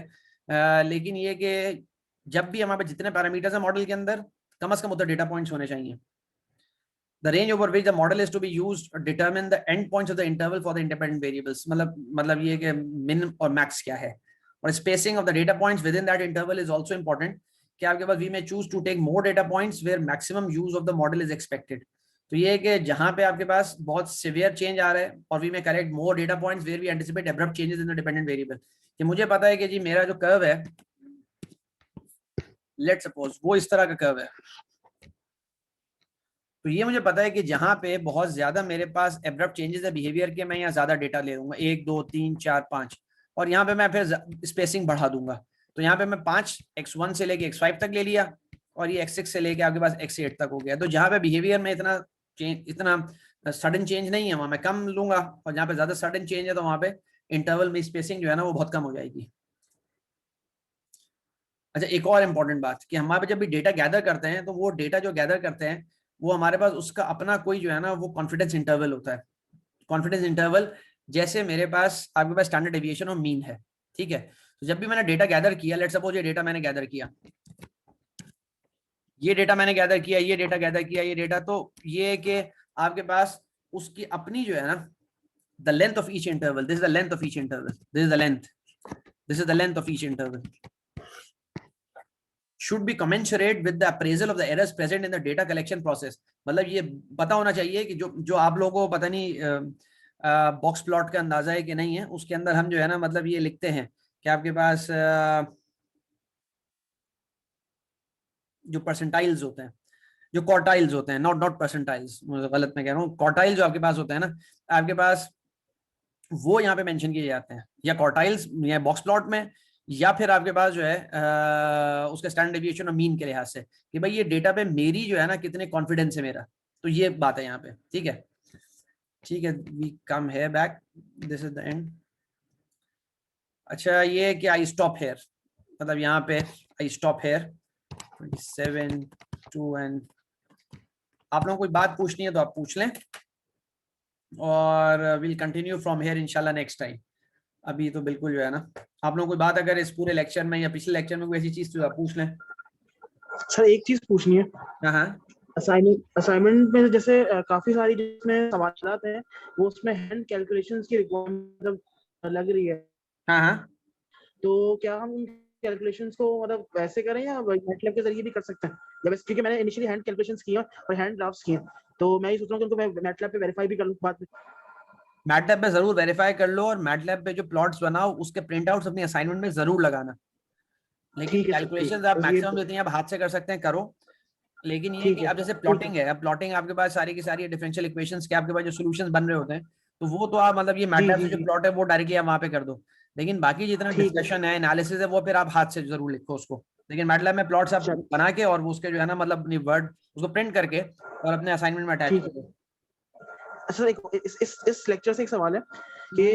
लेकिन ये कि जब भी हमारे जितने पैरामीटर्स हैं मॉडल के अंदर कम से कम उतना डेटा पॉइंट्स होने चाहिए। The range over which the model is to be used determine the endpoints of the interval for the independent variables. मतलब ये कि min और max क्या है, और spacing of the data points within that interval is also important. कि आपके पास we may choose to take more data points where maximum use of the model is expected. तो ये है कि जहाँ पे आपके पास बहुत severe change आ रहा है और we may correct more data points where we anticipate abrupt changes in the dependent variable. कि मुझे पता है कि जी मेरा जो curve है, let's suppose वो इस तरह का curve है, तो ये मुझे पता है कि जहाँ पे बहुत ज्यादा मेरे पास एब्रप्ट चेंजेस है बिहेवियर के, मैं यहाँ ज्यादा डेटा ले लूंगा 1 2 3 4 5, और यहाँ पे मैं फिर स्पेसिंग बढ़ा दूंगा। तो यहाँ पे मैं 5 x1 से लेके x5 तक ले लिया और ये x6 से लेके आपके पास x8 तक हो गया। तो जहाँ पे बिहेवियर में इतना सडन चेंज नहीं है वहाँ मैं कम लूंगा, और जहाँ पे ज्यादा सडन चेंज है तो वहाँ पे इंटरवल में स्पेसिंग जो है ना वो बहुत कम हो जाएगी। अच्छा, एक और इम्पोर्टेंट बात कि हमारे जब भी डेटा गैदर करते हैं तो वो डेटा जो गैदर करते हैं वो हमारे पास उसका अपना कोई जो है ना वो कॉन्फिडेंस इंटरवल होता है। कॉन्फिडेंस इंटरवल जैसे मेरे पास आपके पास स्टैंडर्ड डेविएशन और मीन है, ठीक है। तो जब भी मैंने डेटा गैदर किया, लेट्स सपोज ये डेटा मैंने गैदर किया, ये डेटा मैंने गैदर किया, ये डेटा गैदर किया, ये डेटा, तो ये है कि आपके पास उसकी अपनी जो है ना, the length of each interval, this is the length of each interval, this is the length, this is the length of each interval should be commensurate with the appraisal of the errors present in the data collection process। मतलब ये पता होना चाहिए कि जो आप लोगों को पता नहीं बॉक्स प्लॉट का अंदाजा है कि नहीं है, उसके अंदर हम जो है ना मतलब ये लिखते हैं कि आपके पास जो परसेंटाइल्स होते हैं, जो क्वार्टाइल्स होते हैं, नॉट परसेंटाइल्स, गलत मैं कह रहा हूँ, क्वार्टाइल जो आपके पास होते हैं ना, आपके पास वो यहाँ पे मेंशन किए जाते हैं, या क्वार्टाइल्स या बॉक्स प्लॉट में, या फिर आपके पास जो है उसके स्टैंडर्ड डेविएशन और मीन के लिहाज से कि भाई ये डेटा पे मेरी जो है ना कितने कॉन्फिडेंस है मेरा, तो ये बात है यहाँ पे, ठीक है। ठीक है, वी कम है back, this is the end. अच्छा, ये कि आई स्टॉप हेयर, मतलब यहाँ पे आई स्टॉप हेयर 27 2 एंड आप लोगों को कोई बात पूछनी है तो आप पूछ लें, और विल कंटिन्यू फ्रॉम हेयर इंशाल्लाह नेक्स्ट टाइम। अभी तो बिल्कुल जो है ना, आप लोगों को कोई बात अगर इस पूरे लेक्चर में या पिछले लेक्चर में कोई ऐसी चीज तो आप पूछ लें। सर एक चीज पूछनी है, हाँ, असाइनमेंट में जैसे काफी सारी जिसमें सवाल हैं वो उसमें हैंड कैलकुलेशंस की रिक्वायरमेंट लग रही है। हाँ, तो क्या हम उन कैलकुलेशंस को मतलब वैसे करें या मैटलैब के जरिए भी कर सकते हैं? या बस क्योंकि मैंने इनिशियली हैंड कैलकुलेशंस किए और हैंड ड्राफ्ट्स किए, तो मैं ये सोच रहा हूँ कि उनको मैं मैटलैब पे वेरीफाई भी कर लूँ बाद में। मैटलैब पे जरूर वेरीफाई कर लो, और मैटलैब पे जो प्लॉट्स बनाओ उसके प्रिंट आउट्स अपनी असाइनमेंट में जरूर लगाना। लेकिन कैलकुलेशंस आप मैक्सिमम जितनी आप हाथ से कर सकते हैं करो, लेकिन ये कि अब जैसे प्लॉटिंग है, अब प्लॉटिंग आपके पास सारी की सारी डिफरेंशियल इक्वेशंस के आपके पास जो सॉल्यूशंस बन रहे होते हैं, तो वो तो आप मतलब ये मैटलैब से जो प्लॉट है वो डायरेक्टली आप वहां पे कर दो। लेकिन बाकी जितना डिस्कशन है, एनालिसिस है, वो फिर आप हाथ से जरूर लिखो उसको। लेकिन मैटलैब में प्लॉट्स आप बना के और वो उसके जो है ना मतलब अपनी वर्ड उसको प्रिंट करके और अपने असाइनमेंट में अटैच कर दो। सर इस लेक्चर से एक सवाल है कि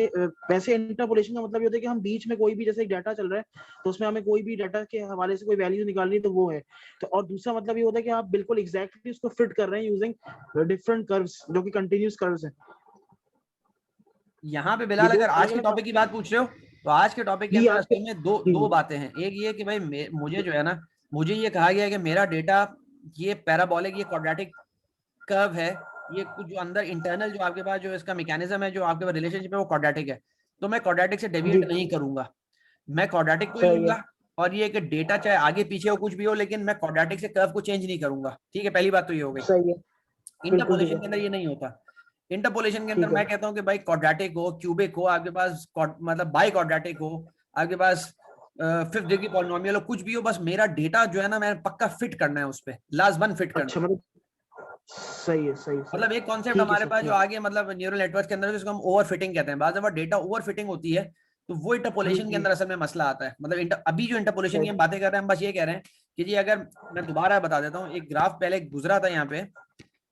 वैसे इंटरपोलेशन का मतलब ये होता है कि हम बीच में कोई भी जैसे एक डाटा चल रहा है तो उसमें हमें कोई भी डाटा के हवाले से कोई वैल्यू निकालनी है तो वो है, तो और दूसरा मतलब ये होता है कि आप बिल्कुल एग्जैक्टली उसको फिट कर रहे हैं यूजिंग डिफरेंट कर्व्स जो कि कंटीन्यूअस कर्व्स हैं। यहाँ पे बिलाल अगर आज के टॉपिक की बात पूछ रहे हो तो आज के टॉपिक के अंदर असल में दो बातें हैं। एक ये कि भाई मुझे जो है ना, मुझे ये कहा गया है कि मेरा डेटा ये पैराबोलिक, ये क्वाड्रेटिक कर्व है, ये कुछ जो अंदर इंटरनल जो आपके पास जो इसका मैकेनिज्म है, जो आपके पास रिलेशनशिप है वो क्वाड्रेटिक है, तो मैं क्वाड्रेटिक से डेविएट नहीं करूंगा, मैं क्वाड्रेटिक को ही लूंगा। और ये कि डेटा चाहे आगे पीछे हो कुछ भी हो, लेकिन मैं क्वाड्रेटिक से कर्व को चेंज नहीं करूंगा। ठीक है, पहली बात तो ये हो गई। इंटरपोलेशन के अंदर ये नहीं होता। इंटरपोलेशन के अंदर मैं कहता हूँ कि भाई क्वाड्रेटिक हो, क्यूबिक हो, आपके पास मतलब बाई क्वाड्रेटिक हो, आपके पास फिफ्थ डिग्री पॉलिनोमियल हो, कुछ भी हो, बस मेरा डेटा जो है ना मैंने पक्का फिट करना है, उस पे लास्ट वन फिट करना। अच्छा, सही है। मतलब एक कॉन्सेप्ट हमारे पास जो आगे मतलब न्यूरल नेटवर्क के अंदर जिसको हम ओवर फिटिंग कहते हैं, बाद में डेटा ओवर फिटिंग होती है, तो वो इंटरपोलेशन के अंदर असल में मसला आता है। मतलब अभी जो इंटरपोलेशन की हम बातें कर रहे हैं, हम बस ये कह रहे हैं कि जी अगर मैं दोबारा बता देता हूँ, एक ग्राफ पहले गुजरा था यहाँ पे,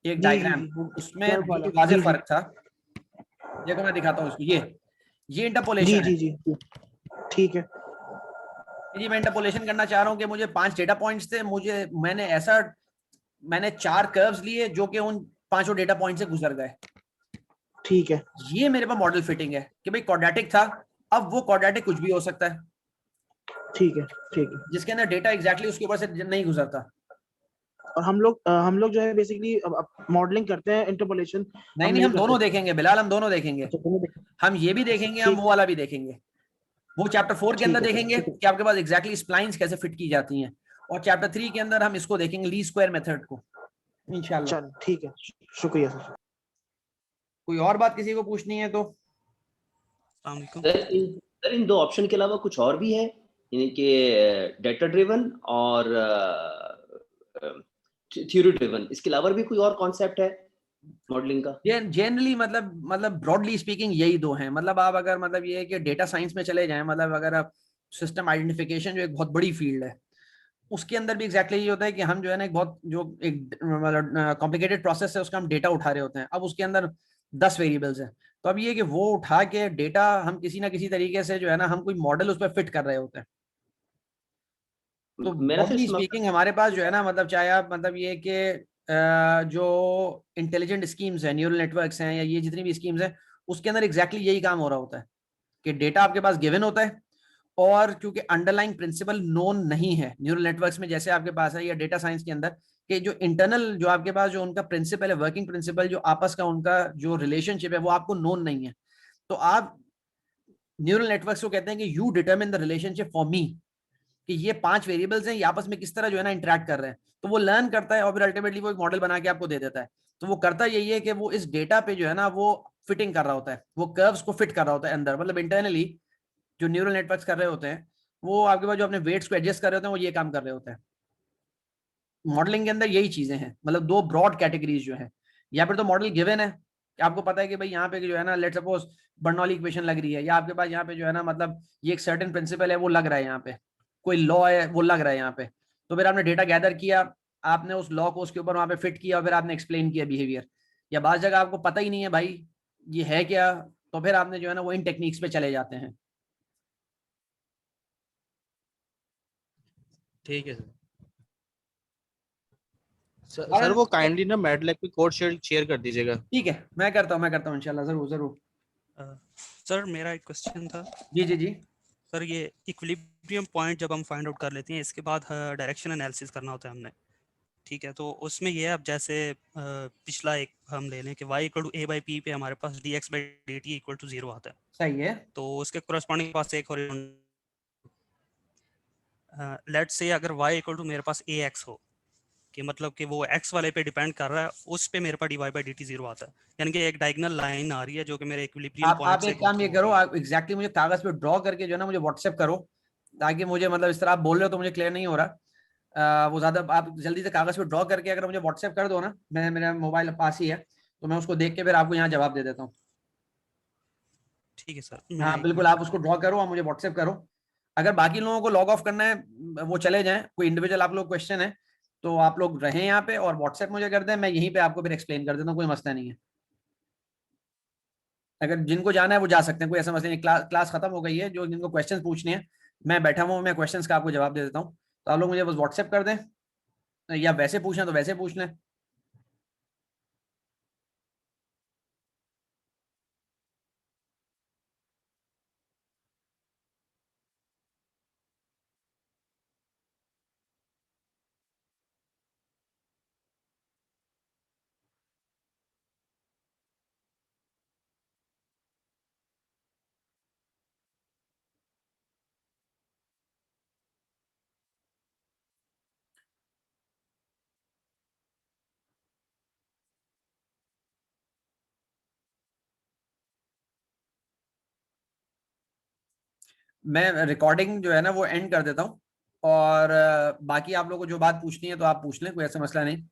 एक डायग्राम, उसमें वाज़ेह फर्क था। देखो मैं दिखाता हूँ इसको, ये इंटरपोलेशन है। जी ठीक है। जी मैं इंटरपोलेशन करना चाह रहा हूँ कि मुझे 5 डेटा पॉइंट्स थे, मैंने 4 कर्व्स लिए जो कि उन 5 डेटा पॉइंट से गुजर गए। ठीक है, ये मेरे पास मॉडल फिटिंग है कि भाई क्वाड्रेटिक था, अब वो क्वाड्रेटिक कुछ भी हो सकता है। ठीक है, जिसके अंदर डेटा एग्जैक्टली उसके ऊपर से नहीं गुजरता। और हम लोग जो है बेसिकली मॉडलिंग करते हैं इंटरपोलेशन। नहीं, हम दोनों देखेंगे बिलाल, हम दोनों देखेंगे। हम ये भी देखेंगे, हम वो वाला भी देखेंगे। वो चैप्टर 4 के अंदर देखेंगे कि आपके पास एग्जैक्टली स्प्लाइंस कैसे फिट की जाती हैं, और चैप्टर 3 के अंदर हम इसको देखेंगे, लीस्ट स्क्वायर मेथड को, इंशाल्लाह। ठीक है, शुक्रिया सर। कोई और बात किसी को पूछनी है तो? सर इन 2 ऑप्शन के अलावा कुछ और भी है, यानी कि डेटा ड्रिवन और थ्योरी ड्रिवन, इसके अलावा भी कोई और कॉन्सेप्ट है मॉडलिंग का? जनरली मतलब ब्रॉडली स्पीकिंग यही 2 हैं। मतलब आप अगर मतलब ये है कि डेटा साइंस में चले जाएं, मतलब अगर आप सिस्टम आइडेंटिफिकेशन जो एक बहुत बड़ी फील्ड है, उसके अंदर भी एग्जैक्टली ये होता है कि हम जो है ना एक मतलब कॉम्प्लिकेटेड प्रोसेस है, उसका हम डेटा उठा रहे होते हैं। अब उसके अंदर 10 वेरिएबल्स हैं, तो अब ये कि वो उठा के डेटा हम किसी ना किसी तरीके से जो है ना हम कोई मॉडल उस पर फिट कर रहे होते हैं। तो ब्रॉडली स्पीकिंग हमारे पास जो है ना, मतलब चाहे आप मतलब ये कि जो इंटेलिजेंट स्कीम्स हैं, न्यूरल नेटवर्क्स हैं, या ये जितनी भी स्कीम्स हैं, उसके अंदर एग्जैक्टली यही काम हो रहा होता है कि डेटा आपके पास गिवन होता है, और क्योंकि अंडरलाइंग प्रिंसिपल नोन नहीं है न्यूरल नेटवर्क्स में, जैसे आपके पास है या डेटा साइंस के अंदर, कि जो इंटरनल जो आपके पास जो उनका प्रिंसिपल है, वर्किंग प्रिंसिपल, जो आपस का उनका जो रिलेशनशिप है वो आपको नोन नहीं है। तो आप न्यूरल नेटवर्क्स को कहते हैं कि you determine the relationship for me, कि ये 5 वेरिएबल्स हैं, ये आपस में किस तरह जो है ना इंटरेक्ट कर रहे हैं। तो वो लर्न करता है और फिर अल्टीमेटली वो एक मॉडल बना के आपको दे देता है। तो वो करता यही है कि वो इस डेटा पे जो है ना वो फिटिंग कर रहा होता है, वो कर्व्स को फिट कर रहा होता है अंदर, मतलब इंटरनली जो न्यूरल नेटवर्क्स कर रहे होते हैं वो आपके पास जो अपने वेट्स को एडजस्ट कर रहे होते हैं वो ये काम कर रहे होते हैं। मॉडलिंग के अंदर यही चीजें हैं, मतलब 2 ब्रॉड कैटेगरीज जो है। या फिर तो मॉडल गिवन है कि आपको पता है कि भाई यहाँ पे जो है ना लेट्स सपोज बर्नौली इक्वेशन लग रही है, या आपके पास यहाँ पे जो है ना मतलब ये एक सर्टेन प्रिंसिपल है वो लग रहा है, यहाँ पे कोई लॉ है वो लग रहा है यहाँ पे। तो फिर आपने डेटा गैदर किया, आपने उस लॉ को उसके ऊपर वहां पे फिट किया और फिर आपने एक्सप्लेन किया बिहेवियर। या बात जगह आपको पता ही नहीं है भाई ये है क्या, तो फिर आपने जो है ना वो इन टेक्निक्स पे चले जाते हैं। ठीक है सर। सर वो काइंडली ना मैटलैब पे कोड शेयर कर दीजिएगा। ठीक है, मैं करता हूँ इंशाल्लाह, जरूर जरूर। सर मेरा एक क्वेश्चन था। जी जी जी। सर ये इक्विलिब्रियम पॉइंट जब हम फाइंड आउट कर लेते हैं, इसके बाद डायरेक्शन एनालिसिस करना होता है हमने, ठीक है। तो उसमें ये अब जैसे पिछला एक हम ले लें कि y equal to a by p पे हमारे पास dx by dt equal to 0 आता है। सही है। तो उसके कोरस्पॉन्डिंग पास एक और लेट्स से अगर y इक्वल टू मेरे पास ax हो, कि मतलब कि वो x वाले पे डिपेंड कर रहा है, उस पे मेरे पास dy बाई dt 0 आता है, यानी कि एक डायगोनल लाइन आ रही है जो कि मेरे इक्विलिब्रियम पॉइंट आप से एक काम ये करो, आप एग्जैक्टली मुझे कागज पे ड्रॉ करके जो है ना मुझे व्हाट्सएप करो, ताकि मुझे मतलब इस तरह आप बोल रहे हो तो मुझे क्लियर नहीं हो रहा। वो ज्यादा आप जल्दी से कागज पे ड्रॉ करके अगर मुझे व्हाट्सएप कर दो ना, मैं मेरा मोबाइल पास ही है, तो मैं उसको देख के फिर आपको यहाँ जवाब दे देता हूँ। ठीक है सर। हाँ बिल्कुल, आप उसको ड्रॉ करो और मुझे व्हाट्सएप करो। अगर बाकी लोगों को लॉग ऑफ करना है वो चले जाएं, कोई इंडिविजुअल आप लोग क्वेश्चन है तो आप लोग रहें यहाँ पे और व्हाट्सएप मुझे कर दें, मैं यहीं पे आपको फिर एक्सप्लेन कर देता हूँ, कोई मसला नहीं है। अगर जिनको जाना है वो जा सकते हैं, कोई ऐसा मसला नहीं। क्लास खत्म हो गई है, जो जिनको क्वेश्चंस पूछने हैं मैं बैठा हुआ हूँ, मैं क्वेश्चंस का आपको जवाब दे देता हूँ। तो आप लोग मुझे बस व्हाट्सएप कर दें, या वैसे पूछना तो वैसे पूछ लें। मैं रिकॉर्डिंग जो है ना वो एंड कर देता हूँ, और बाकी आप लोगों को जो बात पूछनी है तो आप पूछ लें, कोई ऐसा मसला नहीं।